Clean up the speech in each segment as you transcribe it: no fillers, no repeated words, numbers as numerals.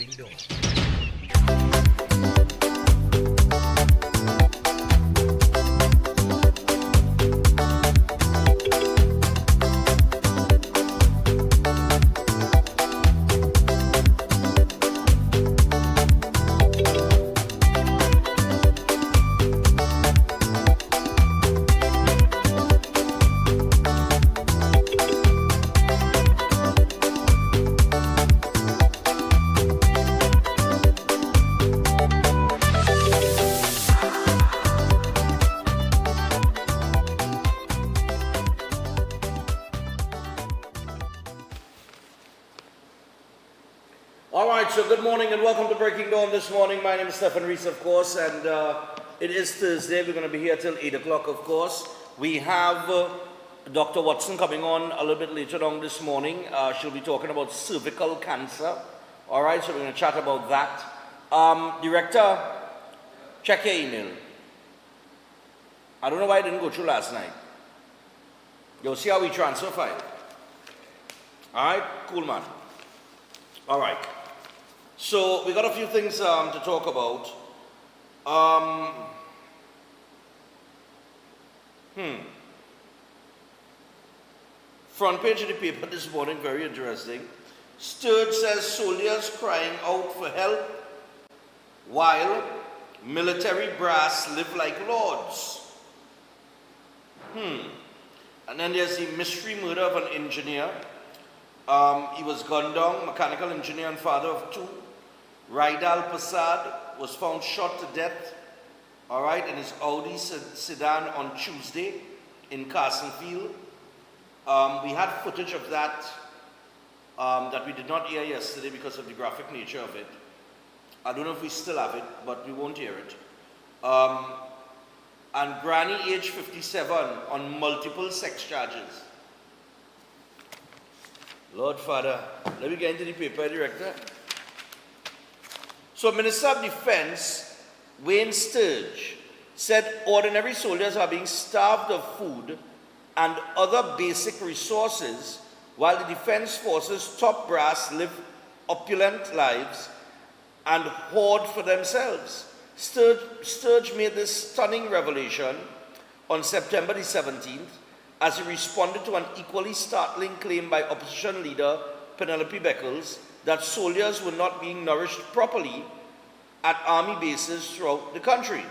Breaking Dawn. All right, so good morning and welcome to Breaking Dawn this morning. My name is Stephen Reese, of course, and it is Thursday. We're going to be here till 8 o'clock, of course. We have Dr. Watson coming on a little bit later on this morning. She'll be talking about cervical cancer. All right, so we're going to chat about that. Director, check your email. I don't know why I didn't go through last night. You'll see how we transfer file. All right, cool, man. All right. So we got a few things to talk about. Front page of the paper this morning, very interesting. Sturge says soldiers crying out for help while military brass live like lords. And then there's the mystery murder of an engineer. He was gunned down, mechanical engineer and father of two. Raidal Prasad was found shot to death, all right, in his Audi sedan on Tuesday in Carsonfield. We had footage of that that we did not air yesterday because of the graphic nature of it. I don't know if we still have it, but we won't air it. And Granny, age 57, on multiple sex charges. Lord Father, let me get into the paper, Director. So Minister of Defense, Wayne Sturge, said ordinary soldiers are being starved of food and other basic resources while the Defense Forces top brass live opulent lives and hoard for themselves. Sturge made this stunning revelation on September the 17th as he responded to an equally startling claim by opposition leader Penelope Beckles that soldiers were not being nourished properly at army bases throughout the country.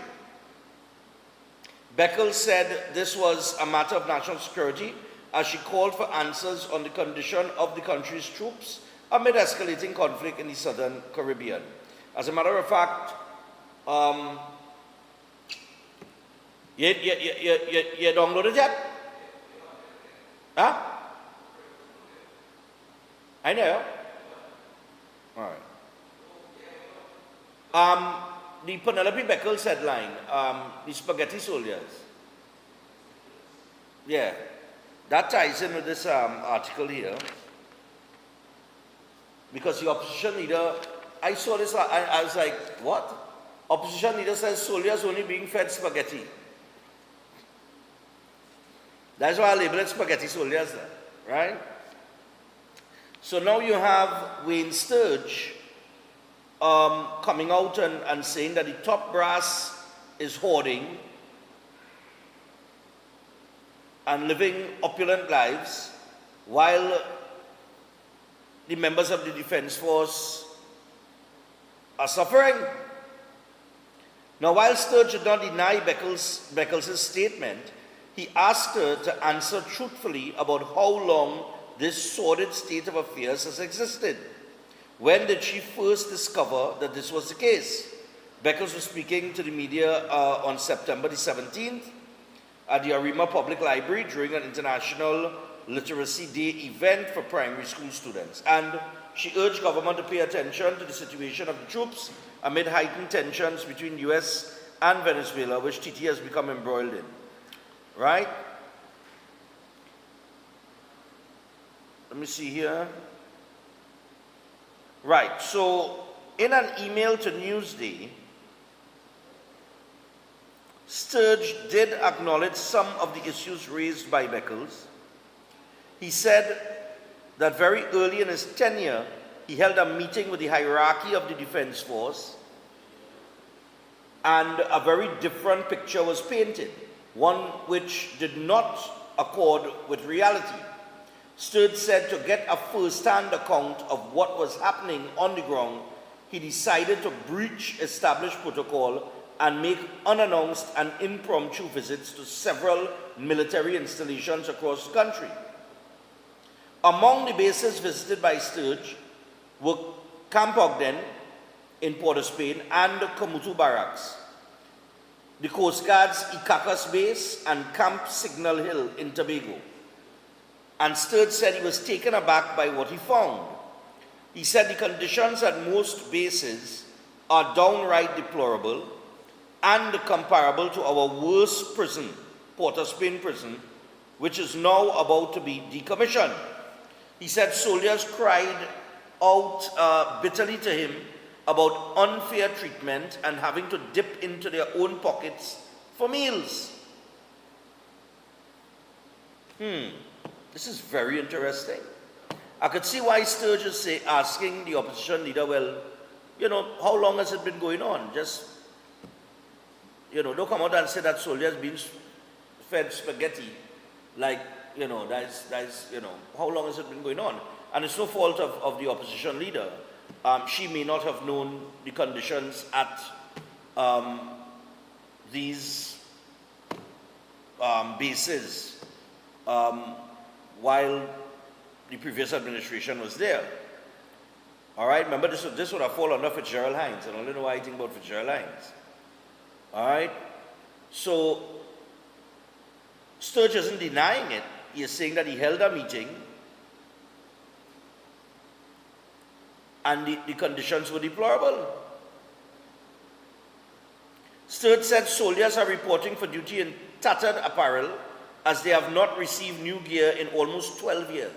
Beckles said this was a matter of national security as she called for answers on the condition of the country's troops amid escalating conflict in the southern Caribbean. As a matter of fact, you downloaded yet? Huh? I know. All right. The Penelope Beckles headline, the spaghetti soldiers. Yeah. That ties in with this article here. Because the opposition leader, I saw this, I was like, what? Opposition leader says soldiers only being fed spaghetti. That's why I label it spaghetti soldiers, right? So now you have Wayne Sturge coming out and saying that the top brass is hoarding and living opulent lives while the members of the Defense Force are suffering. Now, while Sturge did not deny Beckles' statement, he asked her to answer truthfully about how long this sordid state of affairs has existed. When did she first discover that this was the case? Beckles was speaking to the media on September the 17th at the Arima Public Library during an International Literacy Day event for primary school students. And she urged government to pay attention to the situation of the troops amid heightened tensions between US and Venezuela, which TT has become embroiled in. Right? Let me see here. Right, so in an email to Newsday, Sturge did acknowledge some of the issues raised by Beckles. He said that very early in his tenure, he held a meeting with the hierarchy of the Defense Force, and a very different picture was painted, one which did not accord with reality. Sturge said to get a first-hand account of what was happening on the ground, he decided to breach established protocol and make unannounced and impromptu visits to several military installations across the country. Among the bases visited by Sturge were Camp Ogden in Port of Spain and Kamutu Barracks, the Coast Guard's Icacos base and Camp Signal Hill in Tobago. And Sturge said he was taken aback by what he found. He said the conditions at most bases are downright deplorable and comparable to our worst prison, Port of Spain prison, which is now about to be decommissioned. He said soldiers cried out bitterly to him about unfair treatment and having to dip into their own pockets for meals. This is very interesting. I could see why Sturge is asking the opposition leader, well, how long has it been going on? Just, don't come out and say that soldiers being fed spaghetti. Like, how long has it been going on? And it's no fault of the opposition leader. She may not have known the conditions at these bases while the previous administration was there. All right, remember this would have fallen under Fitzgerald Hines. I don't know why I think about Fitzgerald Hines. All right, so Sturge isn't denying it. He is saying that he held a meeting and the conditions were deplorable. Sturge said soldiers are reporting for duty in tattered apparel as they have not received new gear in almost 12 years.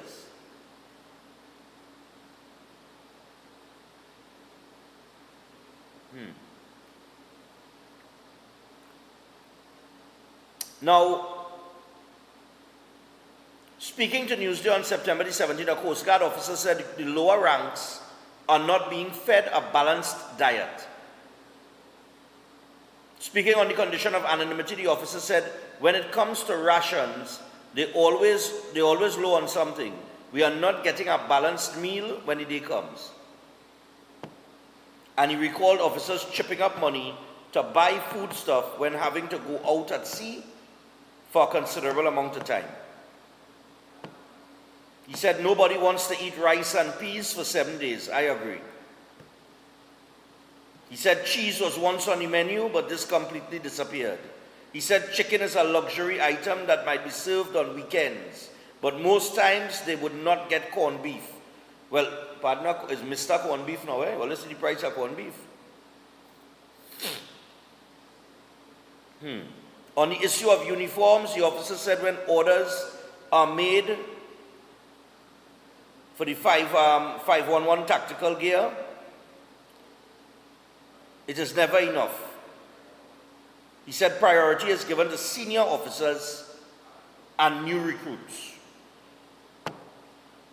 Now, speaking to Newsday on September the 17th, a Coast Guard officer said the lower ranks are not being fed a balanced diet. Speaking on the condition of anonymity, the officer said, when it comes to rations, they're always low on something. We are not getting a balanced meal when the day comes. And he recalled officers chipping up money to buy foodstuff when having to go out at sea for a considerable amount of time. He said nobody wants to eat rice and peas for 7 days. I agree. He said cheese was once on the menu, but this completely disappeared. He said chicken is a luxury item that might be served on weekends, but most times they would not get corned beef. Well, partner, is Mr. Corned Beef now, eh? Well, let's see the price of corned beef. On the issue of uniforms, the officer said when orders are made for the 511 tactical gear, it is never enough. He said priority is given to senior officers and new recruits.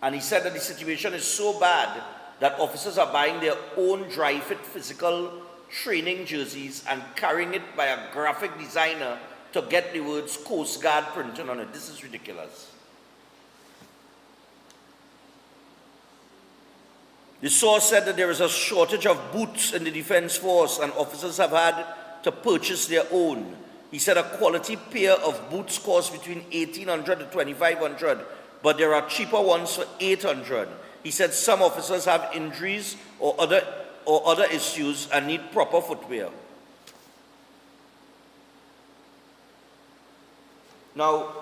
And he said that the situation is so bad that officers are buying their own dry fit physical training jerseys and carrying it by a graphic designer to get the words Coast Guard printed on it. This is ridiculous. The source said that there is a shortage of boots in the Defense Force and officers have had to purchase their own. He said a quality pair of boots costs between $1,800 to $2,500, but there are cheaper ones for $800. He said some officers have injuries or other issues and need proper footwear. Now,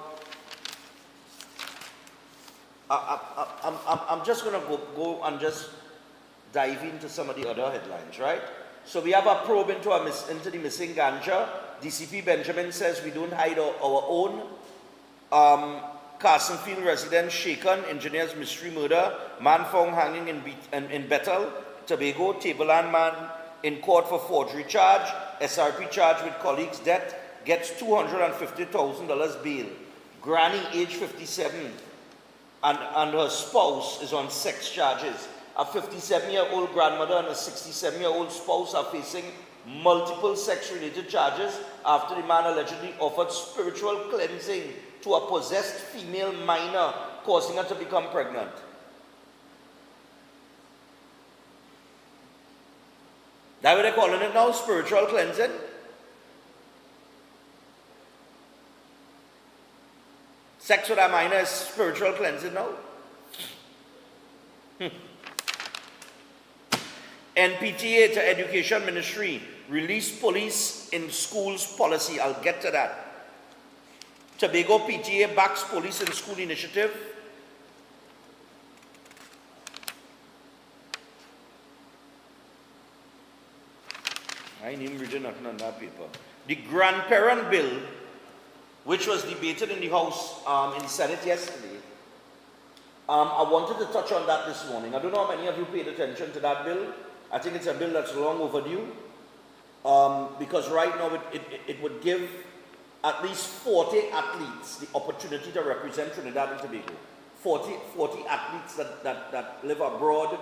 I'm just going to go and just dive into some of the other headlines, right? So we have a probe into the missing ganja. DCP Benjamin says we don't hide our own. Carsonfield resident shaken, engineer's mystery murder. Man found hanging in Bethel, Tobago. Tableland man in court for forgery charge. SRP charged with colleague's death gets $250,000 bail. Granny, age 57, and her spouse is on sex charges. a 57-year-old grandmother and a 67-year-old spouse are facing multiple sex-related charges after the man allegedly offered spiritual cleansing to a possessed female minor, causing her to become pregnant. That's what they're calling it now, spiritual cleansing. Sex with a minor is spiritual cleansing now. NPTA to Education Ministry release police in schools policy. I'll get to that. Tobago PTA backs police in school initiative. I ain't even reading nothing on that paper. The grandparent bill, which was debated in the House in the Senate yesterday, I wanted to touch on that this morning. I don't know how many of you paid attention to that bill. I think it's a bill that's long overdue because right now it would give at least 40 athletes the opportunity to represent Trinidad and Tobago. 40 athletes that live abroad,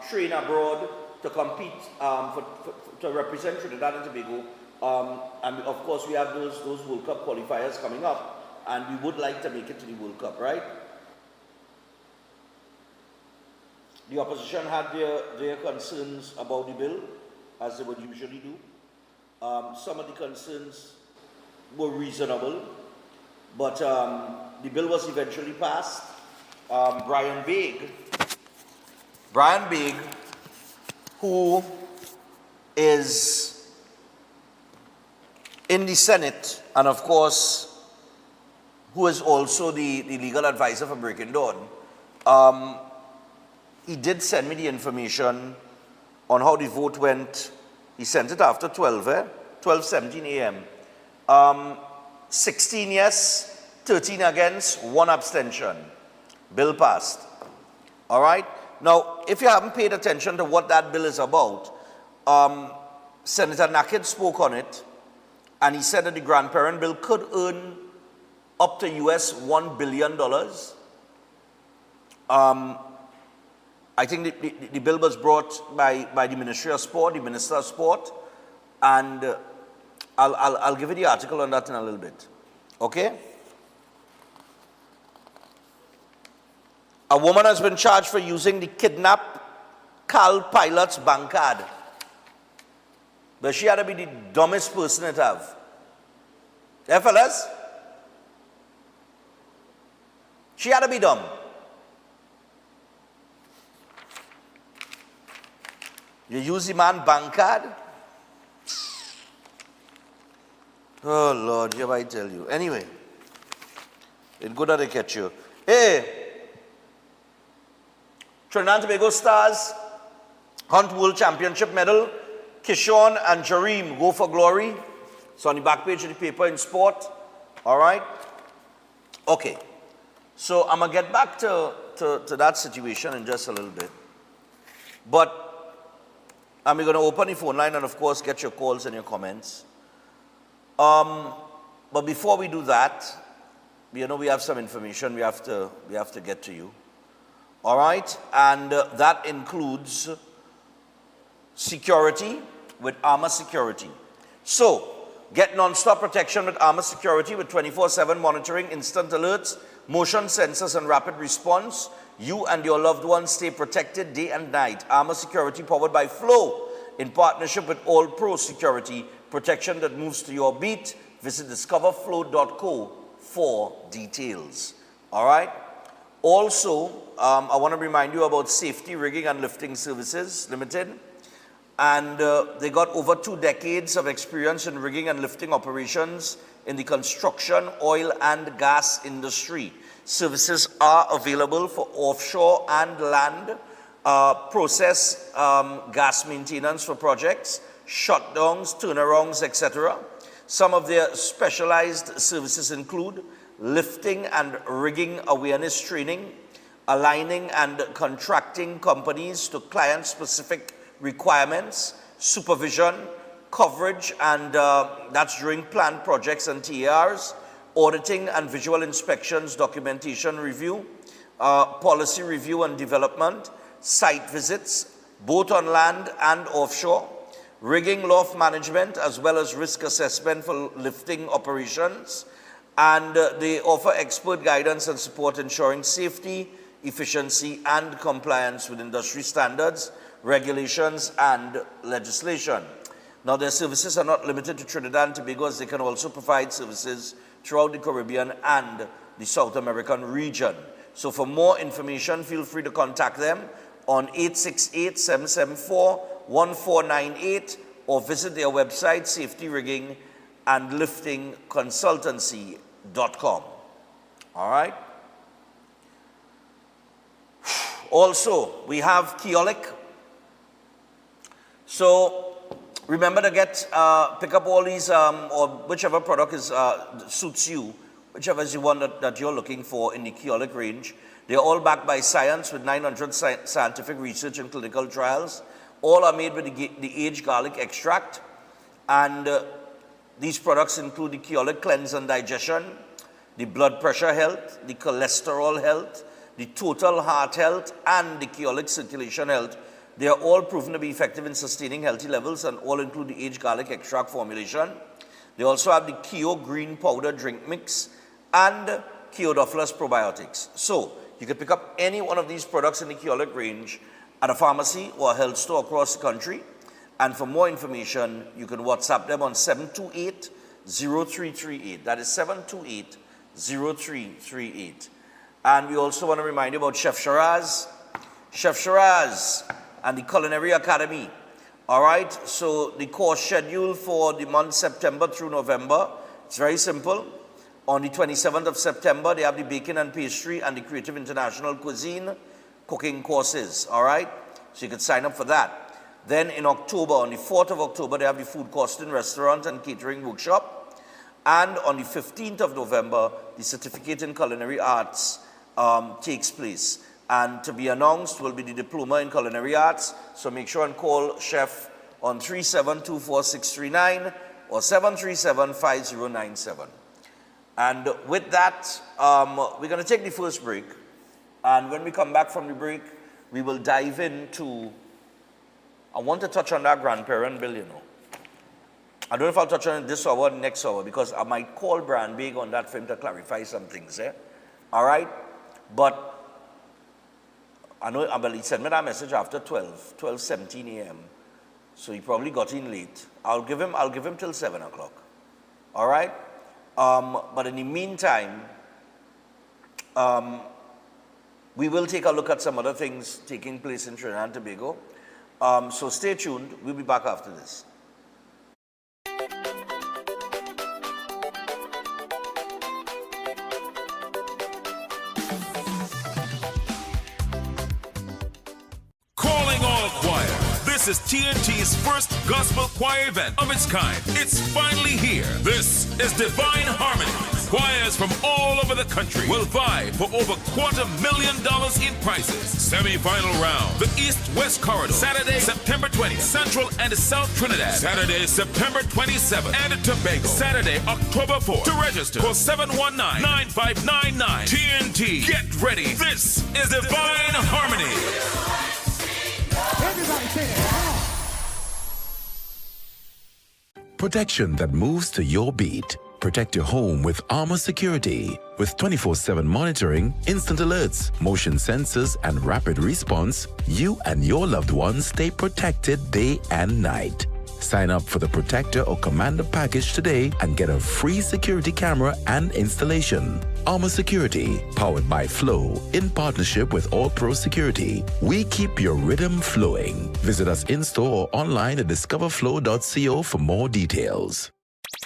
train abroad to compete to represent Trinidad and Tobago. And of course we have those World Cup qualifiers coming up, and we would like to make it to the World Cup, right? The opposition had their concerns about the bill, as they would usually do. Some of the concerns were reasonable, but the bill was eventually passed. Brian Baig, who is in the Senate, and of course, who is also the legal advisor for Breaking Dawn, he did send me the information on how the vote went. He sent it after 12:17 a.m. 16 yes, 13 against, 1 abstention. Bill passed. All right? Now, if you haven't paid attention to what that bill is about, Senator Nakid spoke on it, and he said that the grandparent bill could earn up to US $1 billion. I think the bill was brought by the Ministry of Sport, the Minister of Sport, and I'll give you the article on that in a little bit. Okay? A woman has been charged for using the kidnapped CAL pilot's bank card. But she had to be the dumbest person to have. Yeah, fellas? She had to be dumb. You use the man bank card? Oh Lord, here I tell you. Anyway, it's good that they catch you. Hey, Trinidad and Tobago Stars, Hunt World Championship medal. Kishon and Jareem go for glory. It's on the back page of the paper in sport. All right? Okay. So I'm going to get back to that situation in just a little bit. But I'm going to open the phone line and, of course, get your calls and your comments. But before we do that, we have some information we have to get to you. All right? And that includes security with Armor Security. So, get non-stop protection with Armor Security with 24/7 monitoring, instant alerts, motion sensors, and rapid response. You and your loved ones stay protected day and night. Armor Security powered by Flow in partnership with All Pro Security, protection that moves to your beat. Visit discoverflow.co for details. All right? Also, I want to remind you about Safety Rigging and Lifting Services Limited. And they got over 2 decades of experience in rigging and lifting operations in the construction, oil, and gas industry. Services are available for offshore and land process gas maintenance for projects, shutdowns, turnarounds, etc. Some of their specialized services include lifting and rigging awareness training, aligning and contracting companies to client-specific requirements, supervision, coverage, and that's during planned projects and TARs, auditing and visual inspections, documentation review, policy review and development, site visits, both on land and offshore, rigging loft management, as well as risk assessment for lifting operations. And they offer expert guidance and support ensuring safety, efficiency, and compliance with industry standards, regulations, and legislation. Now, their services are not limited to Trinidad and Tobago, as they can also provide services throughout the Caribbean and the South American region. So for more information, feel free to contact them on 868-774-1498 or visit their website, Safety Rigging and Lifting Consultancy.com. All right? Also, we have Keolik. So remember to pick up all these, or whichever product suits you, whichever is the one that you're looking for in the Keolik range. They're all backed by science with 900 scientific research and clinical trials. All are made with the aged garlic extract. And these products include the Keolik Cleanse and Digestion, the blood pressure health, the cholesterol health, the total heart health, and the Keolik circulation health. They are all proven to be effective in sustaining healthy levels and all include the aged garlic extract formulation. They also have the Keo Green Powder Drink Mix and Keodophilus Probiotics. So, you can pick up any one of these products in the Keolik range at a pharmacy or a health store across the country. And for more information, you can WhatsApp them on 728-0338. That is 728-0338. And we also want to remind you about Chef Shiraz. Chef Shiraz and the Culinary Academy. All right, so the course schedule for the month September through November, it's very simple. On the 27th of September, they have the Bacon and Pastry and the Creative International Cuisine cooking courses, all right? So you can sign up for that. Then in October, on the 4th of October, they have the Food Costing Restaurant and Catering Workshop. And on the 15th of November, the Certificate in Culinary Arts takes place. And to be announced will be the Diploma in Culinary Arts. So make sure and call Chef on 3724639 or 7375097. And with that, we're going to take the first break. And when we come back from the break, we will dive into, I want to touch on that grandparent bill, you know. I don't know if I'll touch on it this hour or next hour, because I might call Brian Big on that for him to clarify some things, eh? All right? But I know he sent me that message after 12:17 a.m. So he probably got in late. I'll give him till 7 o'clock. All right? But in the meantime, we will take a look at some other things taking place in Trinidad and Tobago. So stay tuned. We'll be back after this. Calling all choir. This is TNT's first gospel choir event of its kind. It's finally here. This is Divine Harmony. Choirs from all over the country will vie for over $250,000 in prizes. Semi-final round, the East-West Corridor, Saturday, September 20th, Central and South Trinidad, Saturday, September 27th, and Tobago, Saturday, October 4th. To register, call 719-9599. TNT, get ready. This is Divine Harmony. Everybody say it. Protection that moves to your beat. Protect your home with Armor Security. With 24/7 monitoring, instant alerts, motion sensors, and rapid response, you and your loved ones stay protected day and night. Sign up for the Protector or Commander package today and get a free security camera and installation. Armor Security, powered by Flow, in partnership with All Pro Security. We keep your rhythm flowing. Visit us in-store or online at discoverflow.co for more details.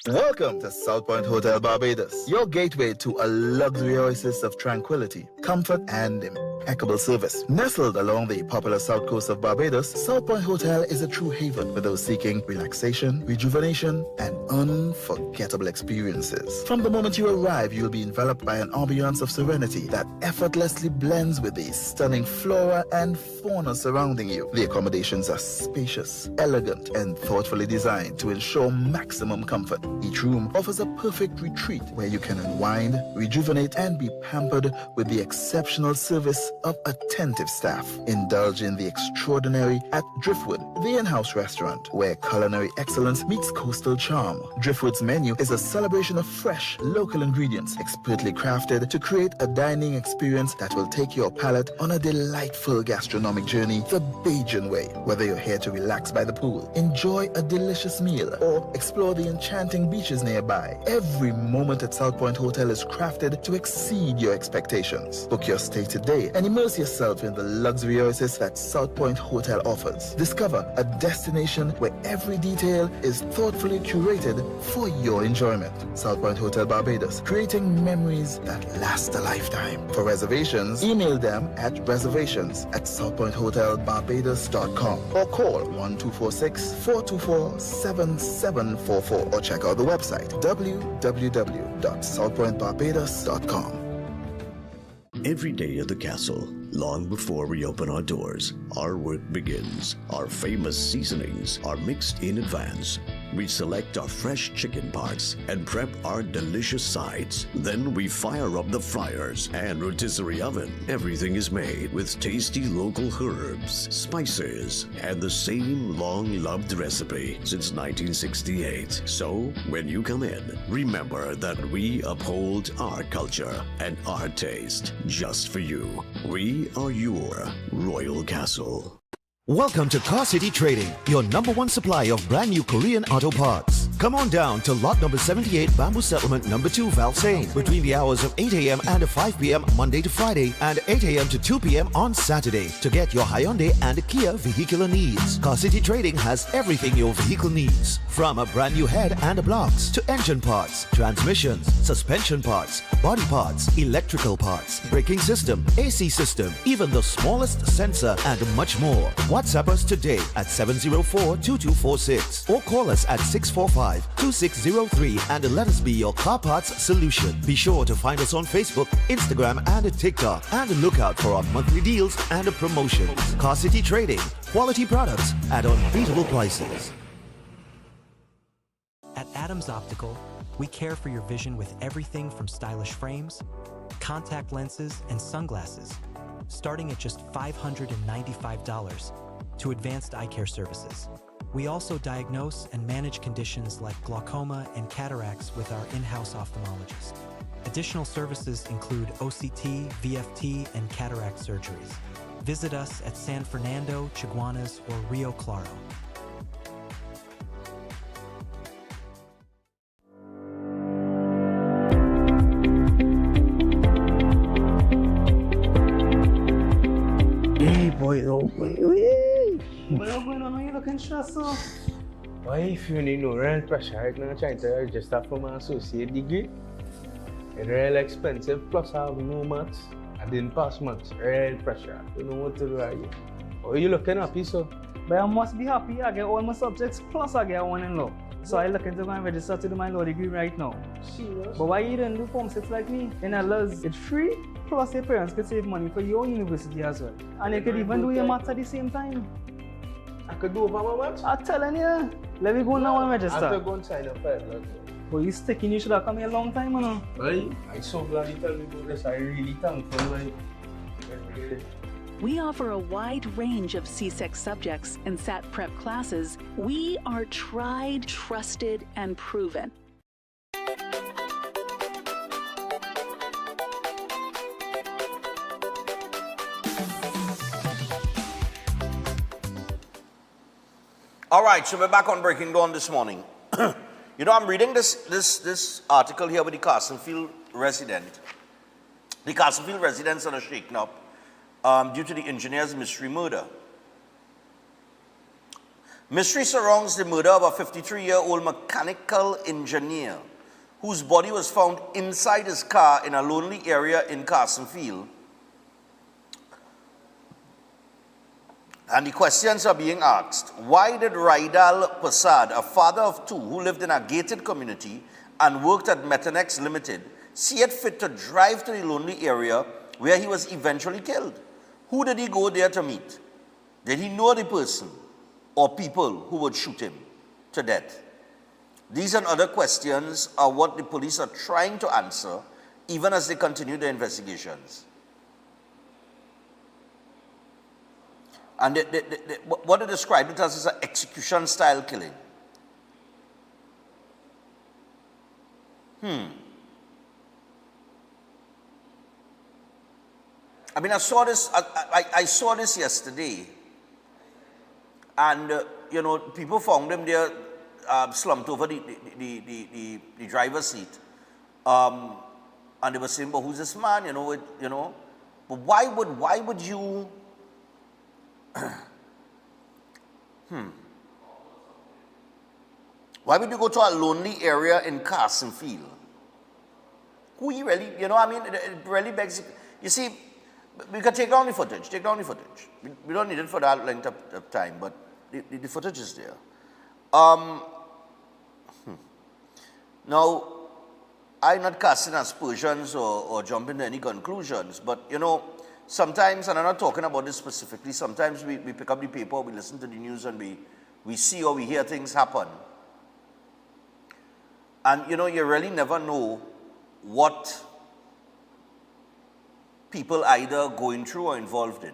Welcome to South Point Hotel Barbados, your gateway to a luxury oasis of tranquility, comfort, and impeccable service. Nestled along the popular south coast of Barbados, South Point Hotel is a true haven for those seeking relaxation, rejuvenation, and unforgettable experiences. From the moment you arrive, you'll be enveloped by an ambiance of serenity that effortlessly blends with the stunning flora and fauna surrounding you. The accommodations are spacious, elegant, and thoughtfully designed to ensure maximum comfort. Each room offers a perfect retreat where you can unwind, rejuvenate, and be pampered with the exceptional service of attentive staff. Indulge in the extraordinary at Driftwood, the in-house restaurant, where culinary excellence meets coastal charm. Driftwood's menu is a celebration of fresh, local ingredients, expertly crafted to create a dining experience that will take your palate on a delightful gastronomic journey the Bajan way. Whether you're here to relax by the pool, enjoy a delicious meal, or explore the enchanting beaches nearby, every moment at South Point Hotel is crafted to exceed your expectations. Book your stay today and immerse yourself in the luxury oasis that South Point Hotel offers. Discover a destination where every detail is thoughtfully curated for your enjoyment. South Point Hotel Barbados, creating memories that last a lifetime. For reservations, email them at reservations@southpointhotelbarbados.com or call 1246-424-7744 or check out the website www.southpointbarbados.com. Every day at the castle, long before we open our doors, our work begins. Our famous seasonings are mixed in advance. We select our fresh chicken parts and prep our delicious sides. Then we fire up the fryers and rotisserie oven. Everything is made with tasty local herbs, spices, and the same long-loved recipe since 1968. So, when you come in, remember that we uphold our culture and our taste just for you. We are your Royal Castle. Welcome to Car City Trading, your #1 supply of brand new Korean auto parts. Come on down to lot number 78, Bamboo Settlement number 2, Valsayn, between the hours of 8 a.m. and 5 p.m. Monday to Friday and 8 a.m. to 2 p.m. on Saturday to get your Hyundai and Kia vehicular needs. Car City Trading has everything your vehicle needs, from a brand new head and blocks to engine parts, transmissions, suspension parts, body parts, electrical parts, braking system, AC system, even the smallest sensor, and much more. WhatsApp us today at 704-2246 or call us at 645-2603 and let us be your car parts solution. Be sure to find us on Facebook, Instagram, and TikTok, and look out for our monthly deals and promotions. Car City Trading, quality products at unbeatable prices. At Adams Optical, we care for your vision with everything from stylish frames, contact lenses, and sunglasses, starting at just $595, to advanced eye care services. We also diagnose and manage conditions like glaucoma and cataracts with our in-house ophthalmologist. Additional services include OCT, VFT, and cataract surgeries. Visit us at San Fernando, Chaguanas, or Rio Claro. You looking stressed out? Why, if you need no real pressure right now, trying to register for my associate degree. It's real expensive, plus I have no maths. I didn't pass maths, real pressure. You know what to do, are you? Oh, you looking happy, so? But I must be happy. I get all my subjects, plus I get one in law. So I'm looking to go and register to do my law degree right now. Serious? But why you didn't do Form 6 like me? In LS, it's free, plus your parents could save money for your university as well. And you could even do your maths at the same time. I could do over my maths? I'm telling you. Let me go now and register. I have to go and sign up for it. But you sticking, you should have come here a long time, you know. Well, I'm so glad you told me about this. I'm really thankful. We offer a wide range of CSEC subjects and SAT prep classes. We are tried, trusted, and proven. All right, so we're back on Breaking Dawn this morning. You know, I'm reading this article here with the Castlefield resident. The Castlefield residents are shaken up due to the engineer's mystery murder. Mystery surrounds the murder of a 53-year-old mechanical engineer whose body was found inside his car in a lonely area in Castlefield. And the questions are being asked. Why did Raidal Persad, a father of two who lived in a gated community and worked at Metanex Limited, see it fit to drive to the lonely area where he was eventually killed? Who did he go there to meet? Did he know the person or people who would shoot him to death? These and other questions are what the police are trying to answer even as they continue their investigations. And what they described it as is an execution-style killing. I mean, I saw this yesterday, and you know, people found him there slumped over the driver's seat, and they were saying, "But who's this man?" You know, but why would you? Why would you go to a lonely area in Carson Field? Who you really, you know, I mean, it really begs, you see, we can take down the footage, We don't need it for that length of time, but the footage is there. Now, I'm not casting aspersions or jumping to any conclusions, but, you know, sometimes, and I'm not talking about this specifically, sometimes we pick up the paper, we listen to the news, and we see or we hear things happen. And, you know, you really never know what people either going through or involved in.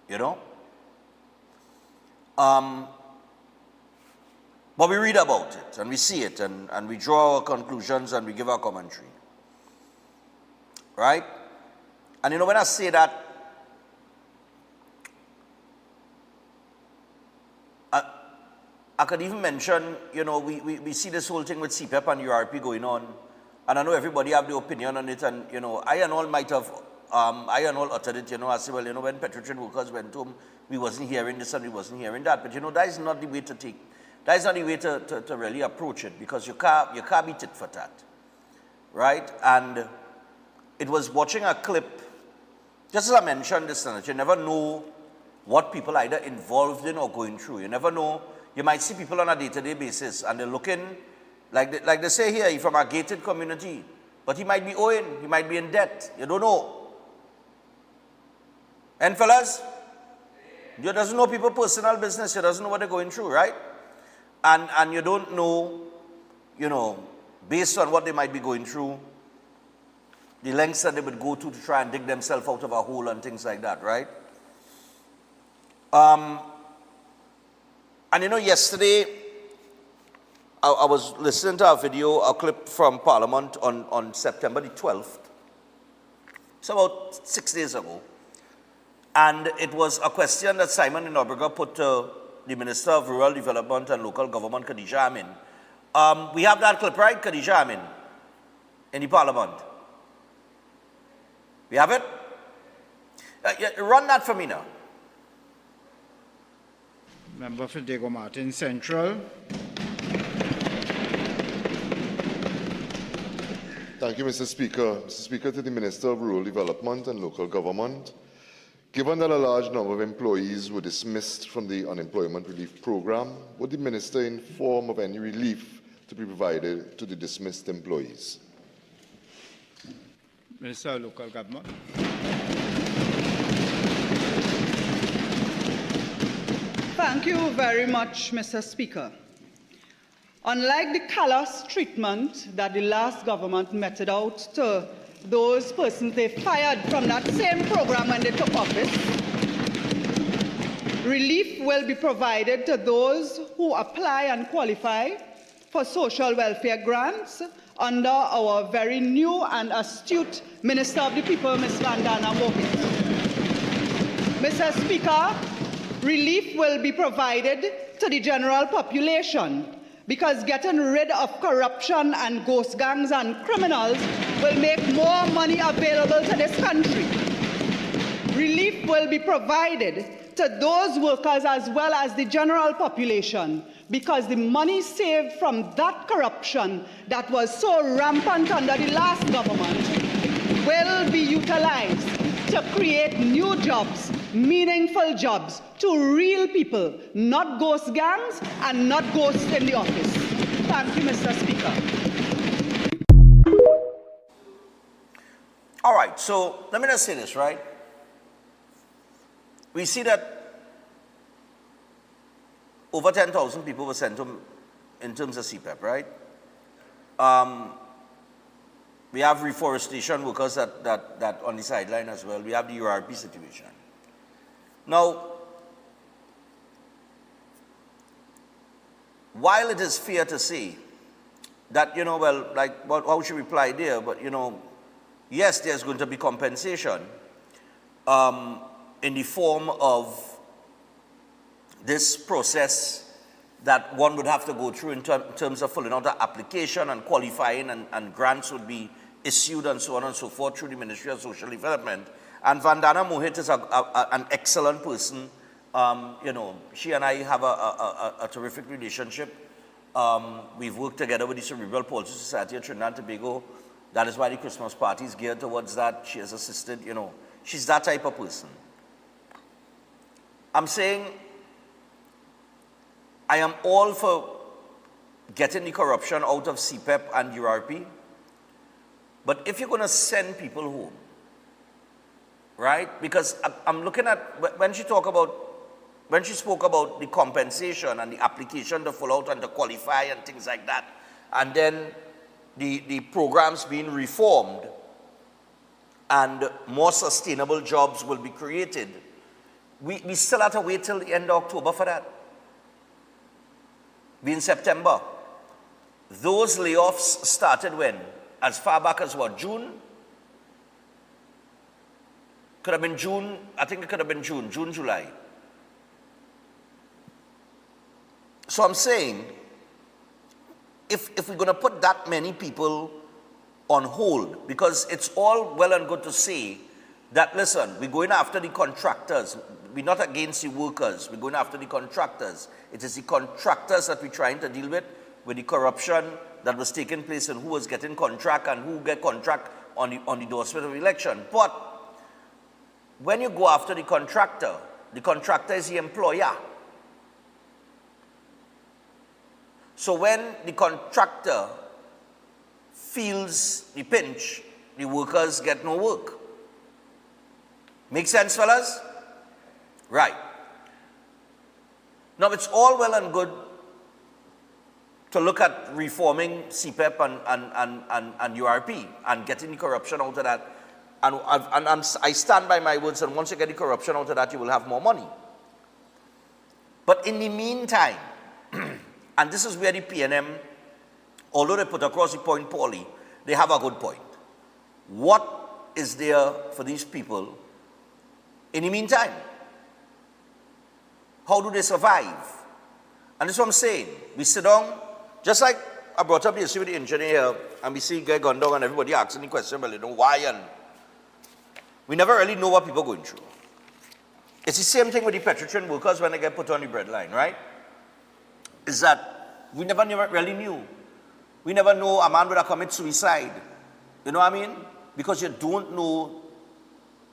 You know? But we read about it, and we see it, and we draw our conclusions, and we give our commentary. Right? And you know, when I say that, I could even mention, you know, we see this whole thing with CPEP and URP going on, and I know everybody have the opinion on it, and, you know, I and all uttered it, you know, I say, well, you know, when petrolhead workers went home, we wasn't hearing this and we wasn't hearing that, but, you know, that is not the way to take, that is not the way to really approach it, because you can't beat it for that, right? And it was watching a clip, just as I mentioned this, you never know what people are either involved in or going through. You never know. You might see people on a day-to-day basis, and they're looking, like they say here, he's from a gated community, but he might be owing, he might be in debt. You don't know. And fellas, you doesn't know people's personal business. You doesn't know what they're going through, right? And you don't know, you know, based on what they might be going through, the lengths that they would go to try and dig themselves out of a hole and things like that, right? And you know, yesterday, I was listening to a clip from Parliament on September the 12th. It's about 6 days ago. And it was a question that Simon Inobrega put to the Minister of Rural Development and Local Government, Khadija Amin. We have that clip, right, Khadija Amin, in the Parliament? We have it? Run that for me now. Member for Diego Martin Central. Thank you, Mr. Speaker. Mr. Speaker, to the Minister of Rural Development and Local Government. Given that a large number of employees were dismissed from the unemployment relief program, would the Minister inform of any relief to be provided to the dismissed employees? Minister of Local Government. Thank you very much, Mr. Speaker. Unlike the callous treatment that the last government meted out to those persons they fired from that same program when they took office, relief will be provided to those who apply and qualify for social welfare grants under our very new and astute Minister of the People, Ms. Vandana Mohit. Mr. Speaker, relief will be provided to the general population because getting rid of corruption and ghost gangs and criminals will make more money available to this country. Relief will be provided to those workers as well as the general population because the money saved from that corruption that was so rampant under the last government will be utilized to create new jobs, meaningful jobs to real people, not ghost gangs and not ghosts in the office. Thank you, Mr. Speaker. All right, so let me just say this, right? We see that over 10,000 people were sent home in terms of CPEP, right? We have reforestation workers that on the sideline as well. We have the URP situation. Now, while it is fair to say that, well, like, how should we reply there? But, yes, there's going to be compensation in the form of this process that one would have to go through in terms of filling out an application and qualifying, and grants would be issued and so on and so forth through the Ministry of Social Development. And Vandana Mohit is an excellent person. She and I have a terrific relationship. We've worked together with the Cerebral Palsy Society of Trinidad and Tobago. That is why the Christmas party is geared towards that. She has assisted, she's that type of person. I'm saying I am all for getting the corruption out of CPEP and URP, but if you're going to send people home, right? Because I'm looking at, when she spoke about the compensation and the application to fill out and to qualify and things like that, and then the programs being reformed and more sustainable jobs will be created, we still have to wait till the end of October for that. Be in September. Those layoffs started when? As far back as what, June? Could have been June, I think it could have been June, July. So I'm saying, if we're going to put that many people on hold, because it's all well and good to say that, listen, we're going after the contractors. We're not against the workers. We're going after the contractors. It is the contractors that we're trying to deal with the corruption that was taking place and who was getting contract and who get contract on the doorstep of election. But when you go after the contractor is the employer. So when the contractor feels the pinch, the workers get no work. Make sense, fellas? Right. Now, it's all well and good to look at reforming CPEP and URP and getting the corruption out of that. And I stand by my words, and once you get the corruption out of that, you will have more money. But in the meantime, and this is where the PNM, although they put across the point poorly, they have a good point. What is there for these people in the meantime? How do they survive? And that's what I'm saying. We sit down, just like I brought up the issue with the engineer, and we see Guy Gondong and everybody asking the question, well, why? And we never really know what people are going through. It's the same thing with the Petrotrin workers when they get put on the breadline, right? Is that we never really knew. We never know a man would have committed suicide. You know what I mean? Because you don't know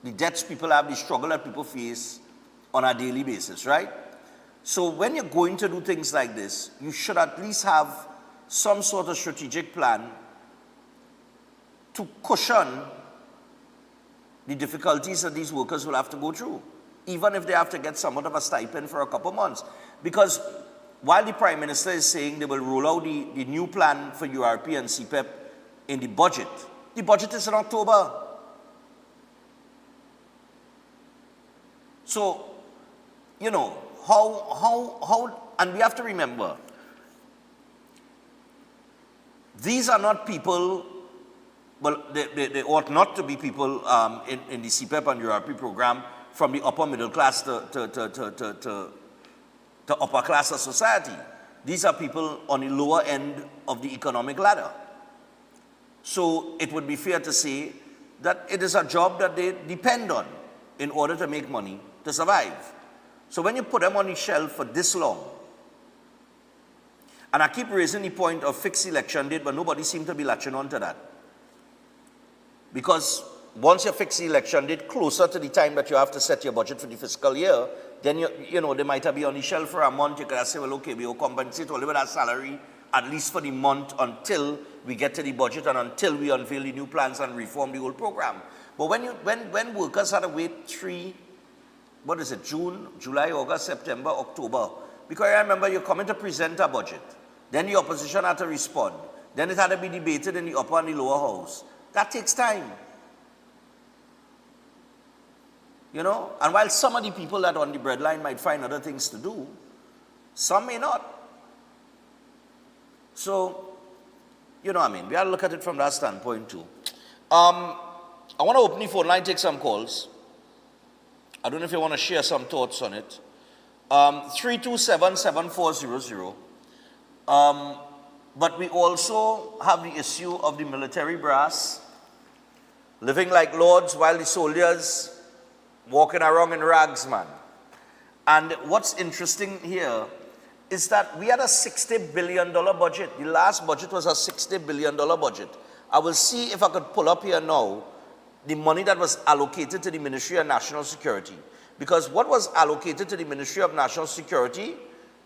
the debts people have, the struggle that people face on a daily basis, right? So when you're going to do things like this, you should at least have some sort of strategic plan to cushion the difficulties that these workers will have to go through, even if they have to get somewhat of a stipend for a couple months. Because while the Prime Minister is saying they will roll out the new plan for URP and CPEP in the budget is in October. So, how, and we have to remember, these are not people, well, they ought not to be people in the CPEP and URP program from the upper middle class to upper class of society. These are people on the lower end of the economic ladder. So it would be fair to say that it is a job that they depend on in order to make money to survive. So when you put them on the shelf for this long, and I keep raising the point of fixed election date, but nobody seems to be latching on to that. Because once you fix the election date closer to the time that you have to set your budget for the fiscal year, then they might be on the shelf for a month. You can say, well, okay, we will compensate all of that salary at least for the month until we get to the budget and until we unveil the new plans and reform the whole program. But when workers had to wait June, July, August, September, October, because I remember you're coming to present a budget, then the opposition had to respond, then it had to be debated in the upper and the lower house. That takes time. You know, and while some of the people that are on the breadline might find other things to do, some may not. So, you know what I mean? We have to look at it from that standpoint too. I want to open the phone line, take some calls. I don't know if you want to share some thoughts on it. 327-7400. But we also have the issue of the military brass living like lords while the soldiers walking around in rags, man. And what's interesting here is that we had a $60 billion budget. The last budget was a $60 billion budget. I will see if I could pull up here now the money that was allocated to the Ministry of National Security. Because what was allocated to the Ministry of National Security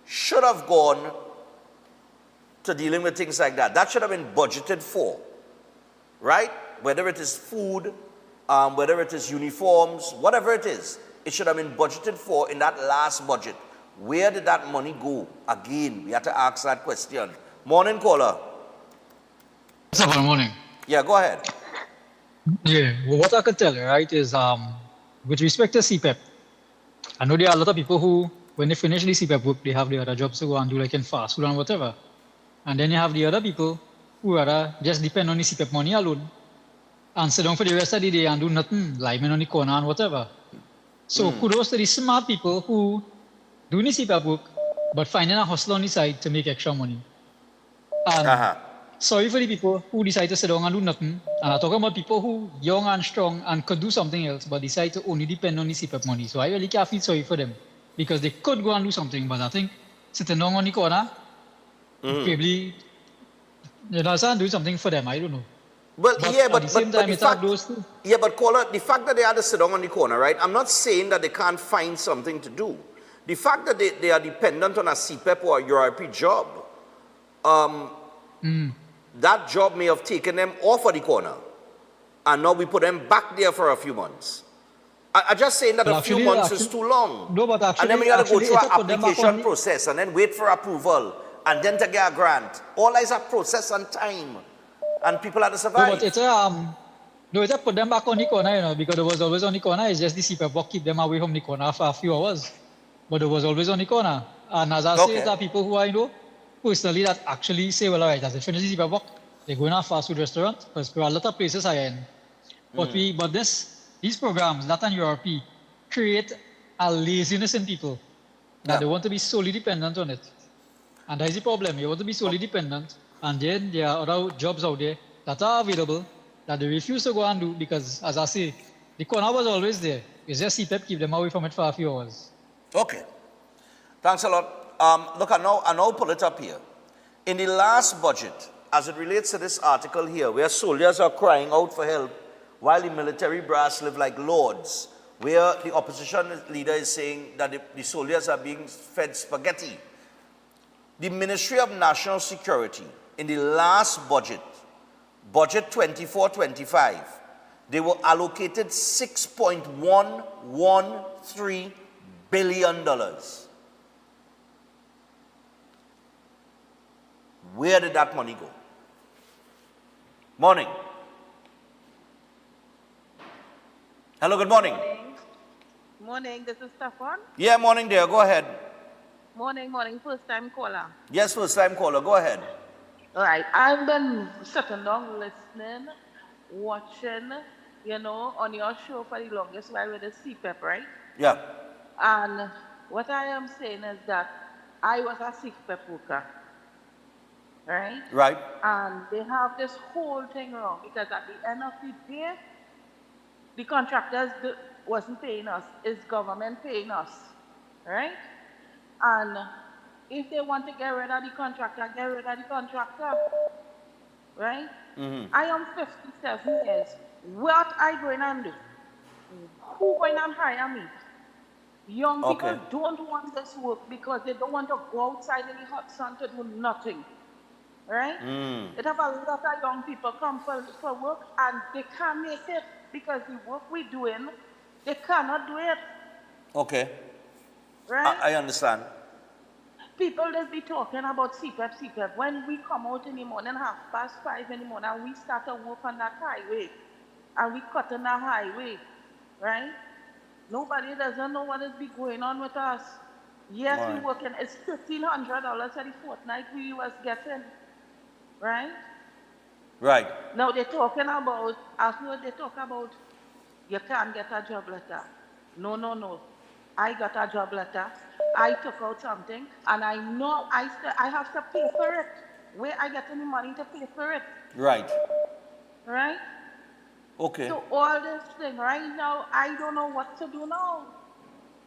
should have gone to dealing with things like that. That should have been budgeted for, right? Whether it is food, whether it is uniforms, whatever it is, it should have been budgeted for in that last budget. Where did that money go? Again, we have to ask that question. Morning, caller. Good morning. Yeah, go ahead. Yeah, well, what I can tell you, right, is with respect to CPEP, I know there are a lot of people who, when they finish the CPEP work, they have the other jobs to go and do, like in fast food and whatever. And then you have the other people who rather just depend on the CPEP money alone and sit down for the rest of the day and do nothing, lying on the corner and whatever. So kudos to the smart people who do the CPEP work, but finding a hustle on the side to make extra money. And sorry for the people who decide to sit down and do nothing. And I'm talking about people who young and strong and could do something else, but decide to only depend on the CPEP money. So I really can't feel sorry for them because they could go and do something, but I think sitting down on the corner, probably, you know, doing something for them. I don't know. Well, but yeah, at the same time, it's those two. Yeah, but caller, the fact that they had to sit down on the corner, right? I'm not saying that they can't find something to do. The fact that they are dependent on a CPEP or a URP job, that job may have taken them off of the corner. And now we put them back there for a few months. I'm just saying that a few months is too long. No, but actually, and then we got to go through an application process and then wait for approval and then to get a grant. All is a process and time. And people have to survive. No, but it's it's put them back on the corner, you know, because it was always on the corner. It's just the CPEP work keep them away from the corner for a few hours. But it was always on the corner. And as I say, there are people who I know personally that actually say, well, all right, as they finish the CPEP work, they go in a fast food restaurant, because there are a lot of places I in. But these programs, that and URP, create a laziness in people that they want to be solely dependent on it. And that's the problem. You want to be solely dependent, and then there are other jobs out there that are available that they refuse to go and do because, as I say, the corner was always there. It's just CPEP keep them away from it for a few hours. Okay. Thanks a lot. Look, I now pull it up here. In the last budget, as it relates to this article here, where soldiers are crying out for help while the military brass live like lords, where the opposition leader is saying that the soldiers are being fed spaghetti. The Ministry of National Security, in the last budget, budget 24-25, they were allocated $6.113 billion. Where did that money go? Morning. Hello, good morning. Morning, this is Stefan. Yeah, morning there, go ahead. Morning, first time caller. Yes, first time caller, go ahead. All right, I've been sitting down listening, watching, you know, on your show for the longest while with the CPEP, right? Yeah. And what I am saying is that I was a CPEP worker, right? Right. And they have this whole thing wrong because at the end of the day, the contractors wasn't paying us, it's government paying us, right? And if they want to get rid of the contractor, get rid of the contractor, right? I am 57 years. What I going to do? Who going to hire me? Young people don't want this work because they don't want to go outside in the hot sun to do nothing, right? It have a lot of young people come for work and they can't make it because the work we're doing, they cannot do it. Okay. Right? I understand. People just be talking about CPEP. When we come out in the morning, 5:30 in the morning, and we start to work on that highway, and we cut on that highway, right? Nobody doesn't know what is be going on with us. Yes, Right. we working. It's $1,500 for the fortnight we was getting, right? Right. Now they're talking about, I heard they talk about, you can't get a job letter. No, no, no. I got a job letter. I took out something, and I know I have to pay for it. Where I get any money to pay for it, Right. right? Okay. So all this thing right now, I don't know what to do now.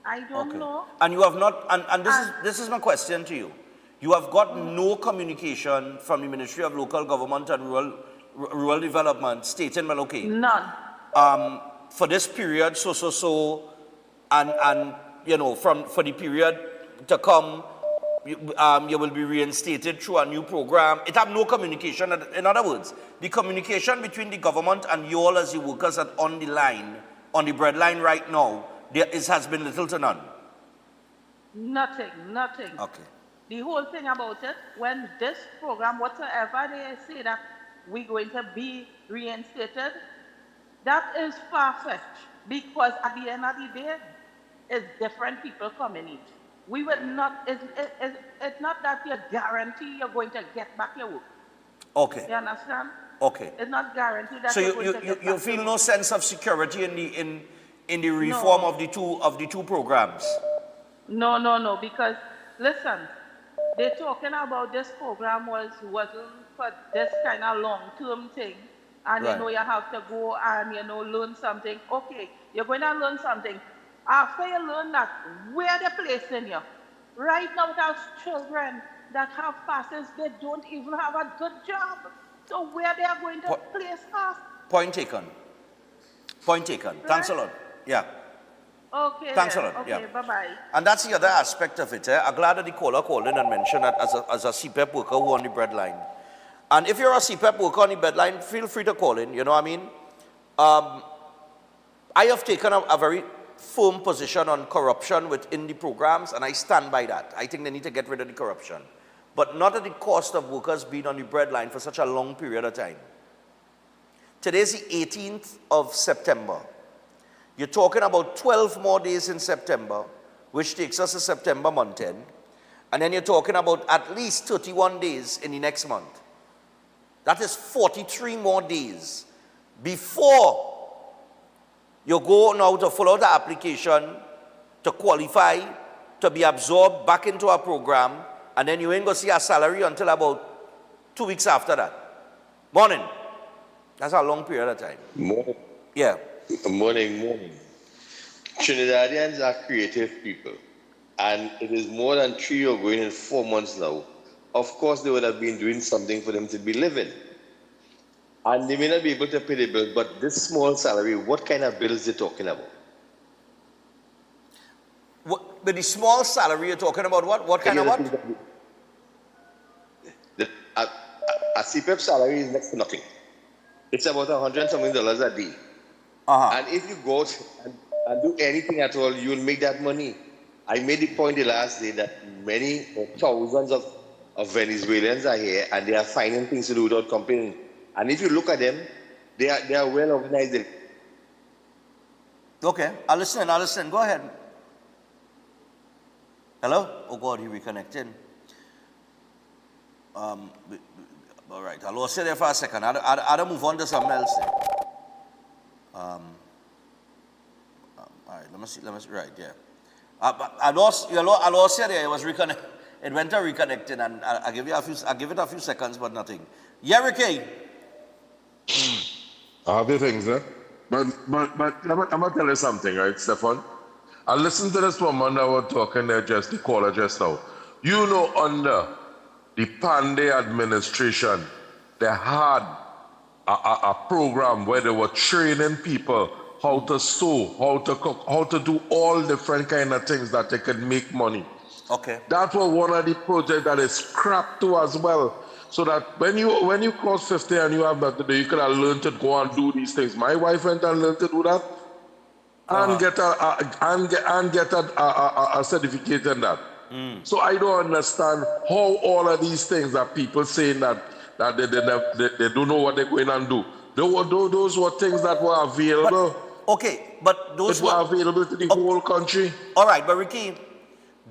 I don't Okay. know. And you have not, and this is my question to you. You have got no communication from the Ministry of Local Government and Rural Development stating, well, okay, None. for this period, and you know, for the period to come, you will be reinstated through a new program. It have no communication. In other words, the communication between the government and you all as the workers that on the line, on the breadline right now, has been little to none. Nothing. Okay. The whole thing about it, when this program, whatsoever they say that we're going to be reinstated, that is far-fetched, because at the end of the day, it's different people coming in. We would not, it's not that you guarantee you're going to get back your work. Okay. You understand? Okay. It's not guaranteed that So you're going to get you back feel your no work. sense of security in the reform No. of the two programs? No, because listen, they're talking about this program wasn't for this kind of long-term thing, and Right. you know you have to go and learn something. Okay, you're going to learn something. After you learn that, where they're placing you. Right now, there's children that have passes, they don't even have a good job. So where they are going to place us? Point taken. Thanks a lot. Yeah. Okay. Thanks a then. lot. Okay, Yeah. bye-bye. And that's the other aspect of it. I'm glad that the caller called in and mentioned that as a CPEP worker who on the breadline. And if you're a CPEP worker on the breadline, feel free to call in. You know what I mean? I have taken a very firm position on corruption within the programs, and I stand by that. I think they need to get rid of the corruption, but not at the cost of workers being on the breadline for such a long period of time. Today's the 18th of September. You're talking about 12 more days in September, which takes us to September month end, and then you're talking about at least 31 days in the next month. That is 43 more days before you go now to fill out the application to qualify, to be absorbed back into a program, and then you ain't going to see a salary until about 2 weeks after that. Morning. That's a long period of time. Morning. Yeah. Morning. Trinidadians are creative people, and it is more than 3 or going in 4 months now. Of course, they would have been doing something for them to be living. And they may not be able to pay the bill, but this small salary, what kind of bills are they talking about? With the small salary, you're talking about what? What kind of what? A CPEP salary is next to nothing. It's about $100-something a day. And if you go out and do anything at all, you will make that money. I made the point the last day that many thousands of Venezuelans are here, and they are finding things to do without complaining. And if you look at them, they are well organized. Okay, I'll listen. Go ahead. Hello? Oh God, he reconnected. All right, I'll stay there for a second. I'll move on to something else there. All right, let me see, right, yeah. I lost there, it was reconnected. It went to reconnecting, and I'll give it a few seconds, but nothing. Yeah, Ricky. I have the things, eh? But I'm going to tell you something, right, Stefan? I listened to this woman that was talking there, the caller just now. You know, under the Pandey administration, they had a program where they were training people how to sew, how to cook, how to do all different kind of things that they could make money. Okay. That was one of the projects that is scrapped to as well. So that when you cross 50 and you have that today, you could have learned to go and do these things. My wife went and learned to do that and get a certificate in that. So I don't understand how all of these things that people saying that they don't know what they're going to do. Those were things that were available. Okay, but but those were available to the whole country. All right, but Ricky,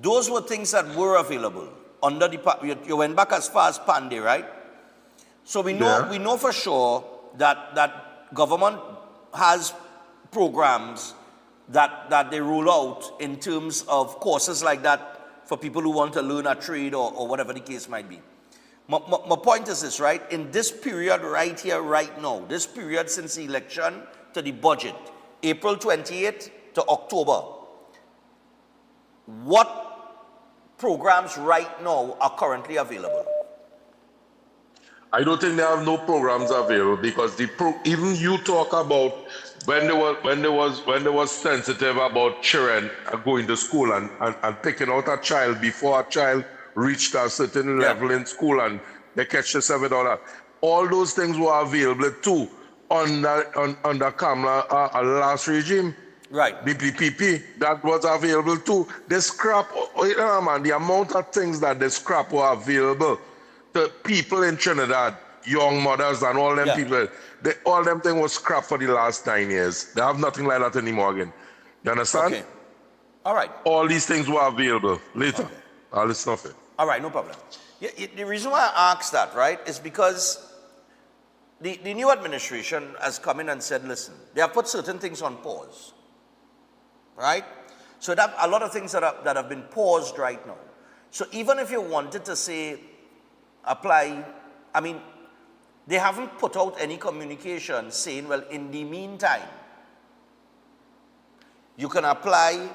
those were things that were available under the. You went back as far as Panday, right? So we know for sure that government has programs that they roll out in terms of courses like that for people who want to learn a trade or whatever the case might be. My point is this, right? In this period right here, right now, this period since the election to the budget, April 28th to October, what programs right now are currently available? I don't think they have no programs available because even you talk about when they was sensitive about children going to school and picking out a child before a child reached a certain level in school and they catch the $7. All those things were available too under Kamala last regime. Right. BPPP, that was available too. The scrap, man, the amount of things that the scrap were available to people in Trinidad, young mothers and all them people, all them things was scrap for the last 9 years. They have nothing like that anymore again. You understand? Okay. All right. All these things were available. Later, I'll listen to it. All right, no problem. The reason why I asked that, right, is because the new administration has come in and said, listen, they have put certain things on pause, right? So that a lot of things that have been paused right now. So even if you wanted to say, apply, I mean, they haven't put out any communication saying, well, in the meantime, you can apply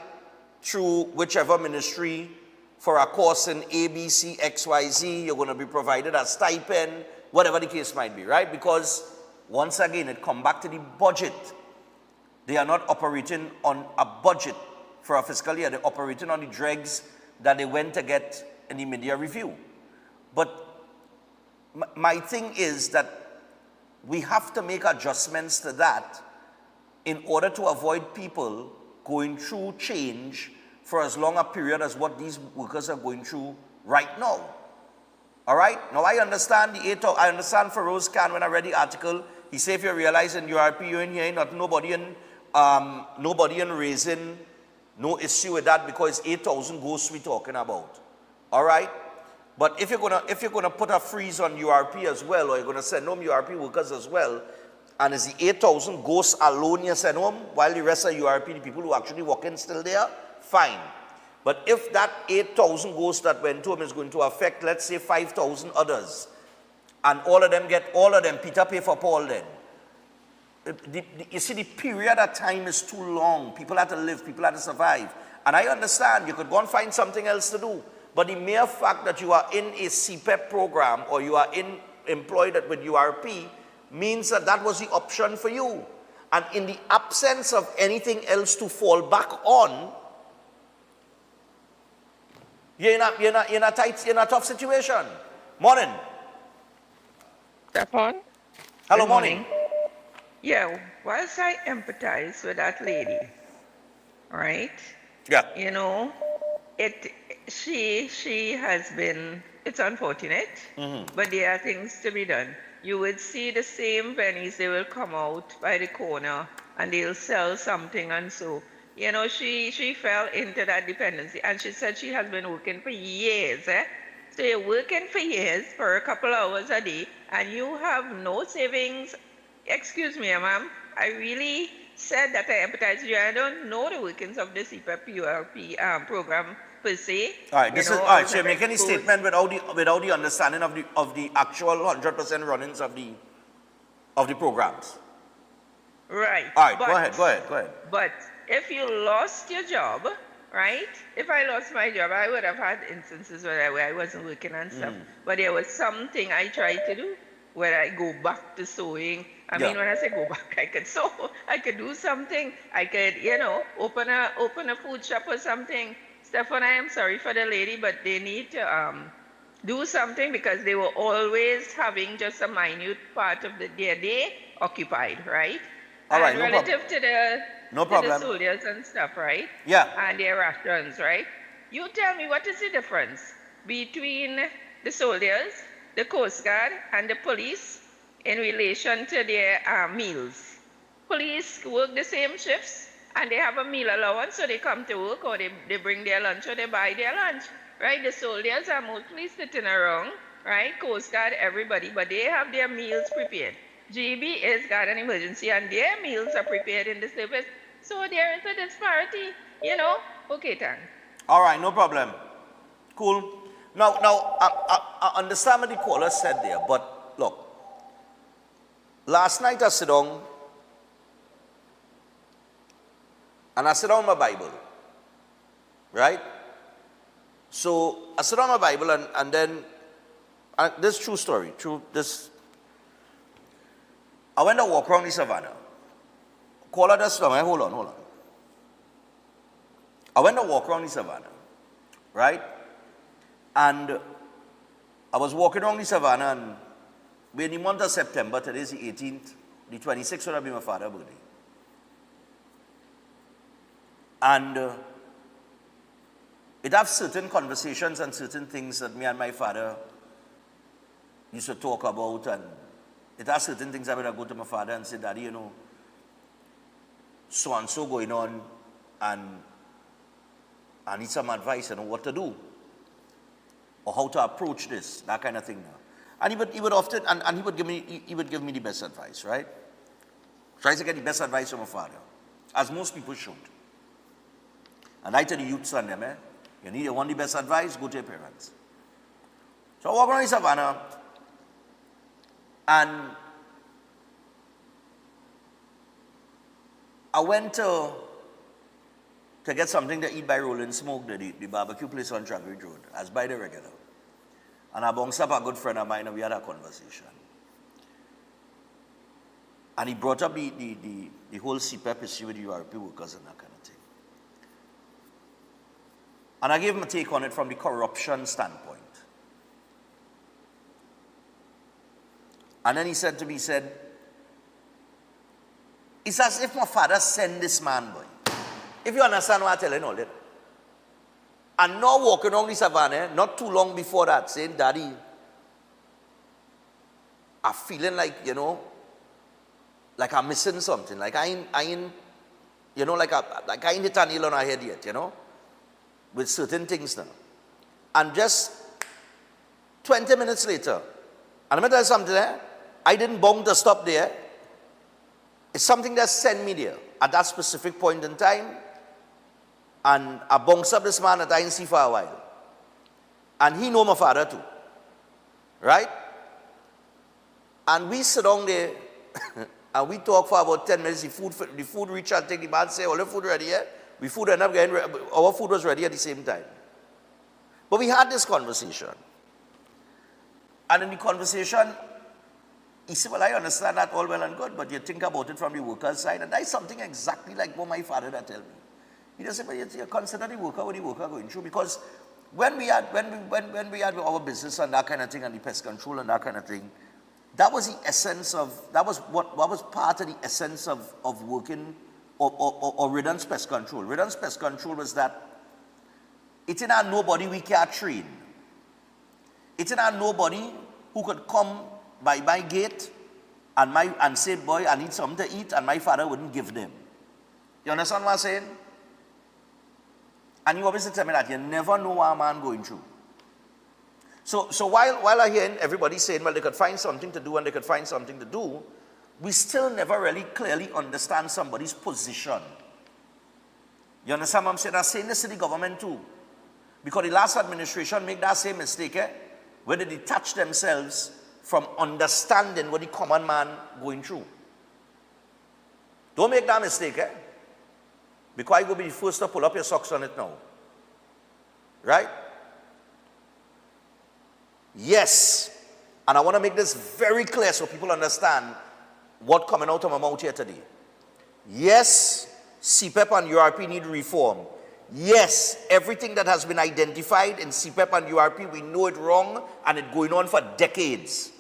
through whichever ministry for a course in ABC, XYZ, you're going to be provided a stipend, whatever the case might be, right? Because once again, it comes back to the budget. They are not operating on a budget for a fiscal year. They're operating on the dregs that they went to get in the media review. But my thing is that we have to make adjustments to that in order to avoid people going through change for as long a period as what these workers are going through right now. All right? Now, I understand I understand Feroz Khan, when I read the article, he said if you realize in URP, you're in here, nobody in raising no issue with that because 8,000 ghosts we're talking about. All right? But if you're gonna put a freeze on URP as well, or you're gonna send home URP workers as well, and is the 8,000 ghosts alone you send home, while the rest of URP, the people who actually work in still there, fine. But if that 8,000 ghosts that went home is going to affect, let's say, 5,000 others, and all of them Peter pay for Paul then. You see, the period of time is too long. People have to live, people have to survive. And I understand, you could go and find something else to do. But the mere fact that you are in a CPEP program or you are employed with URP means that that was the option for you. And in the absence of anything else to fall back on, you're in a tough situation. Morning. Stefan? Hello, morning. Yeah, whilst I empathize with that lady, right? Yeah. You know, she has been, it's unfortunate, but there are things to be done. You would see the same pennies, they will come out by the corner and they'll sell something, and so, you know, she fell into that dependency, and she said she has been working for years, So you're working for years for a couple hours a day and you have no savings. Excuse me, ma'am, I really said that I empathize with you. I don't know the workings of the CPEP URP program per se. All right, this is all right. So you're making a statement without the understanding of the actual 100% runnings of the programs. Right. All right, go ahead. But if you lost your job, right? If I lost my job, I would have had instances where I wasn't working and stuff. But there was something I tried to do where I go back to sewing. I mean, when I say go back, I could sew, I could do something, I could, you know, open a food shop or something. Stefan, I am sorry for the lady, but they need to do something because they were always having just a minute part of their day occupied, right? All right, and relative to the soldiers and stuff, right? Yeah. And their rations, right? You tell me, what is the difference between the soldiers, the Coast Guard, and the police in relation to their meals? Police work the same shifts and they have a meal allowance, so they come to work, or they bring their lunch, or they buy their lunch, right? The soldiers are mostly sitting around, right? Coast Guard, everybody, but they have their meals prepared. GB has got an emergency, and their meals are prepared in the service. So there is a disparity, you know. Okay, thanks. All right, no problem. Cool. Now, I understand what the caller said there, but look, last night I sit down and I sit down my Bible, right? So I sit down my Bible and then, this true story, I went to walk around the savannah. Caller just, hold on. I went to walk around the savannah, right? And I was walking around the savannah, and we're in the month of September. Today is the 18th. The 26th would be my father's birthday. And it have certain conversations and certain things that me and my father used to talk about. And it has certain things I would go to my father and say, Daddy, you know, so and so going on, and I need some advice, you know, what to do, or how to approach this, that kind of thing. And he would often, and he would give me the best advice, right? Tries to get the best advice from my father, as most people should. And I tell the youths and them, you want the best advice, go to your parents. So I walk around the savannah, and I went to get something to eat by Rolling Smoke, the barbecue place on Trangridge Road, as by the regular. And I bounced up a good friend of mine, and we had a conversation. And he brought up the whole CPEP issue with the URP workers and that kind of thing. And I gave him a take on it from the corruption standpoint. And then he said to me, it's as if my father sent this man, boy. If you understand what I'm telling all that. And now walking on the savannah, not too long before that, saying, Daddy, I'm feeling like, you know, like I'm missing something. Like I ain't you know, like I ain't hit a nail on our head yet, you know, with certain things now. And just 20 minutes later, and I'm going to tell you something there, I didn't bong to stop there. It's something that sent me there at that specific point in time. And I bounced up this man that I didn't see for a while. And he know my father too. Right? And we sit down there and we talk for about 10 minutes. The food reach and take the man say, all the food ready yet? We food ended up getting ready. Our food was ready at the same time. But we had this conversation. And in the conversation, he said, well, I understand that all well and good, but you think about it from the worker's side. And that's something exactly like what my father that tell me. He just said, well, you consider the worker what the worker going through. Because when we had our business and that kind of thing, and the pest control and that kind of thing, that was the essence of, that was what was part of the essence of working or Riddance Pest Control. Riddance Pest Control was that it's in our nobody we can't train. It's in our nobody who could come by my gate and say, boy, I need something to eat, and my father wouldn't give them. You understand what I'm saying? And you obviously tell me that you never know what a man going through. So while I hear everybody saying, well, they could find something to do and they could find something to do, we still never really clearly understand somebody's position. You understand what I'm saying? I'm saying this to the government too. Because the last administration made that same mistake, where they detach themselves from understanding what the common man going through. Don't make that mistake, because you will be the first to pull up your socks on it now. Right? Yes. And I want to make this very clear so people understand what's coming out of my mouth here today. Yes, CPEP and URP need reform. Yes, everything that has been identified in CPEP and URP, we know it wrong and it's going on for decades.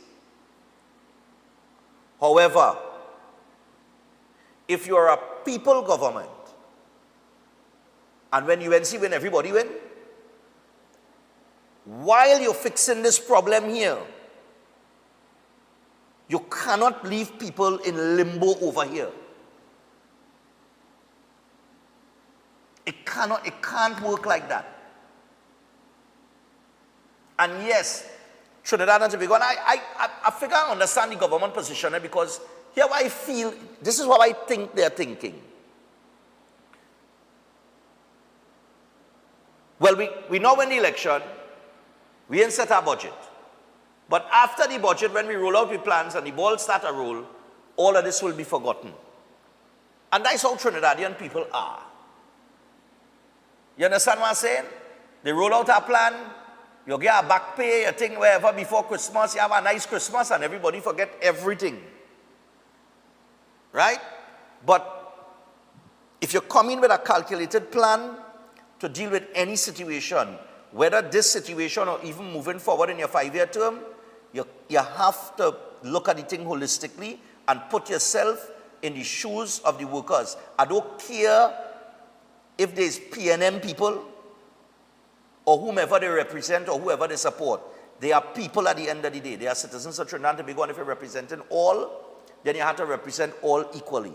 However, if you're a people government, and when UNC win, everybody win, while you're fixing this problem here, you cannot leave people in limbo over here. it can't work like that. And yes, Trinidad and Tobago, and I figure I understand the government position because here I feel, this is what I think they're thinking. Well, we know when the election, we ain't set our budget. But after the budget, when we roll out the plans and the ball start to roll, all of this will be forgotten. And that's how Trinidadian people are. You understand what I'm saying? They roll out a plan, you get a back pay, a thing wherever before Christmas, you have a nice Christmas and everybody forget everything. Right? But if you come in with a calculated plan to deal with any situation, whether this situation or even moving forward in your 5-year term, you have to look at the thing holistically and put yourself in the shoes of the workers. I don't care if there's PNM people or whomever they represent or whoever they support. They are people at the end of the day. They are citizens of Trinidad and Tobago, and if you're representing all, then you have to represent all equally.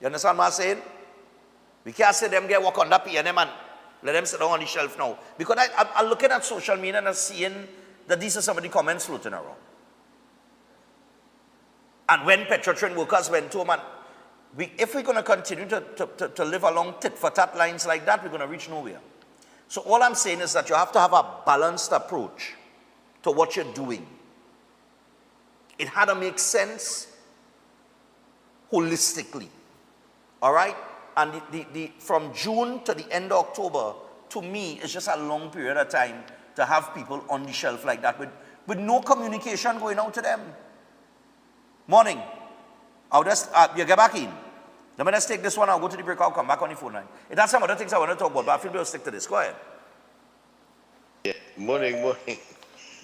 You understand what I'm saying? We can't say them get work on that PNM and let them sit down on the shelf now. Because I'm looking at social media and I'm seeing that these are some of the comments floating around. And when Petrotrin workers went to them, and if we're going to continue to live along tit-for-tat lines like that, we're going to reach nowhere. So all I'm saying is that you have to have a balanced approach to what you're doing. It had to make sense holistically. All right? And from June to the end of October, to me, it's just a long period of time to have people on the shelf like that with no communication going out to them. Morning. I'll just, you get back in. Let me just take this one, I'll go to the break, I'll come back on the phone line. It has some other things I want to talk about, but I feel we'll stick to this. Go ahead. Yeah, morning.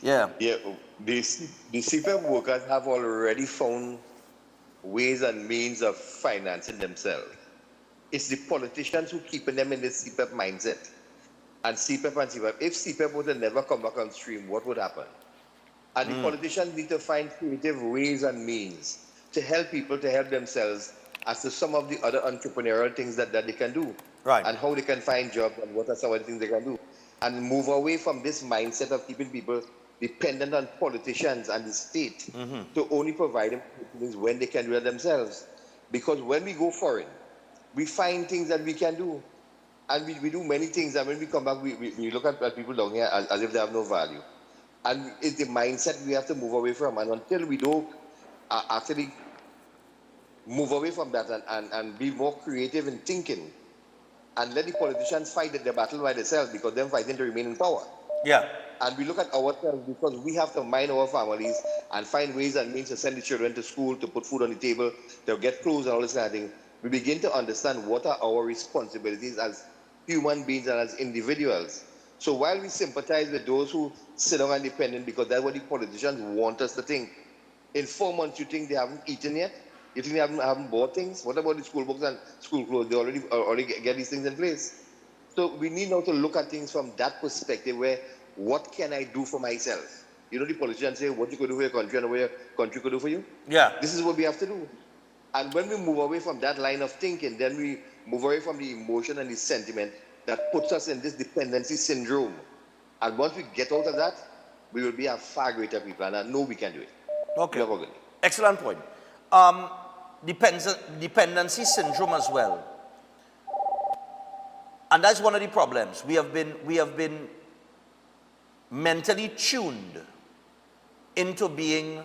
Yeah. Yeah, the CPEP workers have already found ways and means of financing themselves. It's the politicians who keeping them in this CPEP mindset. And CPEP, if CPEP would have never come back on stream, what would happen? And the politicians need to find creative ways and means to help people to help themselves as to some of the other entrepreneurial things that they can do. Right. And how they can find jobs and what are some of the things they can do. And move away from this mindset of keeping people dependent on politicians and the state to only provide them things when they can do it themselves. Because when we go foreign, we find things that we can do. And we do many things, and when we come back, we look at people down here as if they have no value. And it's the mindset we have to move away from. And until we don't actually move away from that and be more creative in thinking, and let the politicians fight the battle by themselves, because they're fighting to remain in power. Yeah. And we look at ourselves, because we have to mind our families and find ways and means to send the children to school, to put food on the table, to get clothes and all this kind of thing. We begin to understand what are our responsibilities as human beings and as individuals. So while we sympathize with those who sit down and dependent, because that's what the politicians want us to think, in 4 months you think they haven't eaten yet? You think they haven't bought things? What about the school books and school clothes? They already get these things in place. So we need now to look at things from that perspective, where what can I do for myself? You know, the politicians say what you could do for your country and what your country could do for you? Yeah. This is what we have to do. And when we move away from that line of thinking, then we move away from the emotion and the sentiment that puts us in this dependency syndrome. And once we get out of that, we will be a far greater people, and I know we can do it. Okay. Excellent point. Dependency syndrome as well. And that's one of the problems. We have been mentally tuned into being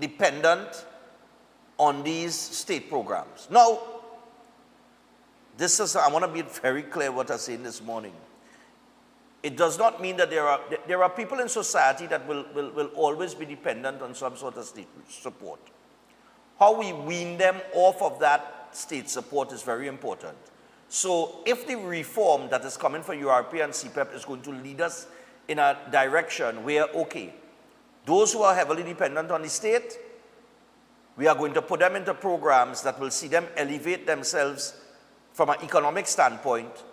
dependent on these state programs. Now, I want to be very clear what I'm saying this morning. It does not mean that there are people in society that will always be dependent on some sort of state support. How we wean them off of that state support is very important. So if the reform that is coming for URP and CPEP is going to lead us in a direction where, okay, those who are heavily dependent on the state, we are going to put them into programs that will see them elevate themselves from an economic standpoint,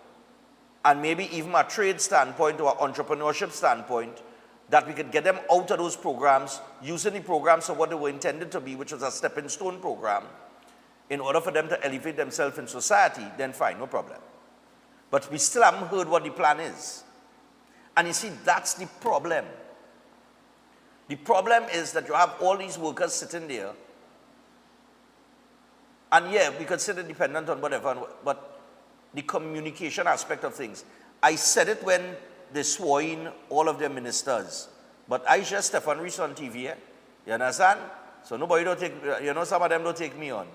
and maybe even a trade standpoint or entrepreneurship standpoint, that we could get them out of those programs, using the programs for what they were intended to be, which was a stepping stone program, in order for them to elevate themselves in society, then fine, no problem. But we still haven't heard what the plan is. And you see, that's the problem. The problem is that you have all these workers sitting there, and yeah, we consider dependent on whatever, but the communication aspect of things. I said it when they swore in all of their ministers, but I share Stefan Rees on TV, eh? You understand? So nobody don't take, you know, some of them don't take me on.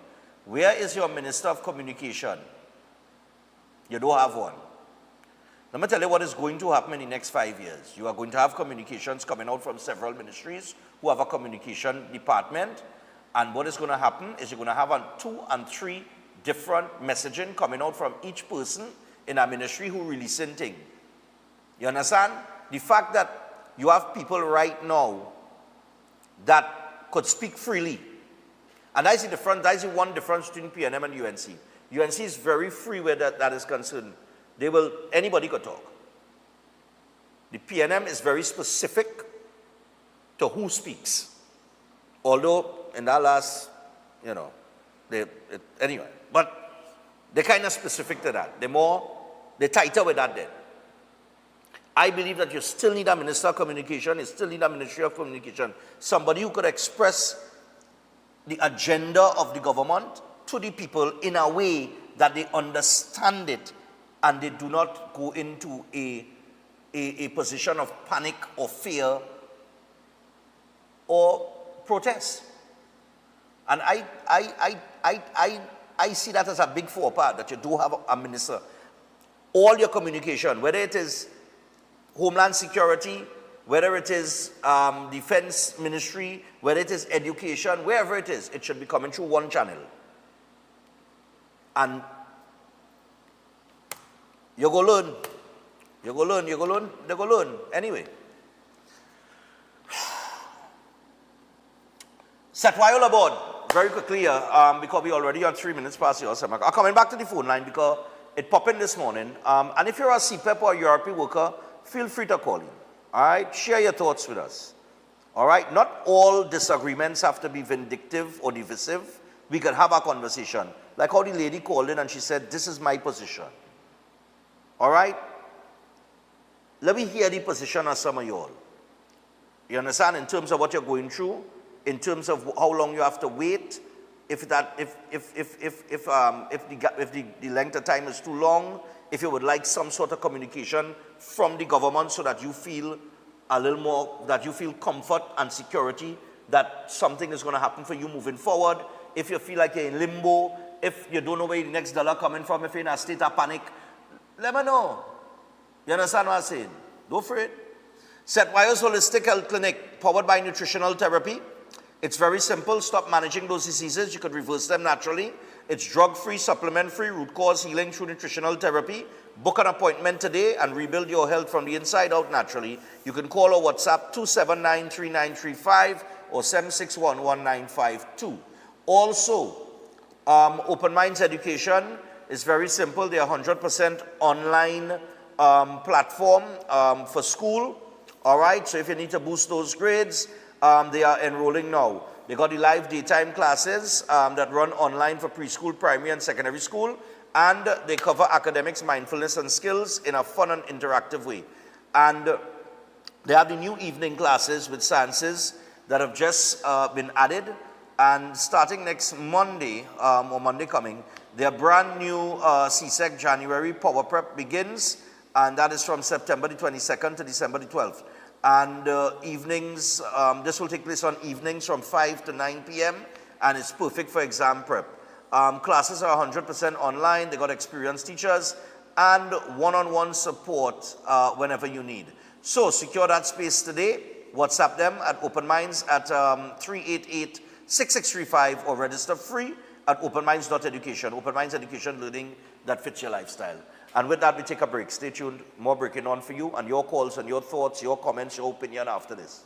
Where is your Minister of Communication? You don't have one. Let me tell you what is going to happen in the next 5 years. You are going to have communications coming out from several ministries who have a communication department. And what is going to happen is you're going to have 2 and 3 different messaging coming out from each person in a ministry who releasing things. You understand? The fact that you have people right now that could speak freely. And that's the difference, that's the one difference between PNM and UNC. UNC is very free where that is concerned. Anybody could talk. The PNM is very specific to who speaks. Although in that last, you know, anyway, but they're kind of specific to that. They're tighter with that then. I believe that you still need a Minister of Communication, you still need a Ministry of Communication, somebody who could express the agenda of the government to the people in a way that they understand it and they do not go into a position of panic or fear or protest. And I see that as a big faux pas, that you do have a minister. All your communication, whether it is Homeland Security, whether it is Defense Ministry, whether it is education, wherever it is, it should be coming through one channel. And you go learn. You go learn, you go learn, they go learn. Anyway. Satwayola board, very quickly here, because we already on 3 minutes past your time. I'm coming back to the phone line because it popped in this morning. And if you're a CPEP or a URP worker, feel free to call in. All right, share your thoughts with us. All right, not all disagreements have to be vindictive or divisive. We can have a conversation. Like how the lady called in and she said, this is my position. All right? Let me hear the position of some of you all. You understand, in terms of what you're going through, in terms of how long you have to wait, if the length of time is too long, if you would like some sort of communication from the government so that you feel a little more, that you feel comfort and security that something is going to happen for you moving forward. If you feel like you're in limbo, if you don't know where the next dollar coming from, if you're in a state of panic, let me know. You understand what I'm saying? Go for it. Setwires Holistic Health Clinic, powered by nutritional therapy. It's very simple. Stop managing those diseases. You could reverse them naturally. It's drug-free, supplement-free, root cause healing through nutritional therapy. Book an appointment today and rebuild your health from the inside out naturally. You can call or WhatsApp 279-3935 or 761-1952. Also, Open Minds Education is very simple. They are 100% online platform for school. All right, so if you need to boost those grades, they are enrolling now. They got the live daytime classes that run online for preschool, primary, and secondary school. And they cover academics, mindfulness, and skills in a fun and interactive way. And they have the new evening classes with sciences that have just been added. And starting next Monday, or Monday coming, their brand new CSEC January Power Prep begins. And that is from September the 22nd to December the 12th. And evenings, this will take place on evenings from 5 to 9 p.m. And it's perfect for exam prep. Classes are 100% online. They got experienced teachers and one-on-one support whenever you need. So secure that space today. WhatsApp them at Open Minds at 388-6635 or register free at openminds.education. Open Minds Education, learning that fits your lifestyle. And with that, we take a break. Stay tuned. More breaking on for you and your calls and your thoughts, your comments, your opinion after this.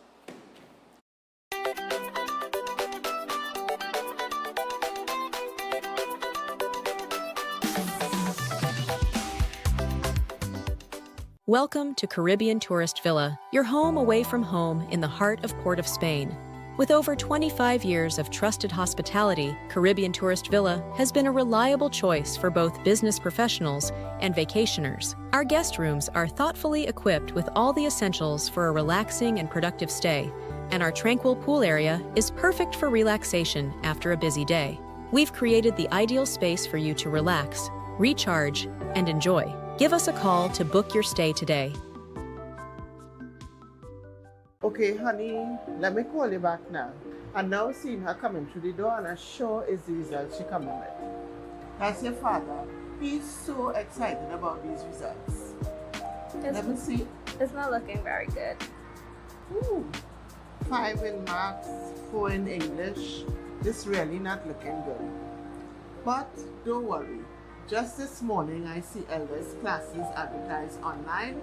Welcome to Caribbean Tourist Villa, your home away from home in the heart of Port of Spain. With over 25 years of trusted hospitality, Caribbean Tourist Villa has been a reliable choice for both business professionals and vacationers. Our guest rooms are thoughtfully equipped with all the essentials for a relaxing and productive stay, and our tranquil pool area is perfect for relaxation after a busy day. We've created the ideal space for you to relax, recharge, and enjoy. Give us a call to book your stay today. Okay, honey, let me call you back now. And now seeing her coming through the door, and I'm sure is the result she coming with. That's your father. He's so excited about these results. Let me see. It's not looking very good. Ooh, 5 in maths, 4 in English. This really not looking good. But don't worry. Just this morning, I see elders' classes advertised online,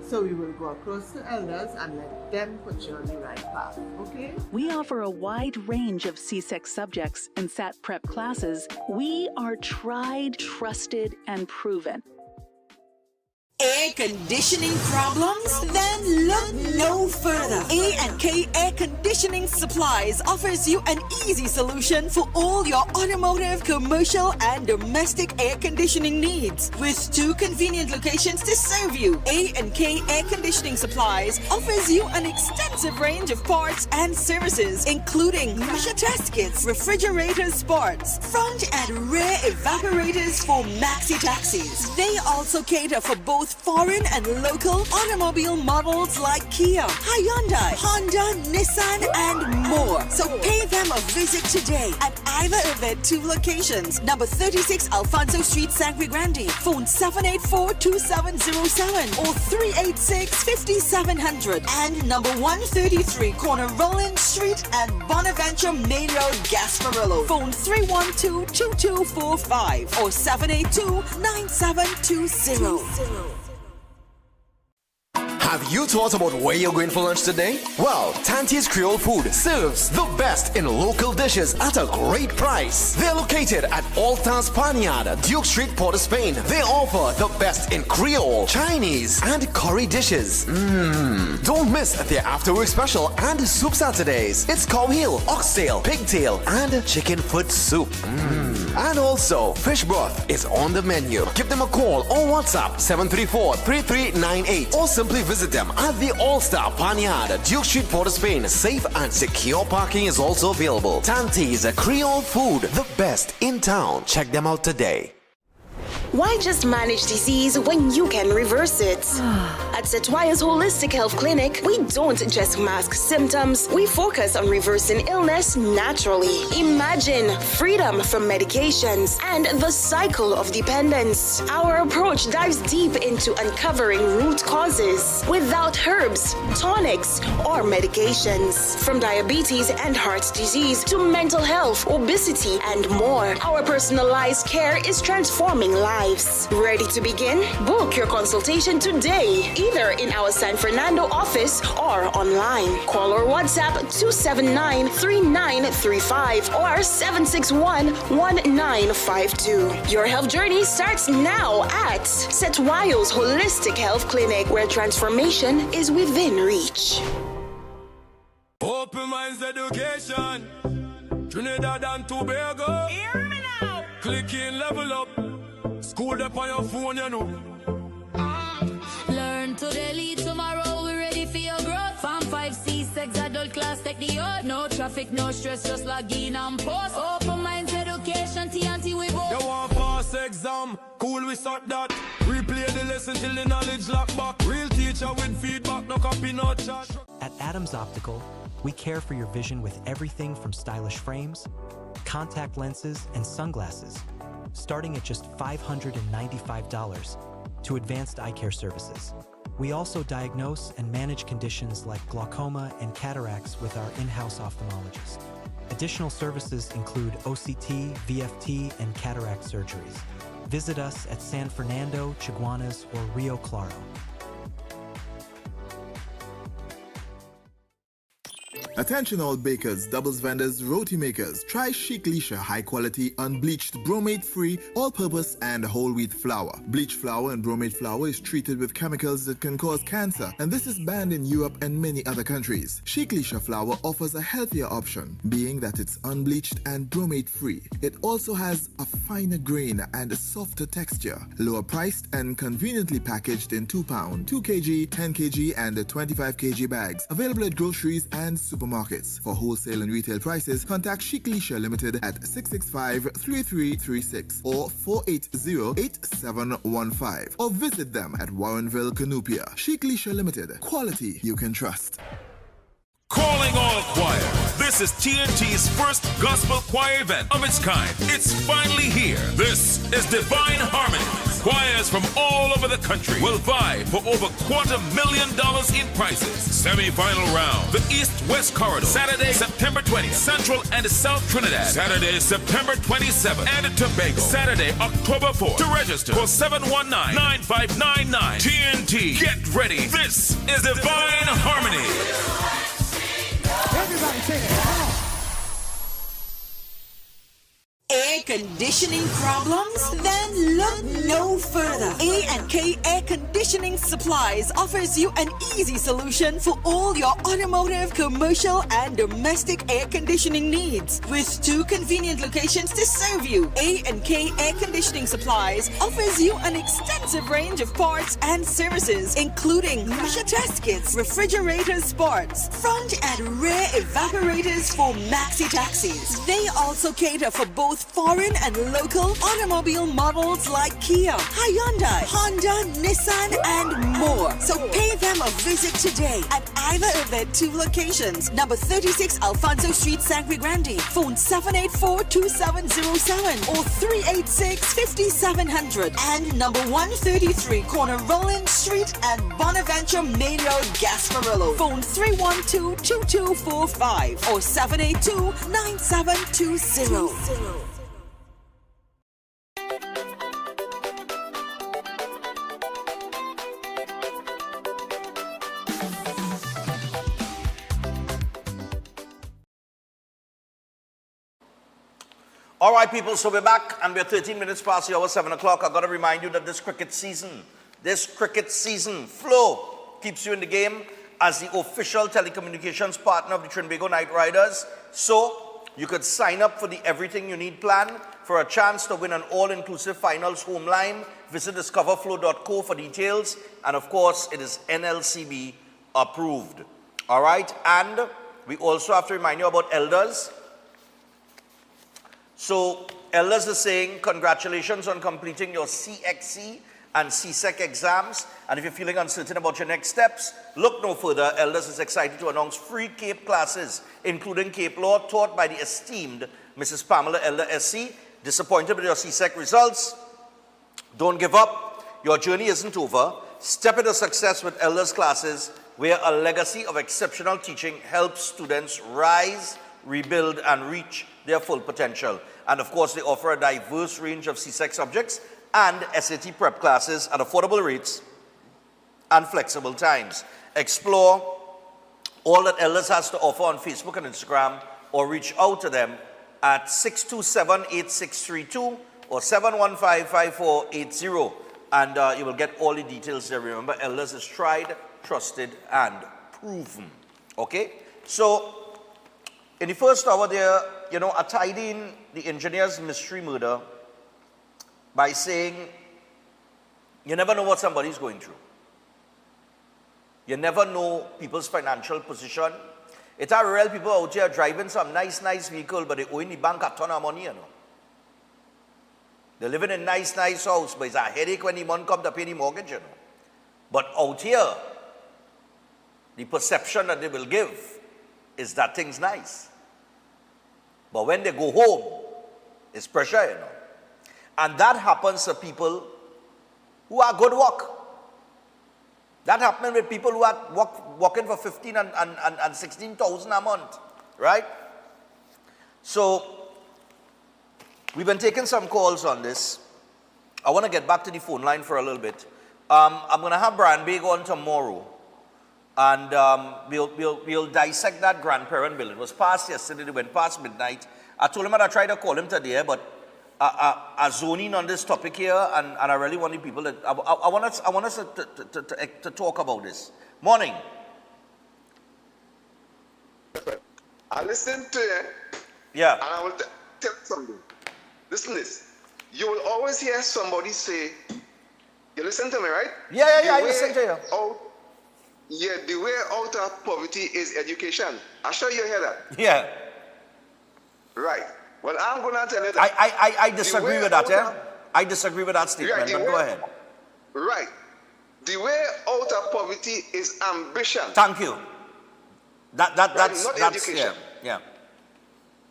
so we will go across to elders and let them put you on the right path, okay? We offer a wide range of CSEC subjects and SAT prep classes. We are tried, trusted, and proven. Air conditioning problems? Then look no further. A&K Air Conditioning Supplies offers you an easy solution for all your automotive, commercial, and domestic air conditioning needs. With 2 convenient locations to serve you, A&K Air Conditioning Supplies offers you an extensive range of parts and services, including pressure test kits, refrigerators, parts, front and rear evaporators for maxi taxis. They also cater for both foreign and local automobile models like Kia, Hyundai, Honda, Nissan, and more. So pay them a visit today at either of their 2 locations. Number 36 Alfonso Street, Sangre Grande. Phone 784-2707 or 386-5700. And number 133 Corner Roland Street and Bonaventure Main Road, Gasparillo. Phone 312-2245 or 782-9720. Have you thought about where you're going for lunch today? Well, Tante's Creole Food serves the best in local dishes at a great price. They're located at Alta's Panyard, Duke Street, Port of Spain. They offer the best in Creole, Chinese, and curry dishes. Don't miss their after-work special and soup Saturdays. It's cow heel, oxtail, pigtail, and chicken foot soup. And also, fish broth is on the menu. Give them a call or WhatsApp 734-3398 or simply visit them at the All-Star Panyard, Duke Street, Port of Spain. Safe and secure parking is also available. Tante's Creole Food, the best in town. Check them out today. Why just manage disease when you can reverse it? At Setwaya's Holistic Health Clinic, we don't just mask symptoms, we focus on reversing illness naturally. Imagine freedom from medications and the cycle of dependence. Our approach dives deep into uncovering root causes without herbs, tonics, or medications. From diabetes and heart disease to mental health, obesity, and more, our personalized care is transforming lives. Ready to begin? Book your consultation today, either in our San Fernando office or online. Call or WhatsApp 279-3935 or 761-1952. Your health journey starts now at Setwayo's Holistic Health Clinic, where transformation is within reach. Open Minds Education, Trinidad and Tobago. Hear me now. Click in, level up. School up on your phone, you know. Learn today, lead tomorrow. We're ready for your growth. Farm 5, C6, adult class, take the oath. No traffic, no stress, just log in and post. Open Minds Education, TNT we both. You want pass exam? Cool, we start that. Replay the lesson till the knowledge lock back. Real teacher with feedback, no copy, no chat. At Adams Optical, we care for your vision with everything from stylish frames, contact lenses, and sunglasses, starting at just $595 to advanced eye care services. We also diagnose and manage conditions like glaucoma and cataracts with our in-house ophthalmologist. Additional services include OCT, VFT, and cataract surgeries. Visit us at San Fernando, Chaguanas, or Rio Claro. Attention all bakers, doubles vendors, roti makers. Try Chic Lisha high quality, unbleached, bromate free, all purpose and whole wheat flour. Bleached flour and bromate flour is treated with chemicals that can cause cancer, and this is banned in Europe and many other countries. Chic Lisha flour offers a healthier option, being that it's unbleached and bromate free. It also has a finer grain and a softer texture, lower priced and conveniently packaged in 2 pound, 2 kg, 10 kg and 25 kg bags. Available at groceries and supermarkets. For wholesale and retail prices, contact Chic Lisha Limited at 665-3336 or 480-8715 or visit them at Warrenville, Canupia. Chic Lisha Limited. Quality you can trust. Calling all choir. This is TNT's first gospel choir event of its kind. It's finally here. This is Divine Harmony. Choirs from all over the country will vie for over $250,000 in prizes. Semi-final round, the East-West Corridor. Saturday, September 20th, Central and South Trinidad. Saturday, September 27th, and Tobago. Saturday, October 4th. To register, call 719-9599. TNT, get ready. This is Divine Harmony. Everybody sing it. Come on. Air conditioning problems? Then look no further. A&K Air Conditioning Supplies offers you an easy solution for all your automotive, commercial, and domestic air conditioning needs. With 2 convenient locations to serve you, A&K Air Conditioning Supplies offers you an extensive range of parts and services, including pressure test kits, refrigerators, parts, front and rear evaporators for maxi taxis. They also cater for both foreign and local automobile models like Kia, Hyundai, Honda, Nissan, and more. So pay them a visit today at either of their 2 locations. Number 36 Alfonso Street, Sangre Grande. Phone 784-2707 or 386-5700. And number 133 Corner Roland Street and Bonaventure Main Road, Gasparillo. Phone 312-2245 or 782-9720. All right, people, so we're back and we're 13 minutes past the hour, 7 o'clock. I've got to remind you that this cricket season, Flow keeps you in the game as the official telecommunications partner of the Trinbago Knight Riders. So you could sign up for the Everything You Need plan for a chance to win an all-inclusive finals home line. Visit discoverflow.co for details. And of course, it is NLCB approved. All right, and we also have to remind you about elders. So elders are saying congratulations on completing your CXC and CSEC exams. And if you're feeling uncertain about your next steps, look no further. Elders is excited to announce free CAPE classes, including CAPE Law, taught by the esteemed Mrs. Pamela Elder SC. Disappointed with your CSEC results? Don't give up. Your journey isn't over. Step into success with elders classes, where a legacy of exceptional teaching helps students rise, rebuild, and reach their full potential. And of course, they offer a diverse range of CSEC subjects and SAT prep classes at affordable rates and flexible times. Explore all that Elders has to offer on Facebook and Instagram, or reach out to them at 627-8632 or 715-5480. And you will get all the details there. Remember, Elders is tried, trusted, and proven. Okay? So, in the first hour there, I tied in the engineer's mystery murder by saying, you never know what somebody's going through. You never know people's financial position. It are real people out here driving some nice vehicle, but they owe in the bank a ton of money, They're living in nice house, but it's a headache when the money comes to pay the mortgage, But out here, the perception that they will give is that thing's nice. But when they go home, it's pressure, And that happens to people who are good work. That happens with people who are working for 15 and 16,000 a month, right? So, we've been taking some calls on this. I want to get back to the phone line for a little bit. I'm going to have Brian Baig on tomorrow And we'll dissect that grandparent bill. It was passed yesterday, it went past midnight. I told him that I tried to call him today, but I zone in on this topic here, and I really want the people that, I want us to talk about this. Morning. I listened to it. Yeah. And I will tell you something. Listen to this. You will always hear somebody say, you listen to me, right? Yeah, I listen to you. Yeah, the way out of poverty is education. I'm sure you hear that. Yeah. Right. Well, I'm going to tell you that. I disagree with that, yeah? I disagress with that statement, but go ahead. Right. The way out of poverty is ambition. Thank you. That's not education. Yeah.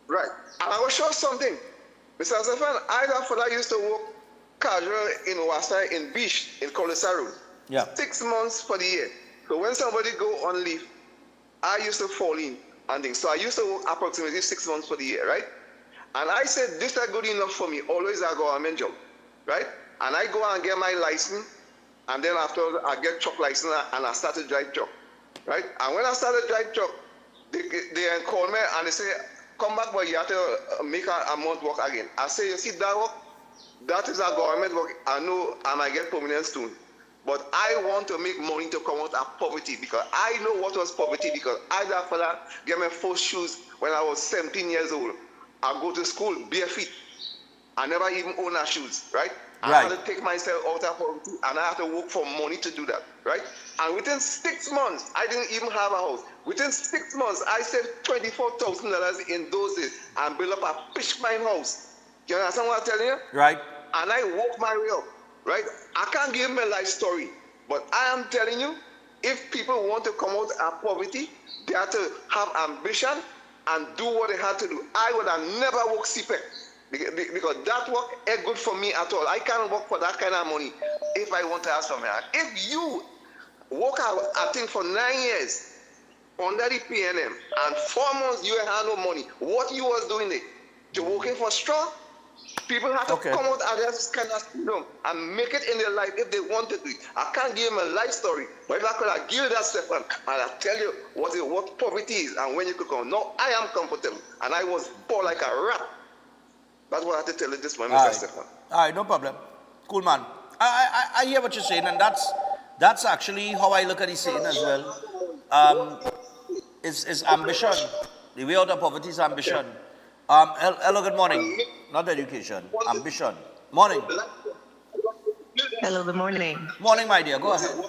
Right. And I will show something. Mr. Zafan, I father used to work casual in Wasa in Beach in Colisaru. Yeah. 6 months for the year. So when somebody go on leave, I used to fall in and things. So I used to work approximately 6 months for the year, right? And I said, this is good enough for me. Always a government job, right? And I go and get my license, and then after I get truck license, and I started drive truck, right? And when I started drive truck, they call me and they say, come back, but you have to make a month work again. I say, you see that work? That is a government work. I know, and I get permanent soon. But I want to make money to come out of poverty because I know what was poverty because I, that fella, get my first shoes when I was 17 years old. I go to school bare feet. I never even own a shoes, right? I had to take myself out of poverty and I have to work for money to do that, right? And within 6 months, I didn't even have a house. Within 6 months, I saved $24,000 in those days and built up a fish mine house. You understand what I'm telling you? Right. And I worked my way up, right? I can't give my life story, but I am telling you, if people want to come out of poverty, they have to have ambition and do what they had to do. I would have never worked CPEC because that work ain't good for me at all. I can't work for that kind of money if I want to ask for me. If you work out, I think for 9 years under the PNM and 4 months you had no money, what you was doing there? You're working for straw? People have to come out of this kind of freedom and make it in their life if they want to do it. I can't give them a life story, but if I could have give that Stefan, and I'll tell you what poverty is and when you could come. No, I am comfortable, and I was poor like a rat. That's what I have to tell you this morning, Mr. Stefan. All right, no problem. Cool, man. I hear what you're saying, and that's actually how I look at the saying as well. Is ambition. The way out of poverty is ambition. Hello, good morning. Not education, ambition. Morning. Hello, good morning. Morning, my dear. Go ahead.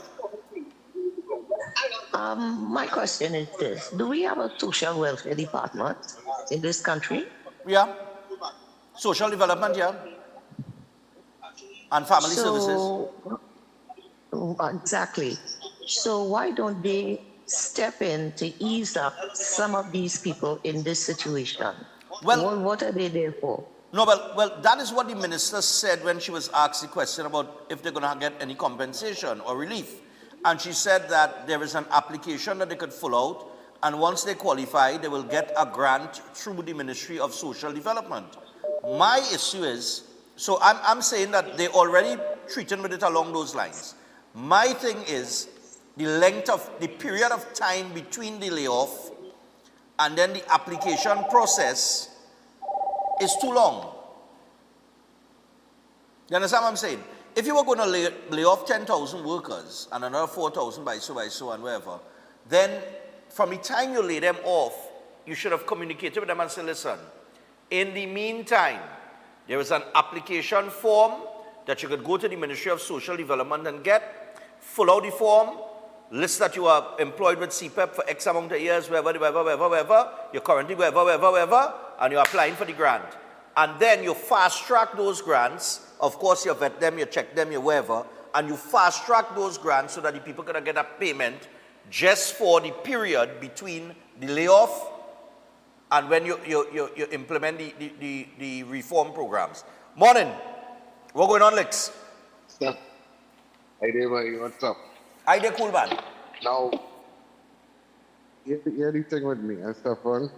My question is this. Do we have a social welfare department in this country? Yeah. Social development, yeah. And family services. Exactly. So why don't they step in to ease up some of these people in this situation? Well, what are they there for? No, well, that is what the minister said when she was asked the question about if they're going to get any compensation or relief. And she said that there is an application that they could fill out, and once they qualify, they will get a grant through the Ministry of Social Development. My issue is, so I'm saying that they already treated with it along those lines. My thing is the period of time between the layoff and then the application process is too long. You understand what I'm saying? If you were going to lay off 10,000 workers and another 4,000 by so and wherever, then from the time you lay them off, you should have communicated with them and said, listen, in the meantime, there is an application form that you could go to the Ministry of Social Development and get, fill out the form, list that you are employed with CPEP for X amount of years, wherever, you're currently wherever, and you're applying for the grant. And then you fast track those grants. Of course, you vet them, you check them, you wherever, and you fast track those grants so that the people can get a payment just for the period between the layoff and when you implement the reform programs. Morning. What's going on, Lex? Hi there, buddy. What's up? Hi there, cool man. Now, here's the thing with me, Stefan.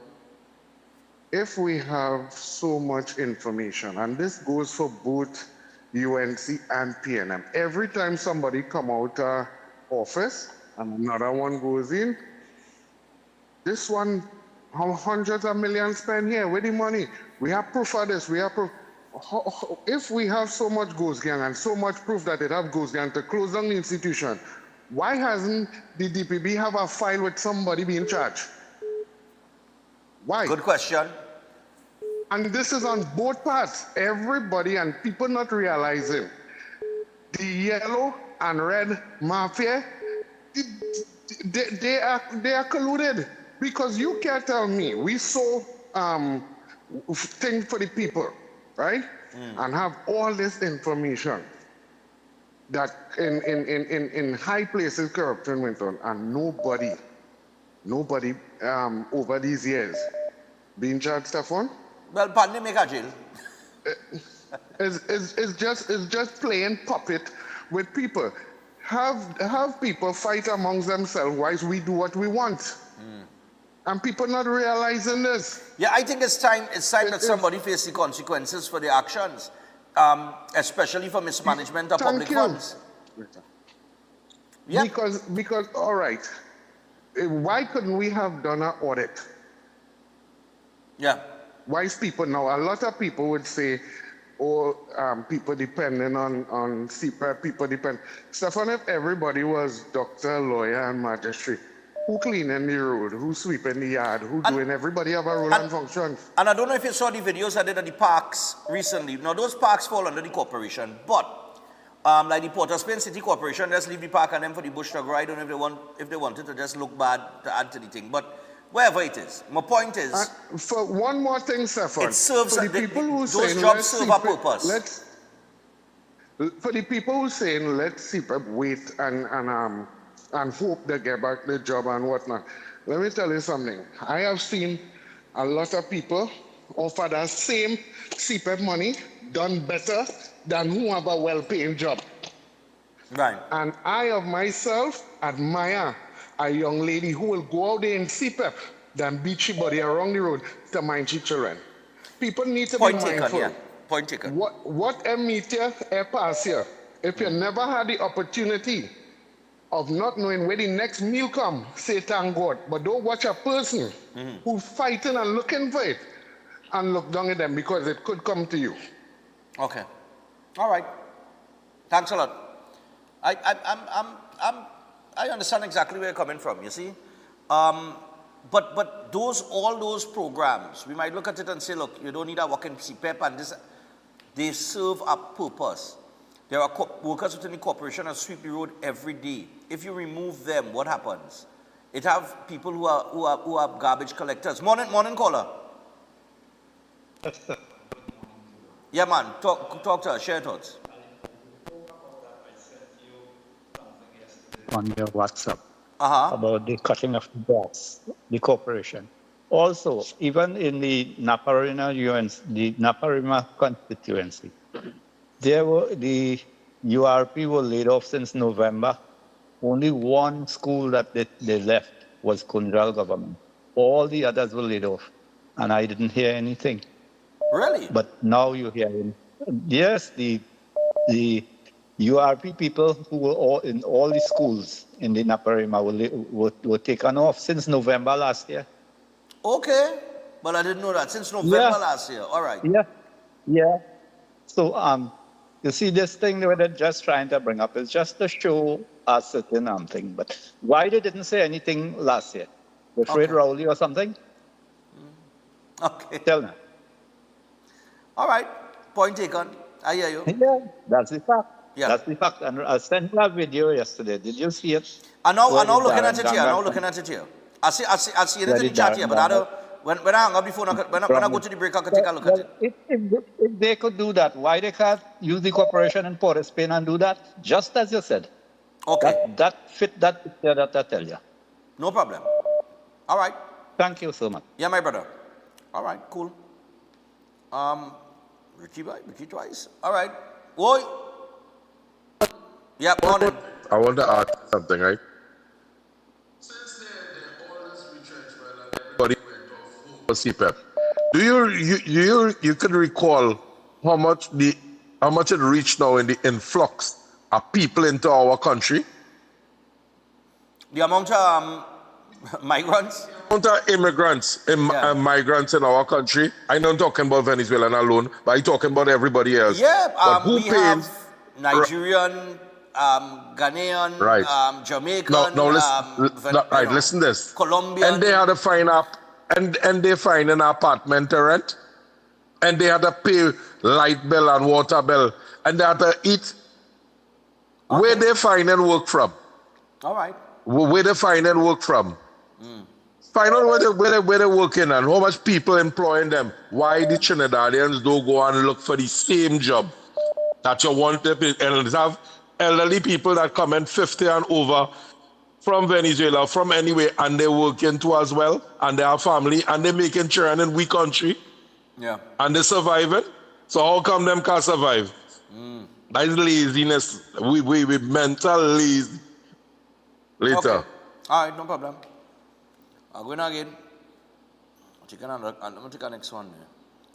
If we have so much information, and this goes for both UNC and PNM, every time somebody come out of office, and another one goes in. This one, how hundreds of millions spent here? Where the money? We have proof of this. We have proof. If we have so much ghost gang and so much proof that it have ghost gang to close down the institution, why hasn't the DPB have a file with somebody being charged? Why? Good question. And this is on both parts. Everybody and people not realizing the yellow and red mafia, they are colluded. Because you can't tell me we saw things for the people, right? And have all this information that in high places corruption went on, and nobody over these years being charged, Stefan? Well, pandemic a jail. It's just playing puppet with people. Have people fight amongst themselves whilst we do what we want. And people not realizing this. Yeah, I think it's time that somebody face the consequences for their actions, especially for mismanagement of public funds. Yeah. Because all right, why couldn't we have done an audit? Yeah. Why is people now? A lot of people would say, people depending on CPAP, people depend. Stefan, if everybody was doctor, lawyer, and magistrate, who cleaning the road? Who sweeping the yard? Who doing? Everybody have a role and function. And I don't know if you saw the videos I did at the parks recently. Now, those parks fall under the corporation, but like the Port of Spain City Corporation, just leave the park and then for the bush to grow. I don't know if they wanted to just look bad to add to the thing, but wherever it is. My point is... for one more thing, Stefan. It serves... For the people who those saying, jobs serve a purpose. For the people who saying, let's wait and hope they get back the job and whatnot. Let me tell you something. I have seen a lot of people offer that same CPAP money done better than who have a well-paying job. Right. And I of myself admire a young lady who will go out there in CPAP than beat she body around the road to mind she children. People need to be mindful. Yeah. Point taken. What a meteor a pass here. If you never had the opportunity of not knowing where the next meal come, say thank God. But don't watch a person who's fighting and looking for it and look down at them because it could come to you. Okay. All right. Thanks a lot. I understand exactly where you're coming from, you see. But all those programs, we might look at it and say, look, you don't need a working CPAP and this, they serve a purpose. There are workers within the corporation that sweep the road every day. If you remove them, what happens? It have people who are garbage collectors. Morning caller. Yeah, man. Talk to us. Share thoughts. On your WhatsApp about the cutting of the grass, the corporation. Also, even in the Naparima constituency, the URP were laid off since November. Only one school that they left was Kundral government. All the others were laid off, and I didn't hear anything. Really? But now you're hearing. Yes, the URP people who were all in all the schools in the Naparima were taken off since November last year. Okay, but I didn't know that since November last year. All right. Yeah. So you see, this thing that they're just trying to bring up is just to show a certain thing. But why they didn't say anything last year? They're afraid Rowley or something? Okay. Tell me. All right. Point taken. I hear you. Yeah, that's the fact. Yeah. That's the fact. And I sent you a video yesterday. Did you see it? I know looking at it here. I see it in the chat here, but I don't. When I hang up the phone, when I go to the break, I can take a look at it. If they could do that, why they can't use the corporation in Port of Spain and do that? Just as you said. Okay. That fit that picture that I tell you. No problem. All right. Thank you so much. Yeah, my brother. All right, cool. Ricky twice. All right. Oi. Yeah, morning. I want to ask something, right? For CPAP. Do you can recall how much it reached now in the influx of people into our country? The amount of migrants? Amount of immigrants, migrants in our country. I'm not talking about Venezuelan alone, but I'm talking about everybody else. Yeah, but who we pays? have Nigerian, Ghanaian, Jamaican, listen this. Colombian. And they had to find and they find an apartment to rent, and they had to pay light bill and water bill, and they had to eat. Okay. Where they find and work from? All right. Where they find and work from? Find out where they're working and how much people employing them. Why the Trinidadians don't go and look for the same job that you want to have elderly people that come in 50 and over from Venezuela, from anywhere, and they're working too as well, and they have family, and they're making children in we country. Yeah. And they're surviving. So how come them can't survive? That is laziness. We mental lazy. Later. Okay. All right, no problem. I'm going again. I'm going to take the next one.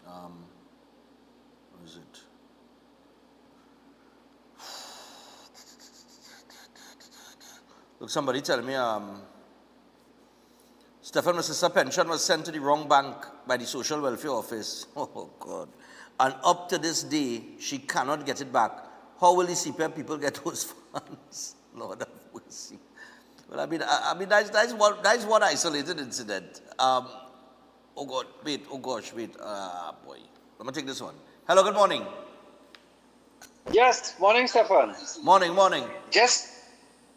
What is it? Look, somebody tell me, Stephen, my sister pension was sent to the wrong bank by the social welfare office. Oh, God. And up to this day, she cannot get it back. How will the CPF people get those funds? Lord have mercy. Well, I mean, that's one isolated incident. Oh God, wait, oh gosh, wait, boy. Let me take this one. Hello, good morning. Yes, morning, Stefan. Morning. Just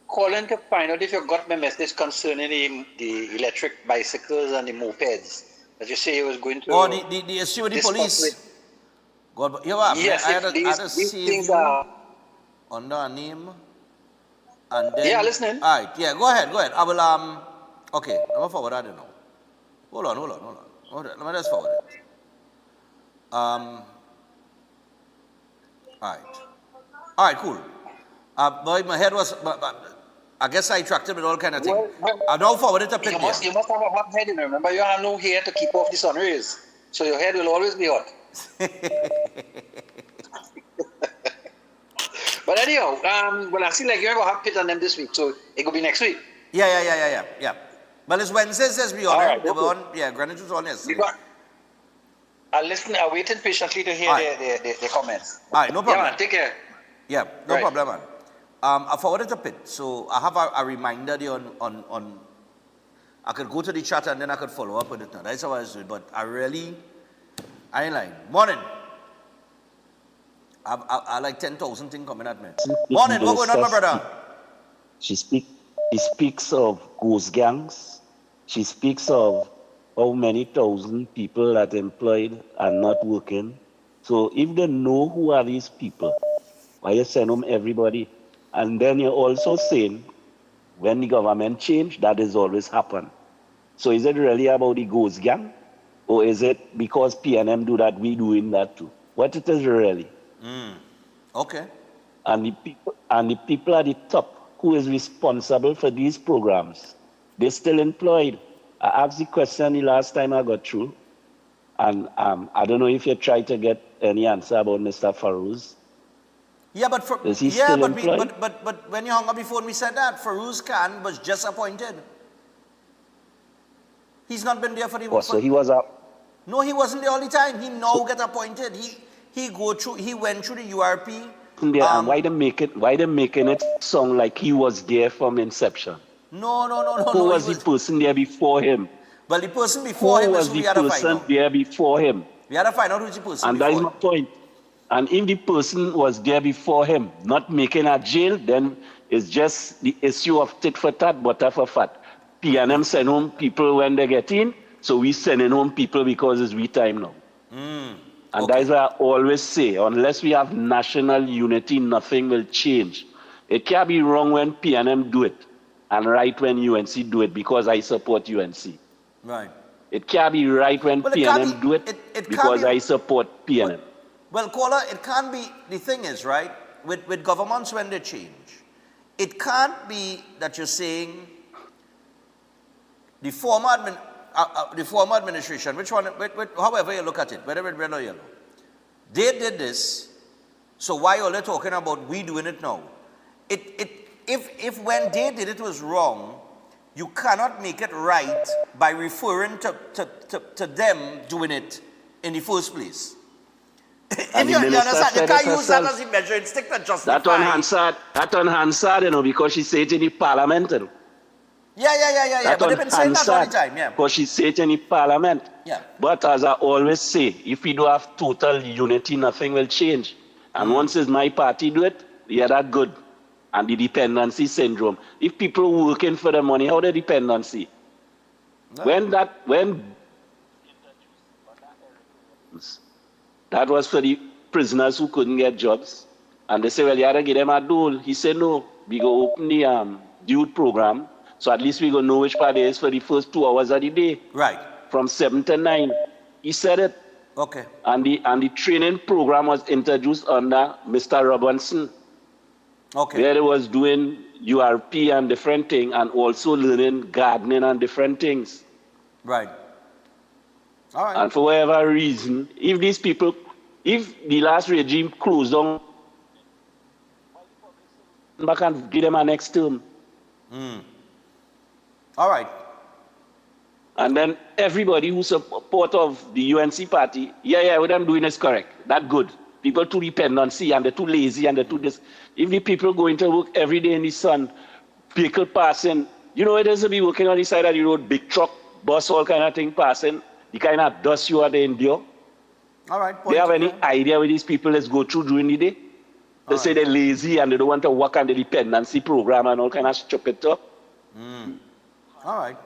calling to find out if you got my message concerning the electric bicycles and the mopeds that you say you was going to. Oh, the issue with the police. God, you are. Yes, I had to these save things you are. under a name. And then, yeah, listening. All right, yeah, go ahead. I will, okay, let me forward that now. Hold on. Let me just forward it. All right, cool. But my head was, I guess I attracted with all kind of things. I now forward it up in You must have a hot head, remember? You have no hair to keep off the sun rays. So your head will always be hot. But anyhow, well, I see like you're going to have pit on them this week, so it could be next week. Yeah. But it's Wednesday, says we on. All right, they were on, yeah, Greenwich was on yesterday. I'm waiting patiently to hear their comments. All right, no problem. Yeah, man, take care. Yeah, no problem, man. I forwarded a pit, so I have a reminder there on I could go to the chat and then I could follow up with it now. That's how I was doing, but I ain't lying. Morning. I like 10,000 things coming at me. Morning, what's going on, my brother? She speaks of ghost gangs. She speaks of how many thousand people that employed and not working. So if they know who are these people, why you send them everybody? And then you're also saying, when the government change, that has always happened. So is it really about the ghost gang? Or is it because PNM do that, we doing that too? What it is really? Okay. And the people at the top who is responsible for these programs, they're still employed. I asked the question the last time I got through, and I don't know if you tried to get any answer about Mr. Farouz. Yeah, but but when you hung up before me said that Farouz Khan was just appointed. He's not been there for the. Oh, so he was up. No, he wasn't there all the time. He now get appointed. He went through the URP. And why they making it sound like he was there from inception? No. Who was the person there before him? Well, the person before him is who we had to find out. Who was the person there before him? We had to find out who's the person and before him. And that is my point. And if the person was there before him, not making a jail, then it's just the issue of tit for tat, butter for fat. PNM send home people when they get in, so we sending home people because it's we time now. And that is why I always say, unless we have national unity, nothing will change. It can't be wrong when PNM do it, and right when UNC do it, because I support UNC. Right. It can't be right when PNM do it because I support PNM. Well, caller, it can't be, the thing is, right, with governments when they change, it can't be that you're saying the former administration, which one, however you look at it, whether it's red or yellow, they did this, so why are they talking about we doing it now? If when they did it was wrong, you cannot make it right by referring to them doing it in the first place. If you understand, you can't use that as a measuring stick to justify. That on Hansard, because she said it in the parliament. Yeah. But they've been saying that all the time, yeah. Because she said it in the parliament. Yeah. But as I always say, if we don't have total unity, nothing will change. And once it's my party do it, yeah, that's good. And the dependency syndrome. If people working for the money, how the dependency? No. When that was for the prisoners who couldn't get jobs. And they say, well, you have to give them a dole. He said, no, we go open the youth program. So at least we go know which part it is for the first 2 hours of the day. Right. From 7 to 9. He said it. Okay. And the training program was introduced under Mr. Robinson. Okay. Where he was doing URP and different things and also learning gardening and different things. Right. All right. And for whatever reason, if the last regime closed down, back and give them a next term. All right. And then everybody who support of the UNC party, what I'm doing is correct. That's good. People too dependency and they're too lazy and they're too this. If the people going to work every day in the sun, vehicle passing, it doesn't be working on the side of the road, big truck, bus, all kind of thing passing, the kind of dust you are to endure. All right. They have any idea where these people let's go through during the day? They say they're lazy and they don't want to work on the dependency program and all kind of stupid stuff. All right.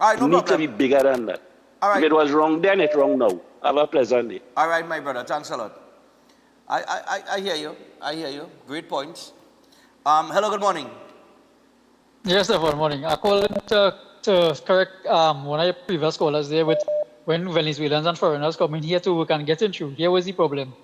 All right, no need to be bigger than that. All right. If it was wrong then, it's wrong now. Have a pleasant day. All right, my brother. Thanks a lot. I hear you. I hear you. Great points. Hello, good morning. Yes, sir, good morning. I called to correct one of your previous callers there with when Venezuelans and foreigners come in here to work and getting through. Here was the problem.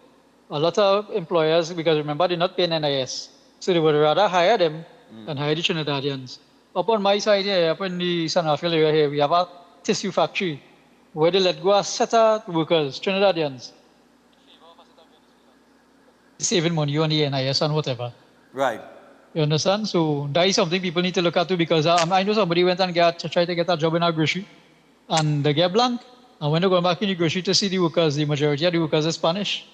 A lot of employers, because remember, they're not paying NIS. So they would rather hire them than hire the Trinidadians. Up on my side here, up in the San Rafael area here, we have a tissue factory where they let go a set of workers, Trinidadians, saving money on the NIS and whatever. Right. You understand? So that is something people need to look at too, because I know somebody went and tried to get a job in a grocery and they get blank. And when they go back in the grocery to see the workers, the majority of the workers are Spanish.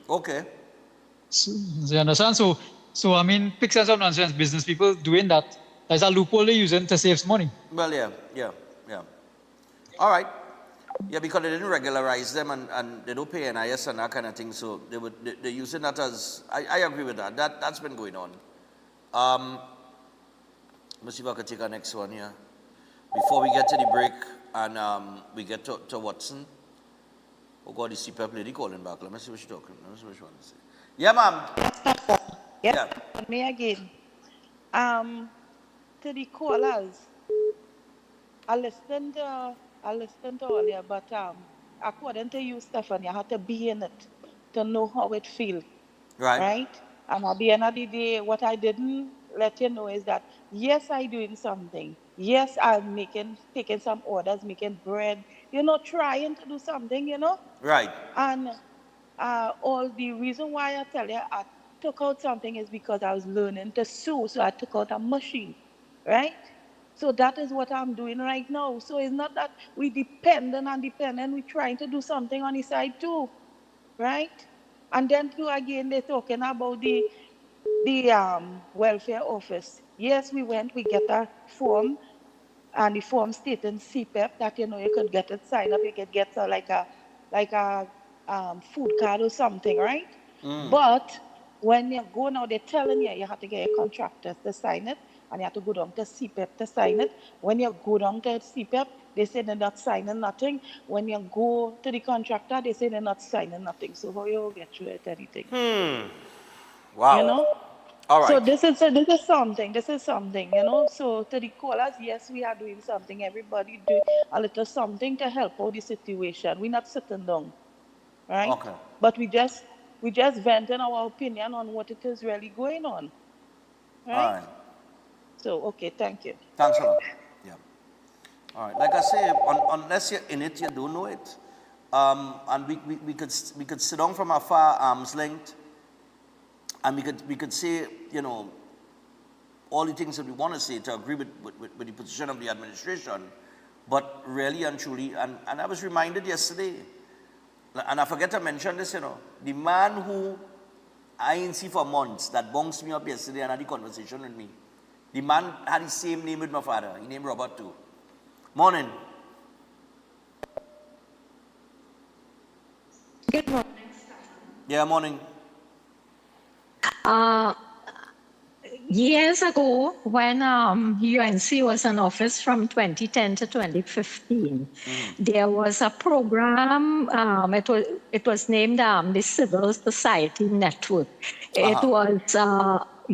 Okay. So, you understand? So I mean, pick sense of nonsense business people doing that. There's a loophole they're using to save money. Well, yeah. All right. Yeah, because they didn't regularize them and they don't pay NIS and that kind of thing. So they're using that as, I agree with that. That's been going on. Let's see if I can take our next one here. Before we get to the break and we get to Watson. Oh God, the CPAP lady calling back. Let me see what she's talking. Let me see what she wants to say. Yeah, ma'am. Yeah. Me again. To the callers, I listened to earlier, but according to you, Stefan, you have to be in it to know how it feels. Right? And at the end of the day, what I didn't let you know is that, yes, I'm doing something. Yes, I'm taking some orders, making bread, trying to do something, Right. And all the reason why I tell you I took out something is because I was learning to sew, so I took out a machine, right? So that is what I'm doing right now. So it's not that we dependent, we're trying to do something on the side too, right? And then too, again, they're talking about the welfare office. Yes, we get a form, and the form stating CPEP that you could get it signed up. You could get like a food card or something, right? But when you go now, they're telling you have to get a contractor to sign it, and you have to go down to CPEP to sign it. When you go down to CPEP, they say they're not signing nothing. When you go to the contractor, they say they're not signing nothing. So how you get through it, anything? Wow. All right. So this is something. So to the callers, yes, we are doing something. Everybody do a little something to help out the situation. We're not sitting down, right? Okay. But we just venting our opinion on what it is really going on, right? All right. So okay, thank you. Thanks a lot. Yeah. All right. Like I say, unless you're in it, you don't know it. And we could sit down from afar, arm's length, and we could say, all the things that we want to say to agree with the position of the administration, but really and truly, and I was reminded yesterday, and I forget to mention this, the man who I ain't see for months, that bounced me up yesterday and had the conversation with me, the man had the same name with my father. He named Robert too. Morning. Good morning. Yeah, morning. Years ago, when UNC was in office from 2010 to 2015, there was a program, it was named the Civil Society Network. It was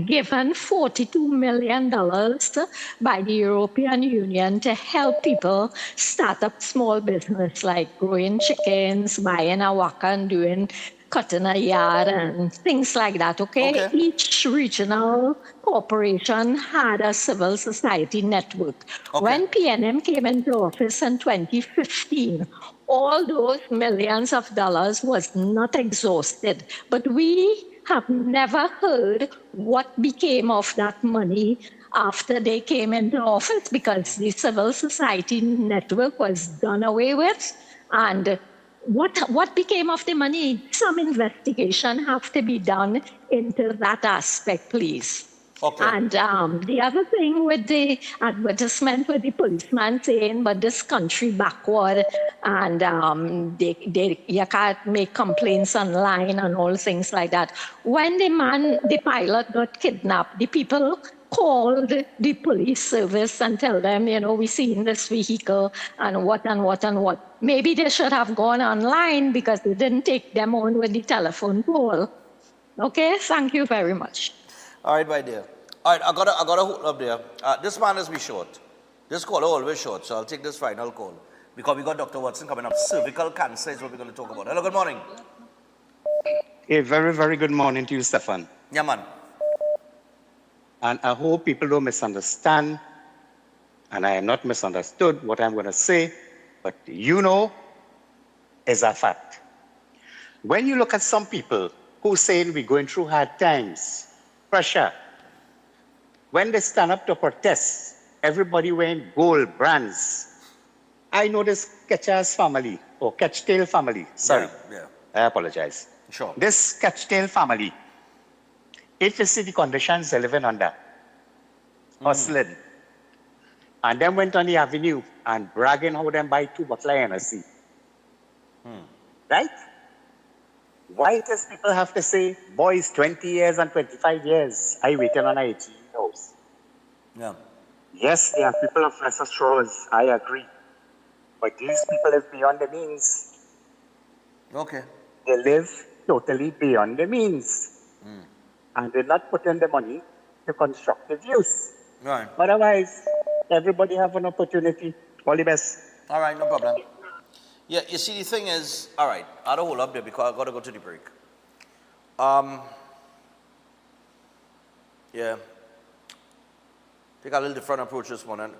given $42 million by the European Union to help people start up small business like growing chickens, buying a waka and cutting a yard and things like that, okay? Each regional corporation had a civil society network. When PNM came into office in 2015, all those millions of dollars was not exhausted, but we have never heard what became of that money after they came into office, because the civil society network was done away with. And what became of the money? Some investigation have to be done into that aspect, please. And the other thing with the advertisement with the policeman saying, but this country backward, and you can't make complaints online and all things like that. When the pilot got kidnapped, the people called the police service and tell them, we seen this vehicle and what and what and what. Maybe they should have gone online because they didn't take them on with the telephone pole. Okay, thank you very much. All right, my dear. All right, I gotta hold up there. This man is be short. This call is always short, so I'll take this final call because we got Dr. Watson coming up. Cervical cancer is what we're going to talk about. Hello, good morning. A very, very good morning to you, Stefan. Yeah, man. And I hope people don't misunderstand, and I am not misunderstood what I'm going to say, but is a fact. When you look at some people who say we're going through hard times, pressure, when they stand up to protest, everybody wearing gold brands. I know this Ketchers family, or Ketchtail family, sorry. Yeah. I apologize. Sure. This Ketchtail family, if you see the conditions they're living under, hustling, and then went on the avenue and bragging how them buy 2 bottles of Hennessy. Right? Why does people have to say, boys, 20 years and 25 years, I waited on 18 house? Yeah. Yes, they are people of lesser straws, I agree. But these people live beyond the means. Okay. They live totally beyond the means. And they're not putting the money to constructive use. Right. Otherwise, everybody have an opportunity. All the best. All right, no problem. Yeah, you see, the thing is, all right, I don't hold up there because I got to go to the break. Yeah. Take a little different approach this morning.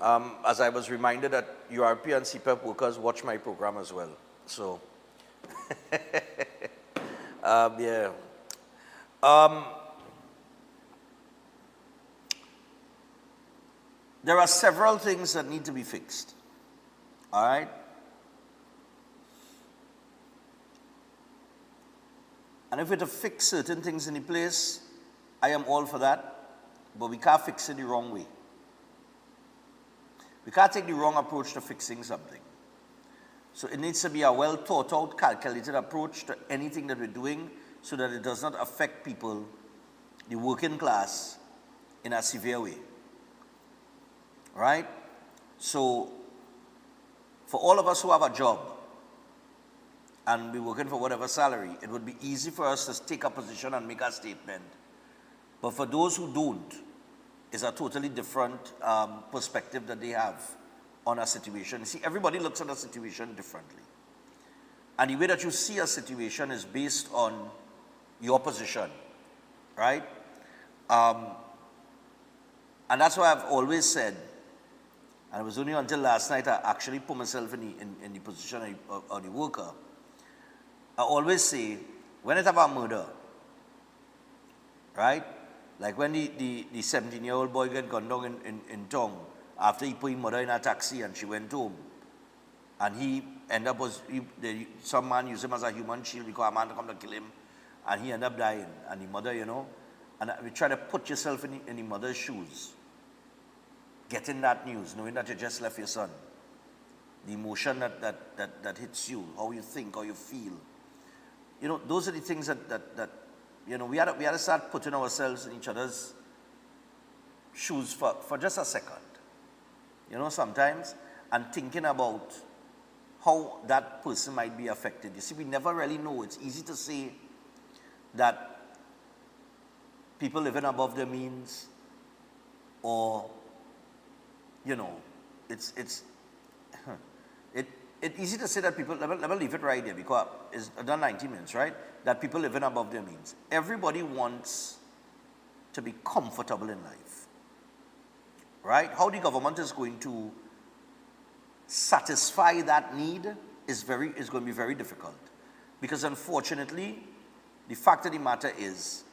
As I was reminded that URP and CPEP workers watch my program as well. So, yeah. There are several things that need to be fixed. All right? And if we're to fix certain things in the place, I am all for that. But we can't fix it the wrong way. We can't take the wrong approach to fixing something. So it needs to be a well thought out, calculated approach to anything that we're doing so that it does not affect people, the working class, in a severe way. Right? So for all of us who have a job and we're working for whatever salary, it would be easy for us to take a position and make a statement. But for those who don't, it's a totally different perspective that they have on a situation. You see, everybody looks at a situation differently. And the way that you see a situation is based on your position, right? And that's why I've always said, and it was only until last night I actually put myself in the position of the worker. I always say, when it about murder, right? Like when the 17-year-old boy got gunned down in town after he put his mother in a taxi and she went home. And he ended up, some man used him as a human shield because a man come to kill him. And he ended up dying. And the mother, you know, and we try to put yourself in the mother's shoes. Getting that news, knowing that you just left your son. The emotion that hits you, how you think, how you feel. You know, those are the things that you know, we had to start putting ourselves in each other's shoes for just a second. You know, sometimes, and thinking about how that person might be affected. You see, we never really know. It's easy to say that people living above their means, or, you know, it's easy to say that people, let me leave it right here because it's done 90 minutes, right? That people living above their means. Everybody wants to be comfortable in life, right? How the government is going to satisfy that need is going to be very difficult. Because unfortunately, the fact of the matter is,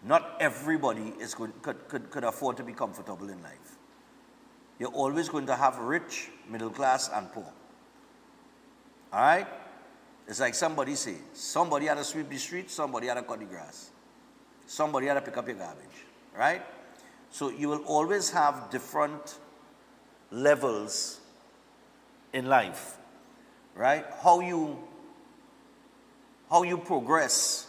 not everybody could afford to be comfortable in life. You're always going to have rich, middle class, and poor. All right? It's like somebody say, somebody had to sweep the street, somebody had to cut the grass. Somebody had to pick up your garbage. Right? So you will always have different levels in life. Right? How you progress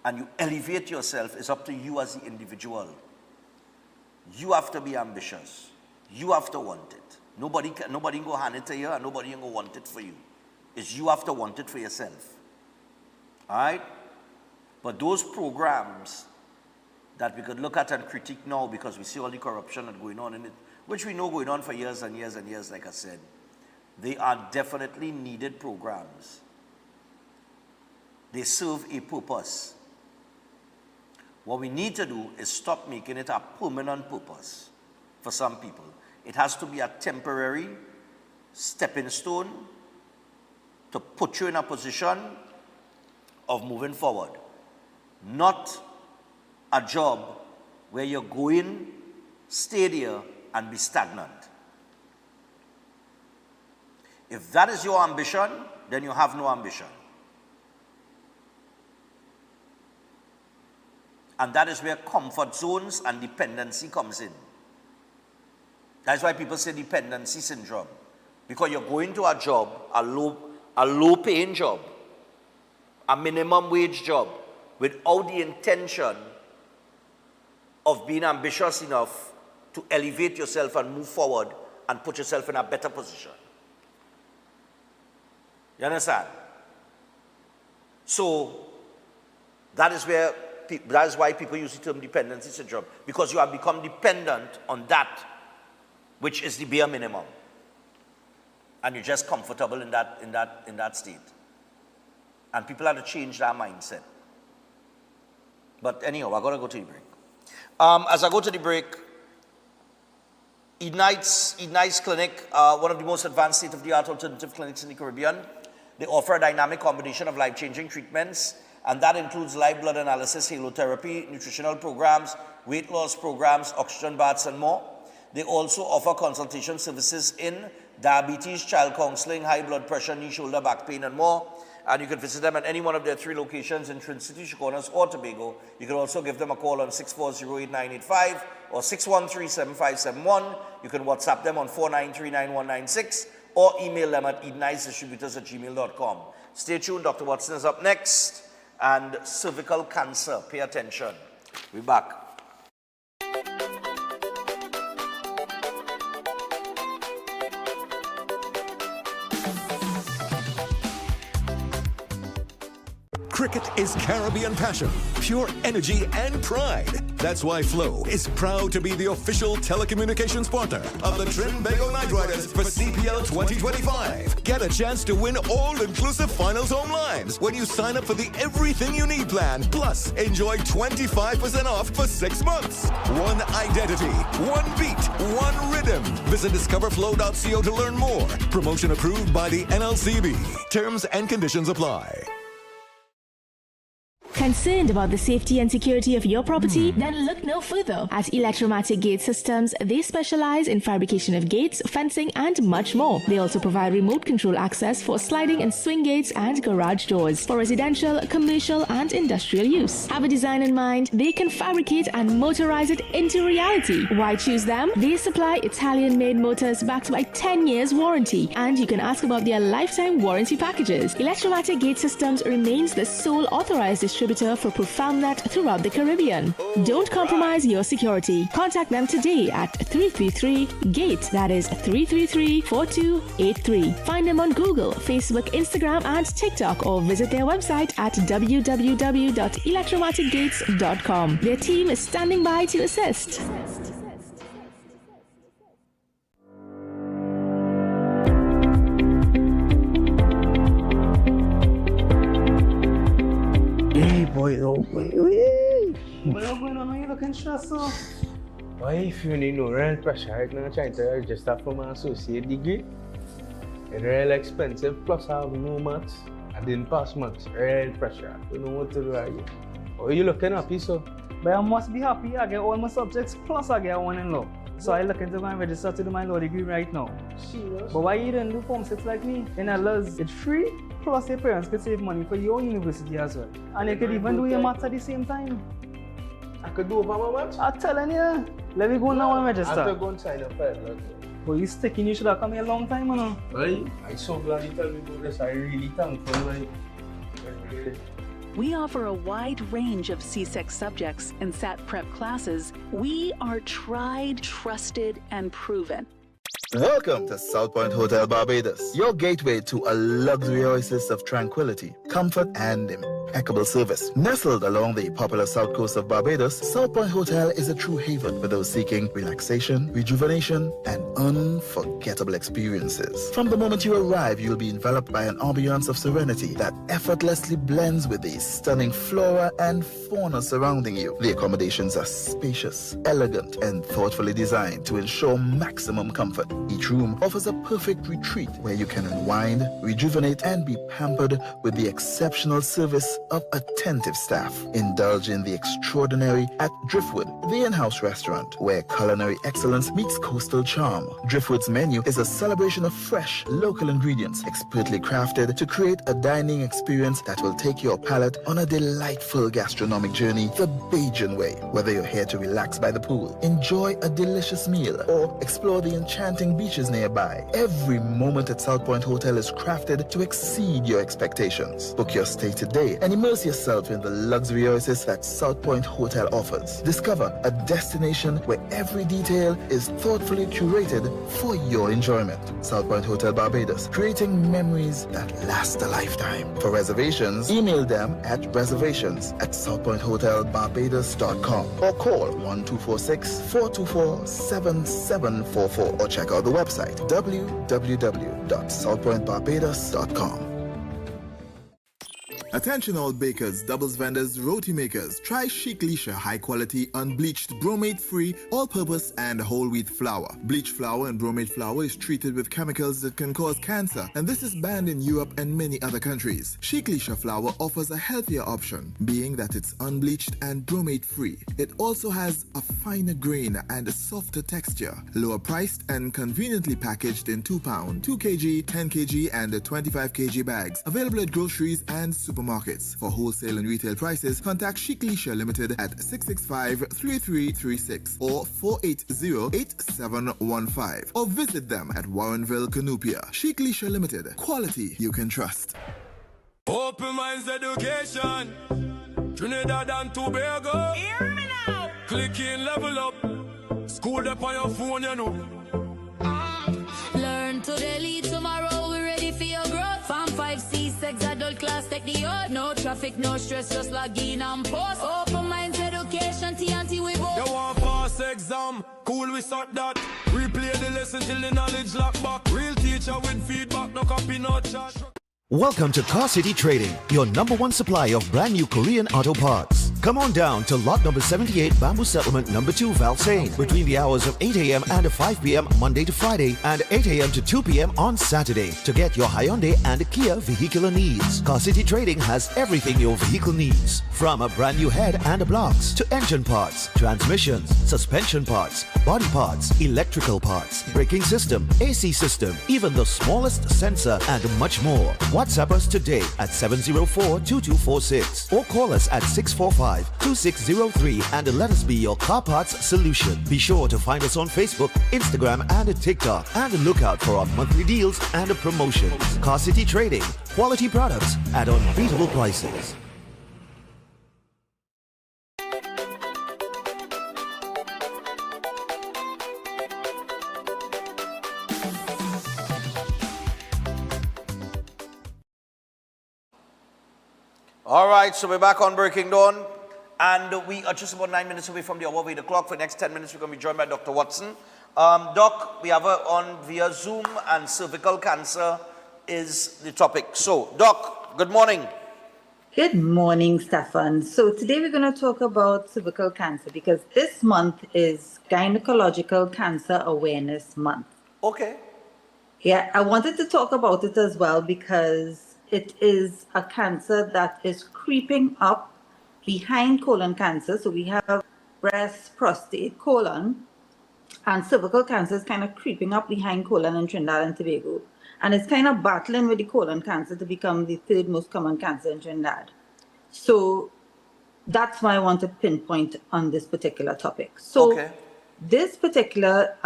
and you elevate yourself is up to you as the individual. You have to be ambitious. You have to want it. Nobody can go hand it to you and nobody can go want it for you. It's you have to want it for yourself. All right? But those programs that we could look at and critique now because we see all the corruption that's going on in it, which we know going on for years and years and years, like I said, they are definitely needed programs. They serve a purpose. What we need to do is stop making it a permanent purpose for some people. It has to be a temporary stepping stone to put you in a position of moving forward. Not a job where you're going, stay there, and be stagnant. If that is your ambition, then you have no ambition. And that is where comfort zones and dependency comes in. That's why people say dependency syndrome. Because you're going to a job, a low paying job, a minimum wage job, without the intention of being ambitious enough to elevate yourself and move forward and put yourself in a better position. You understand? So, that is why people use the term dependency syndrome, because you have become dependent on that which is the bare minimum. And you're just comfortable in that state. And people have to change their mindset. But anyhow, I gotta go to the break. As I go to the break, Ignite's clinic, one of the most advanced state-of-the-art alternative clinics in the Caribbean. They offer a dynamic combination of life-changing treatments, and that includes live blood analysis, halotherapy, nutritional programs, weight loss programs, oxygen baths, and more. They also offer consultation services in diabetes, child counseling, high blood pressure, knee, shoulder, back pain, and more. And you can visit them at any one of their 3 locations in Trinity, Chaconas, or Tobago. You can also give them a call on 640-8985 or 613-7571. You can WhatsApp them on 493-9196 or email them at edenicedistributors@gmail.com. Stay tuned. Dr. Watson is up next. And cervical cancer. Pay attention. We're back. Cricket is Caribbean passion, pure energy and pride. That's why Flow is proud to be the official telecommunications partner of the Trinbago Knight Riders for CPL 2025. Get a chance to win all-inclusive finals home lines when you sign up for the Everything You Need plan. Plus, enjoy 25% off for 6 months. One identity, one beat, one rhythm. Visit discoverflow.co to learn more. Promotion approved by the NLCB. Terms and conditions apply. Concerned about the safety and security of your property? Then look no further. At Electromatic Gate Systems, they specialize in fabrication of gates, fencing, and much more. They also provide remote control access for sliding and swing gates and garage doors for residential, commercial, and industrial use. Have a design in mind? They can fabricate and motorize it into reality. Why choose them? They supply Italian-made motors backed by 10 years warranty, and you can ask about their lifetime warranty packages. Electromatic Gate Systems remains the sole authorized distributor for ProfoundNet throughout the Caribbean. Don't compromise your security. Contact them today at 333-GATE. That is 333-4283. Find them on Google, Facebook, Instagram, and TikTok, or visit their website at www.electromaticgates.com. Their team is standing by to assist. Hey boy, oh boy. What's going on? Why are you looking stressed out? Why if you need no real pressure right now, trying to register for my associate degree? It's real expensive, plus I have no maths. I didn't pass maths. Real pressure. You know what to do right here. Oh, you looking happy, so? But I must be happy. I get all my subjects, plus I get one in law. So I look into going to register to do my law degree right now. Serious? But why you didn't do Form 6 like me? In LS, it's free, plus your parents could save money for your university as well. And you could even do your maths at the same time. I could do over my maths? I'm telling you. Let me go now and register. I have to go and sign up for it. But you sticking, you should have come here a long time, you know. Right? I'm so glad you told me about this. I'm really thankful. Like, we offer a wide range of CSEC subjects and SAT prep classes. We are tried, trusted, and proven. Welcome to South Point Hotel Barbados, your gateway to a luxury oasis of tranquility, comfort, and impeccable service. Nestled along the popular south coast of Barbados, South Point Hotel is a true haven for those seeking relaxation, rejuvenation, and unforgettable experiences. From the moment you arrive, you'll be enveloped by an ambiance of serenity that effortlessly blends with the stunning flora and fauna surrounding you. The accommodations are spacious, elegant, and thoughtfully designed to ensure maximum comfort. Each room offers a perfect retreat where you can unwind, rejuvenate, and be pampered with the exceptional service of attentive staff. Indulge in the extraordinary at Driftwood, the in-house restaurant where culinary excellence meets coastal charm. Driftwood's menu is a celebration of fresh, local ingredients, expertly crafted to create a dining experience that will take your palate on a delightful gastronomic journey the Bajan way. Whether you're here to relax by the pool, enjoy a delicious meal, or explore the enchanting beaches nearby, every moment at South Point Hotel is crafted to exceed your expectations. Book your stay today and immerse yourself in the luxury oasis that South Point Hotel offers. Discover a destination where every detail is thoughtfully curated for your enjoyment. South Point Hotel Barbados, creating memories that last a lifetime. For reservations, email them at reservations@southpointhotelbarbados.com or call 1246-424-7744 or check out the website www.southpointbarbados.com. Attention all bakers, doubles vendors, roti makers. Try Chic Leisha high quality unbleached bromate free all-purpose and whole wheat flour. Bleached flour and bromate flour is treated with chemicals that can cause cancer, and this is banned in Europe and many other countries. Chic Leisha flour offers a healthier option, being that it's unbleached and bromate free. It also has a finer grain and a softer texture, lower priced and conveniently packaged in 2 pound, 2 kg, 10 kg and 25 kg bags. Available at groceries and supermarkets. For wholesale and retail prices, contact Chic Leisha Limited at 665-3336 or 480-8715 or visit them at Warrenville, Canoopia. Chic Leisha Limited. Quality you can trust. Open Minds Education, Trinidad and Tobago. Hear me now. Click in, level up. School up on your phone, you know. Learn today, lead tomorrow. We're ready for your growth. Farm 5C6 adult class, take the oath. No traffic, no stress, just log in and post. Open Minds Education, TNT we both. You want pass exam? Cool, we sort that. Replay the lesson till the knowledge lock back. Real teacher with feedback, no copy, no charge. Welcome to Car City Trading, your #1 supplier of brand new Korean auto parts. Come on down to lot number 78, Bamboo Settlement number 2, Valsayn, between the hours of 8 a.m. and 5 p.m. Monday to Friday and 8 a.m. to 2 p.m. on Saturday to get your Hyundai and Kia vehicular needs. Car City Trading has everything your vehicle needs, from a brand new head and blocks to engine parts, transmissions, suspension parts, body parts, electrical parts, braking system, AC system, even the smallest sensor and much more. WhatsApp us today at 704-2246 or call us at 645-2603 and let us be your car parts solution. Be sure to find us on Facebook, Instagram and TikTok and look out for our monthly deals and promotions. Car City Trading, quality products at unbeatable prices. All right, so we're back on Breaking Dawn, and we are just about 9 minutes away from the hour of 8 o'clock. For the next 10 minutes, we're going to be joined by Dr. Watson. Doc, we have her on via Zoom, and cervical cancer is the topic. So, Doc, good morning. Good morning, Stefan. So today we're going to talk about cervical cancer because this month is Gynecological Cancer Awareness Month. Okay. Yeah, I wanted to talk about it as well because it is a cancer that is creeping up behind colon cancer. So we have breast, prostate, colon, and cervical cancer is kind of creeping up behind colon in Trinidad and Tobago. And it's kind of battling with the colon cancer to become the third most common cancer in Trinidad. So that's why I want to pinpoint on this particular topic. So this particular,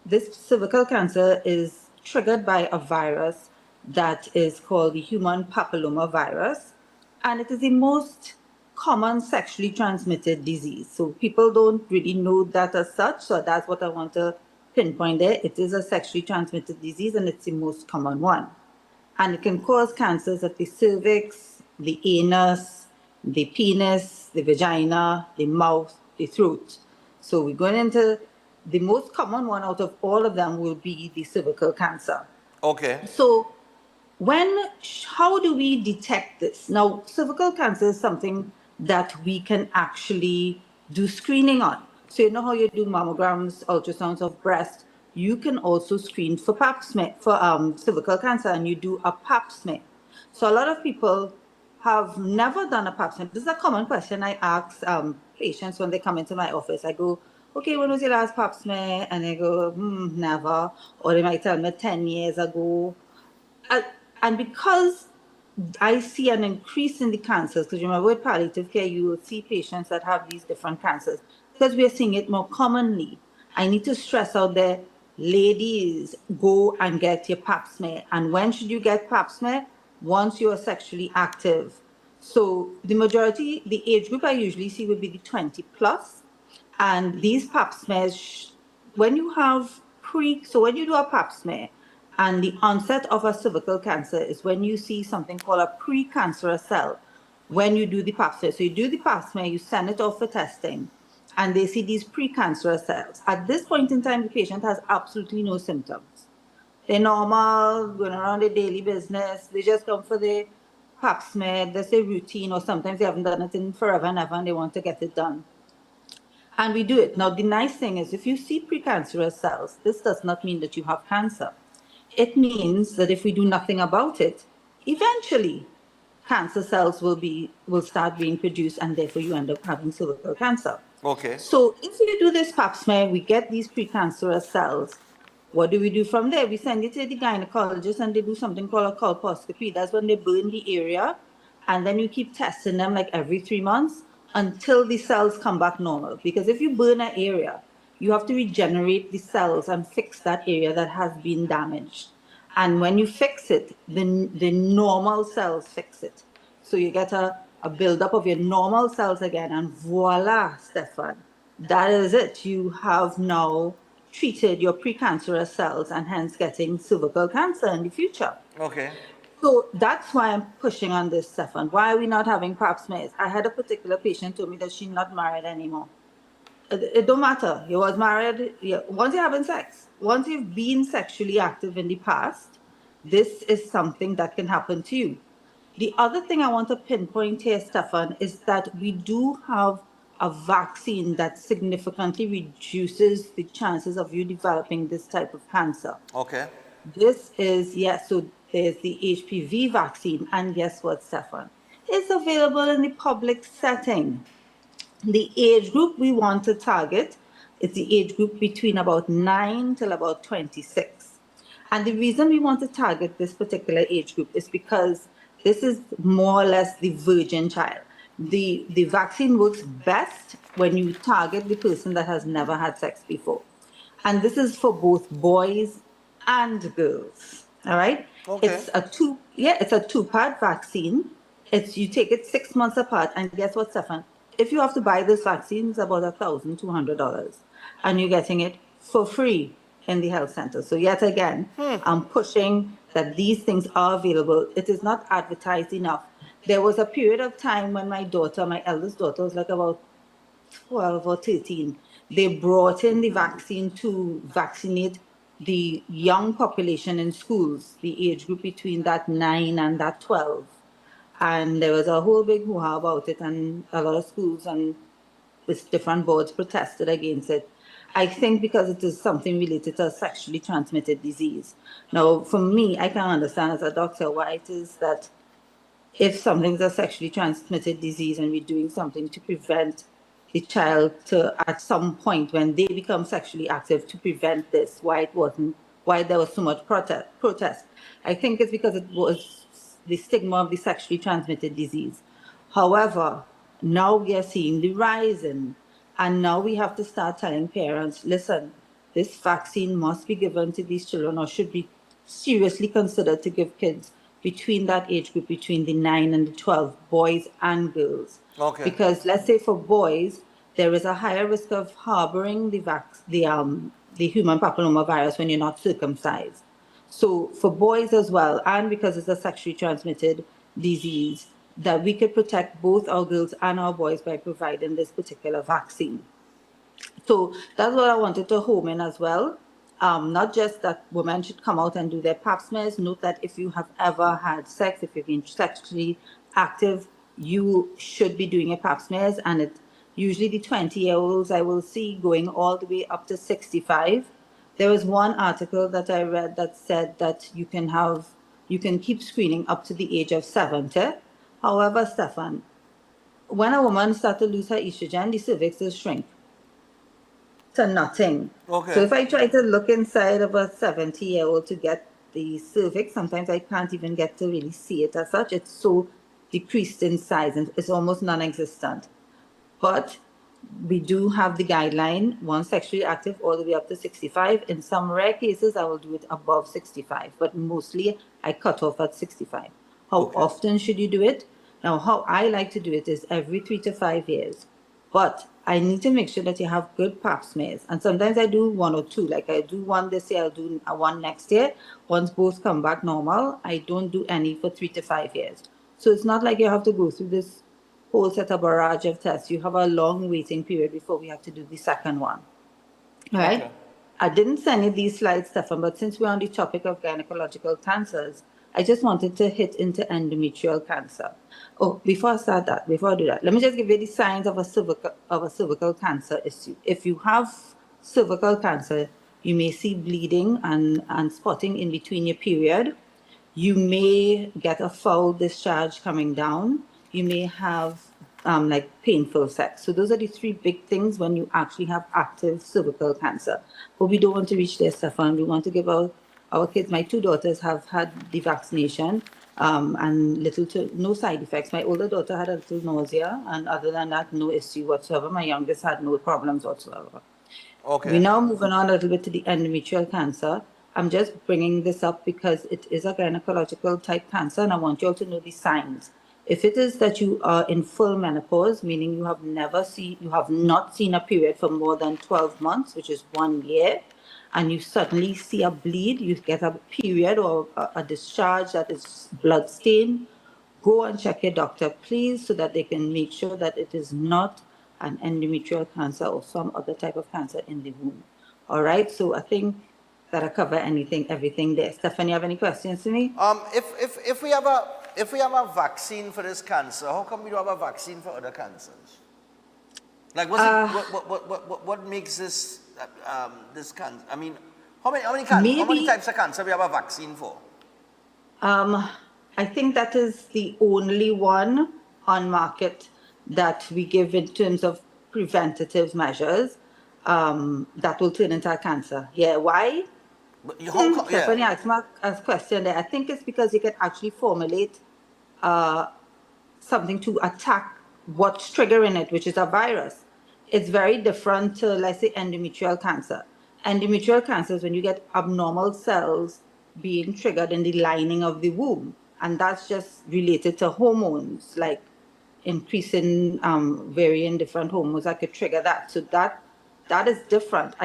this cervical cancer is triggered by a virus that is called the human papilloma virus, and it is the most common sexually transmitted disease. So people don't really know that as such, so that's what I want to pinpoint there. It is a sexually transmitted disease and it's the most common one. And it can cause cancers at the cervix, the anus, the penis, the vagina, the mouth, the throat. So we're going into the most common one out of all of them will be the cervical cancer. Okay. So how do we detect this? Now, cervical cancer is something that we can actually do screening on. So you know how you do mammograms, ultrasounds of breast, you can also screen for pap smear, for cervical cancer, and you do a pap smear. So a lot of people have never done a pap smear. This is a common question I ask patients when they come into my office. I go, okay, when was your last pap smear? And they go, never. Or they might tell me 10 years ago. And because I see an increase in the cancers, because remember with palliative care, you will see patients that have these different cancers. Because we are seeing it more commonly, I need to stress out there, ladies, go and get your pap smear. And when should you get pap smear? Once you are sexually active. So the majority, the age group I usually see would be the 20 plus. And these pap smears, when you have when you do a pap smear, and the onset of a cervical cancer is when you see something called a precancerous cell when you do the pap smear. So you do the pap smear, you send it off for testing, and they see these precancerous cells. At this point in time, the patient has absolutely no symptoms. They're normal, going around their daily business. They just come for the pap smear. That's a routine, or sometimes they haven't done it in forever and ever, and they want to get it done. And we do it. Now, the nice thing is if you see precancerous cells, this does not mean that you have cancer. It means that if we do nothing about it, eventually cancer cells will start being produced, and therefore you end up having cervical cancer. Okay. So if you do this pap smear, we get these precancerous cells. What do we do from there? We send it to the gynecologist and they do something called a colposcopy. That's when they burn the area, and then you keep testing them like every 3 months until the cells come back normal. Because if you burn an area, you have to regenerate the cells and fix that area that has been damaged. And when you fix it, the normal cells fix it. So you get a buildup of your normal cells again, and voila, Stefan, that is it. You have now treated your precancerous cells and hence getting cervical cancer in the future. Okay. So that's why I'm pushing on this, Stefan. Why are we not having pap smears? I had a particular patient told me that she's not married anymore. It don't matter. You was married. Once you're having sex, once you've been sexually active in the past, this is something that can happen to you. The other thing I want to pinpoint here, Stefan, is that we do have a vaccine that significantly reduces the chances of you developing this type of cancer. Okay. This is, yes, so there's the HPV vaccine, and guess what, Stefan? It's available in the public setting. The age group we want to target is the age group between about 9 till about 26. And the reason we want to target this particular age group is because this is more or less the virgin child. The vaccine works best when you target the person that has never had sex before. And this is for both boys and girls. All right? Okay. It's a two-part vaccine. You take it 6 months apart, and guess what, Stefan? If you have to buy this vaccine, it's about $1,200, and you're getting it for free in the health center. So yet again, I'm pushing that these things are available. It is not advertised enough. There was a period of time when my eldest daughter, was like about 12 or 13. They brought in the vaccine to vaccinate the young population in schools, the age group between that 9 and that 12. And there was a whole big hoo-ha about it, and a lot of schools and with different boards protested against it. I think because it is something related to a sexually transmitted disease. Now, for me, I can understand as a doctor why it is that if something's a sexually transmitted disease and we're doing something to prevent the child to, at some point when they become sexually active, to prevent this, why there was so much protest. I think it's because it was the stigma of the sexually transmitted disease. However, now we are seeing the rise in, and now we have to start telling parents, listen, this vaccine must be given to these children, or should be seriously considered to give kids between that age group, between the 9 and the 12, boys and girls. Okay. Because let's say for boys, there is a higher risk of harboring the human papillomavirus when you're not circumcised. So for boys as well, and because it's a sexually transmitted disease, that we could protect both our girls and our boys by providing this particular vaccine. So that's what I wanted to home in as well. Not just that women should come out and do their pap smears. Note that if you have ever had sex, if you've been sexually active, you should be doing your pap smears. And it usually the 20-year-olds I will see going all the way up to 65. There was one article that I read that said that you can keep screening up to the age of 70. However, Stefan, when a woman starts to lose her estrogen, the cervix will shrink to nothing. Okay. So if I try to look inside of a 70-year-old to get the cervix, sometimes I can't even get to really see it as such. It's so decreased in size and it's almost non-existent. But we do have the guideline, one sexually active all the way up to 65. In some rare cases, I will do it above 65, but mostly I cut off at 65. How often should you do it? Now, how I like to do it is every 3 to 5 years. But I need to make sure that you have good pap smears. And sometimes I do 1 or 2. Like I do one this year, I'll do one next year. Once both come back normal, I don't do any for 3 to 5 years. So it's not like you have to go through this whole set of barrage of tests. You have a long waiting period before we have to do the second one. All right? Okay. I didn't send you these slides, Stefan, but since we're on the topic of gynecological cancers, I just wanted to hit into endometrial cancer. Oh, before I do that, let me just give you the signs of a cervical cancer issue. If you have cervical cancer, you may see bleeding and spotting in between your period. You may get a foul discharge coming down. You may have like painful sex. So those are the 3 big things when you actually have active cervical cancer. But we don't want to reach there, Stefan. We want to give our kids, my 2 daughters have had the vaccination and little to no side effects. My older daughter had a little nausea, and other than that, no issue whatsoever. My youngest had no problems whatsoever. Okay. We're now moving on a little bit to the endometrial cancer. I'm just bringing this up because it is a gynecological type cancer, and I want you all to know the signs. If it is that you are in full menopause, meaning you have not seen a period for more than 12 months, which is 1 year, and you suddenly see a bleed, you get a period or a discharge that is blood stained, go and check your doctor, please, so that they can make sure that it is not an endometrial cancer or some other type of cancer in the womb. All right, so I think that I cover everything there. Stephanie, you have any questions to me? If we have a vaccine for this cancer, how come we don't have a vaccine for other cancers? Like, what makes this this cancer? I mean, how many types of cancer we have a vaccine for? I think that is the only one on market that we give in terms of preventative measures that will turn into a cancer. Yeah, why? Stephanie asked me a question there. I think it's because you can actually formulate something to attack what's triggering it, which is a virus. It's very different to, let's say, endometrial cancer. Endometrial cancer is when you get abnormal cells being triggered in the lining of the womb. And that's just related to hormones, like increasing varying different hormones that could trigger that. So that is different.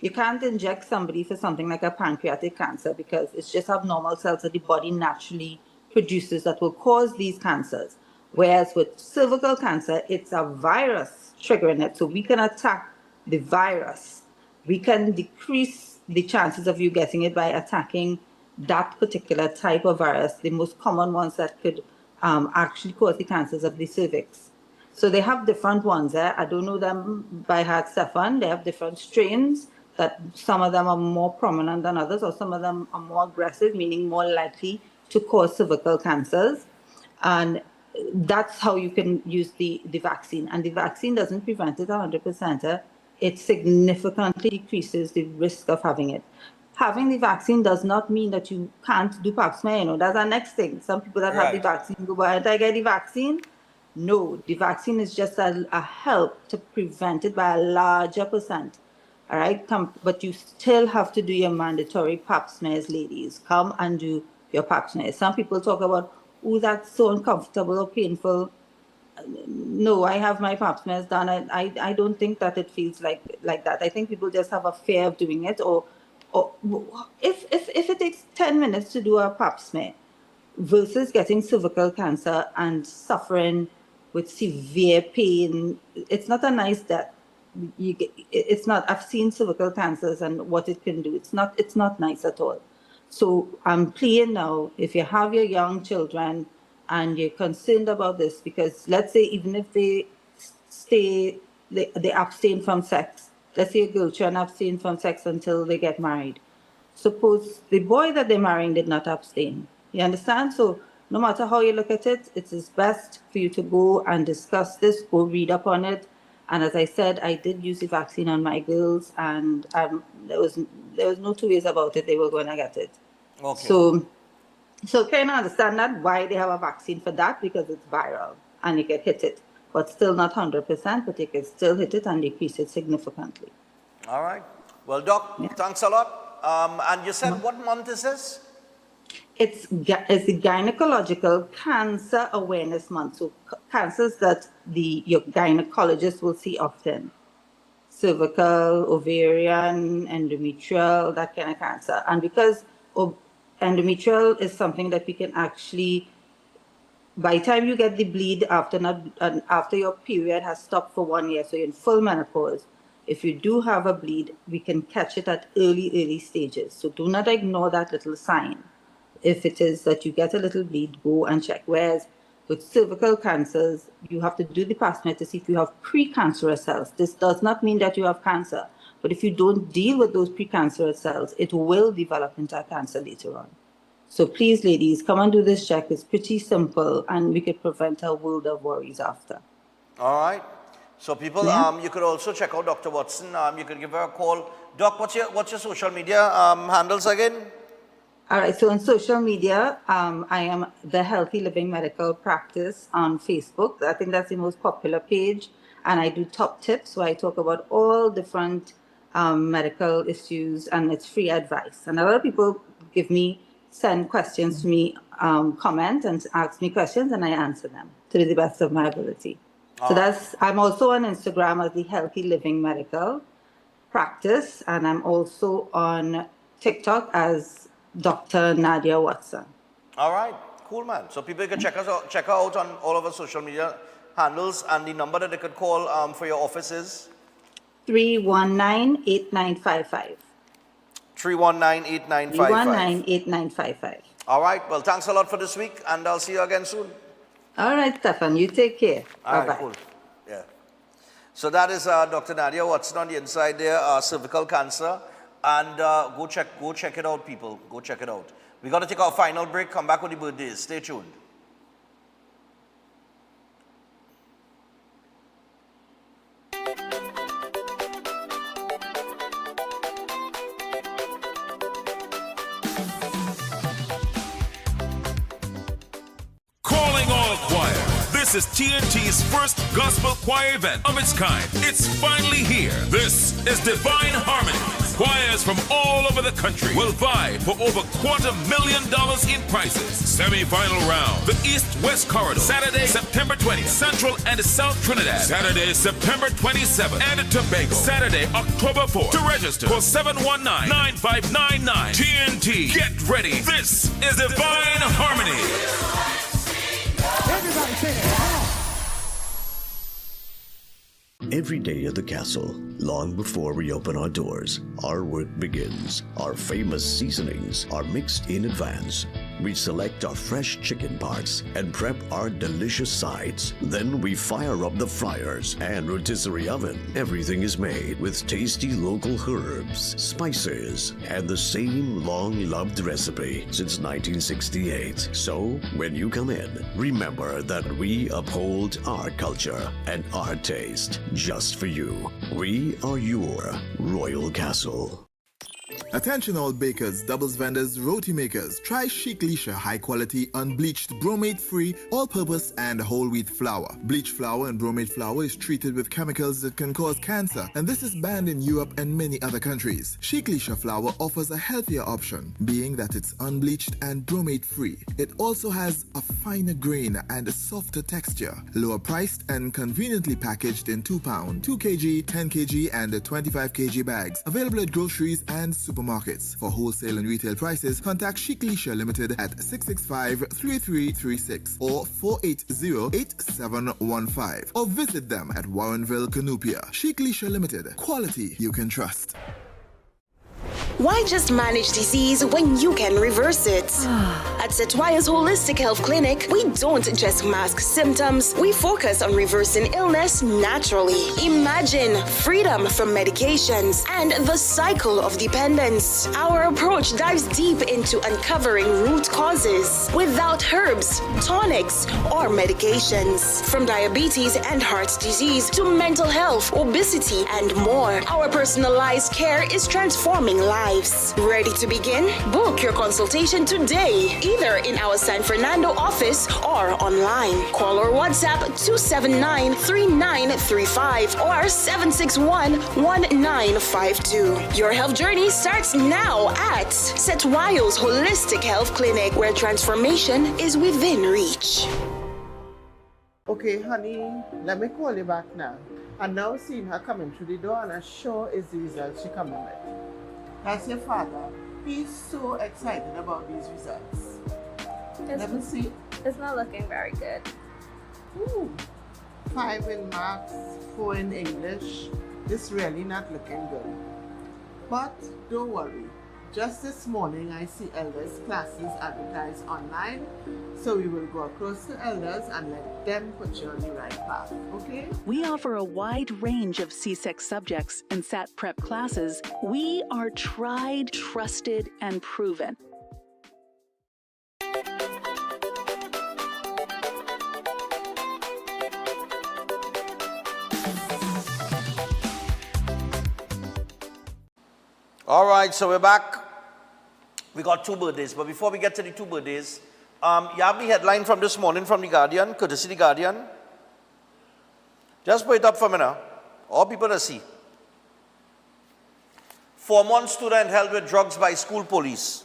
You can't inject somebody for something like a pancreatic cancer because it's just abnormal cells that the body naturally produces that will cause these cancers. Whereas with cervical cancer, it's a virus triggering it. So we can attack the virus. We can decrease the chances of you getting it by attacking that particular type of virus, the most common ones that could actually cause the cancers of the cervix. So they have different ones there. I don't know them by heart, Stefan. They have different strains that some of them are more prominent than others, or some of them are more aggressive, meaning more likely to cause cervical cancers. And that's how you can use the vaccine. And the vaccine doesn't prevent it 100%. It significantly decreases the risk of having it. Having the vaccine does not mean that you can't do pap smear. That's our next thing. Some people that have the vaccine go, but I get the vaccine. No, the vaccine is just a help to prevent it by a larger percent. All right, but you still have to do your mandatory pap smears, ladies. Come and do your pap smears. Some people talk about, oh, that's so uncomfortable or painful. No, I have my pap smears done. I don't think that it feels like that. I think people just have a fear of doing it, or if it takes 10 minutes to do a pap smear versus getting cervical cancer and suffering with severe pain, it's not a nice death. It's not. I've seen cervical cancers and what it can do. It's not nice at all. So I'm pleading now, if you have your young children and you're concerned about this, because let's say even if they abstain from sex, let's say a girl child abstain from sex until they get married. Suppose the boy that they're marrying did not abstain. You understand? So no matter how you look at it, it is best for you to go and discuss this, go read up on it. And as I said, I did use the vaccine on my girls, and there was no two ways about it. They were going to get it. Okay. So kind of understand that why they have a vaccine for that, because it's viral and you can hit it, but still not 100%, but you can still hit it and decrease it significantly. All right. Well, Doc, thanks a lot. And you said what month is this? It's the Gynecological Cancer Awareness Month. So cancers that your gynecologist will see often. Cervical, ovarian, endometrial, that kind of cancer. And because endometrial is something that we can actually, by the time you get the bleed after your period has stopped for 1 year, so you're in full menopause, if you do have a bleed, we can catch it at early stages. So do not ignore that little sign. If it is that you get a little bleed, go and check. Whereas with cervical cancers, you have to do the pap smear to see if you have precancerous cells. This does not mean that you have cancer, but if you don't deal with those precancerous cells, it will develop into a cancer later on. So please, ladies, come and do this check. It's pretty simple, and we could prevent a world of worries after. All right. So people, you could also check out Dr. Watson. You could give her a call. Doc, what's your social media handles again? All right, so on social media, I am the Healthy Living Medical Practice on Facebook. I think that's the most popular page. And I do top tips where I talk about all different medical issues, and it's free advice. And a lot of people send questions to me, comment and ask me questions, and I answer them to the best of my ability. I'm also on Instagram as the Healthy Living Medical Practice, and I'm also on TikTok as Dr. Nadia Watson. All right, cool, man. So people can check her out on all of our social media handles, and the number that they could call for your office is 319-8955. 319-8955. 319-8955. All right. Well, thanks a lot for this week, and I'll see you again soon. All right, Stefan. You take care. All Bye-bye. right, cool. Yeah. So that is Dr. Nadia Watson on the inside there, cervical cancer. And go check it out, people. Go check it out. We got to take our final break. Come back with the birthdays. Stay tuned. Calling all choir. This is TNT's first gospel choir event of its kind. It's finally here. This is Divine Harmony. Choirs from all over the country will vie for over $250,000 in prizes. Semi-final round, the East-West Corridor. Saturday, September 20, Central and South Trinidad. Saturday, September 27, and Tobago. Saturday, October 4. To register, call 719-9599. TNT, get ready. This is Divine Harmony. Everybody sing it. Come on. Every day at the castle, long before we open our doors, our work begins. Our famous seasonings are mixed in advance. We select our fresh chicken parts and prep our delicious sides. Then we fire up the fryers and rotisserie oven. Everything is made with tasty local herbs, spices, and the same long-loved recipe since 1968. So, when you come in, remember that we uphold our culture and our taste just for you. We are your Royal Castle. Attention all bakers, doubles vendors, roti makers. Try Chic Lisha high quality unbleached bromate free all-purpose and whole wheat flour. Bleached flour and bromate flour is treated with chemicals that can cause cancer, and this is banned in Europe and many other countries. Chic Lisha flour offers a healthier option, being that it's unbleached and bromate free. It also has a finer grain and a softer texture, lower priced and conveniently packaged in 2 pound, 2 kg, 10 kg and 25 kg bags. Available at groceries and supermarkets. For wholesale and retail prices, contact Chic Lisha Limited at 665-3336 or 480-8715 or visit them at Warrenville, Canupia. Chic Lisha Limited. Quality you can trust. Why just manage disease when you can reverse it? At Setwaya's Holistic Health Clinic, we don't just mask symptoms, we focus on reversing illness naturally. Imagine freedom from medications and the cycle of dependence. Our approach dives deep into uncovering root causes without herbs, tonics, or medications. From diabetes and heart disease to mental health, obesity, and more, our personalized care is transforming lives. Ready to begin? Book your consultation today, either in our San Fernando office or online. Call or WhatsApp 279-3935 or 761-1952. Your health journey starts now at Setwayo's Holistic Health Clinic, where transformation is within reach. Okay, honey, let me call you back now. And now seeing her coming through the door, and I'm sure it's the results she coming with. As your father, he's so excited about these results. Let me see. It's not looking very good. Ooh, 5 in maths, 4 in English. It's really not looking good. But don't worry. Just this morning, I see elders' classes advertised online. So we will go across to elders and let them put you on the right path, okay? We offer a wide range of CSEC subjects and SAT prep classes. We are tried, trusted, and proven. All right, so we're back. We got 2 birthdays, but before we get to the 2 birthdays, you have the headline from this morning from The Guardian, courtesy The Guardian. Just put it up for me now. All people to see. Form 1 student held with drugs by school police.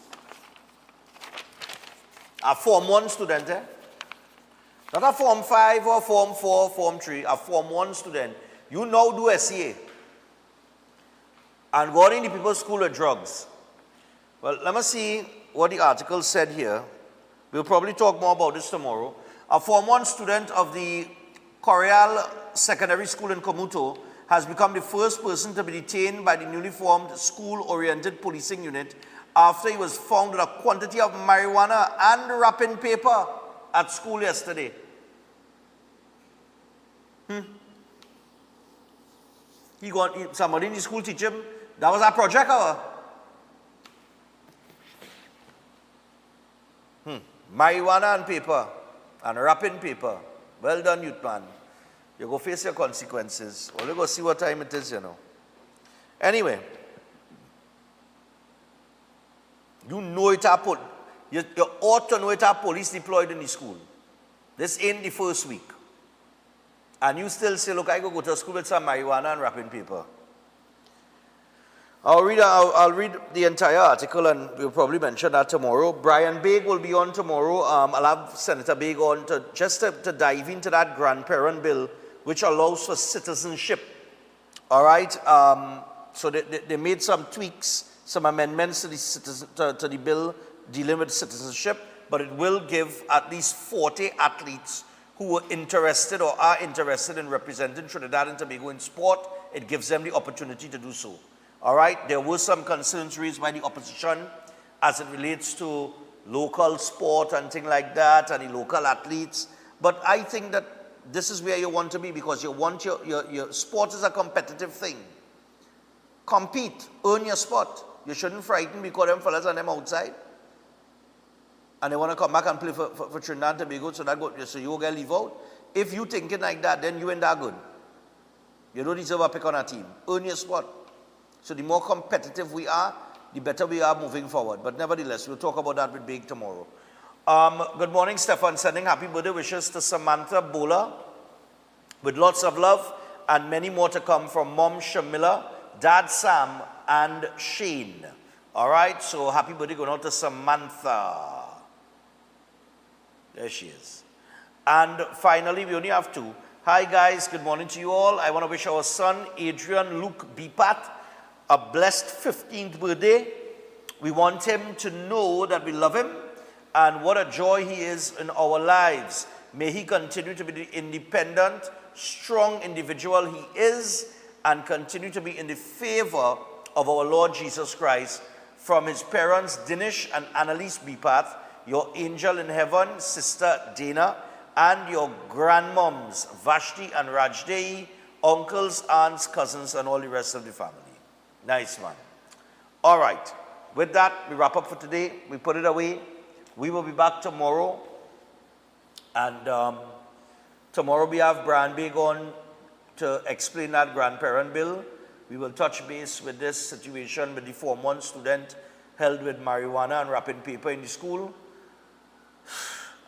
A Form 1 student, eh? Not a Form 5 or Form 4, Form 3, a Form 1 student. You now do SCA. And going in the people's school with drugs. Well, let me see what the article said here. We'll probably talk more about this tomorrow. A Form 1 student of the Corial Secondary School in Komuto has become the first person to be detained by the newly formed school-oriented policing unit after he was found with a quantity of marijuana and wrapping paper at school yesterday. Somebody in the school teach him, that was our project hour. Marijuana and paper, and wrapping paper. Well done, youth man. You go face your consequences. Only go see what time it is, you know. Anyway, you know it are you ought to know it are police deployed in the school. This ain't the first week. And you still say, look, I go to school with some marijuana and wrapping paper. I'll read the entire article and we'll probably mention that tomorrow. Brian Baig will be on tomorrow. I'll have Senator Baig on to dive into that grandparent bill, which allows for citizenship. All right? So they made some tweaks, some amendments to the bill dealing with citizenship, but it will give at least 40 athletes who were interested or are interested in representing Trinidad and Tobago in sport. It gives them the opportunity to do so. All right, there were some concerns raised by the opposition as it relates to local sport and things like that and the local athletes. But I think that this is where you want to be because you want your sport is a competitive thing. Compete, earn your spot. You shouldn't frighten because them fellas and them outside. And they want to come back and play for Trinidad and Tobago so you get leave out. If you thinking like that, then you ain't that good. You don't deserve a pick on a team. Earn your spot. So the more competitive we are, the better we are moving forward. But nevertheless, we'll talk about that with Baig tomorrow. Good morning, Stefan. Sending happy birthday wishes to Samantha Bola with lots of love and many more to come from Mom Shamila, Dad Sam, and Shane. All right, so happy birthday going out to Samantha. There she is. And finally, we only have two. Hi, guys. Good morning to you all. I want to wish our son, Adrian Luke Bipat, a blessed 15th birthday. We want him to know that we love him and what a joy he is in our lives. May he continue to be the independent, strong individual he is and continue to be in the favor of our Lord Jesus Christ. From his parents, Dinesh and Annalise Bipat, your angel in heaven, Sister Dana, and your grandmoms, Vashti and Rajdei, uncles, aunts, cousins, and all the rest of the family. Nice one. All right. With that, we wrap up for today. We put it away. We will be back tomorrow. And tomorrow we have Brian Baig on to explain that grandparent bill. We will touch base with this situation with the Form 1 student held with marijuana and wrapping paper in the school.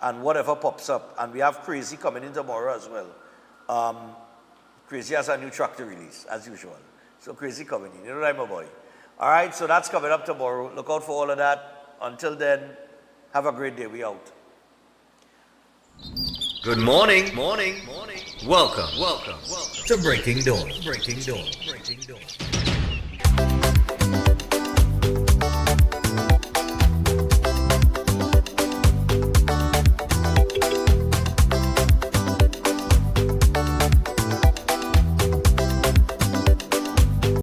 And whatever pops up. And we have Crazy coming in tomorrow as well. Crazy has a new track to release, as usual. So Crazy coming in. You know that, my boy. All right, so that's coming up tomorrow. Look out for all of that. Until then, have a great day. We out. Good morning. Welcome to Breaking Dawn.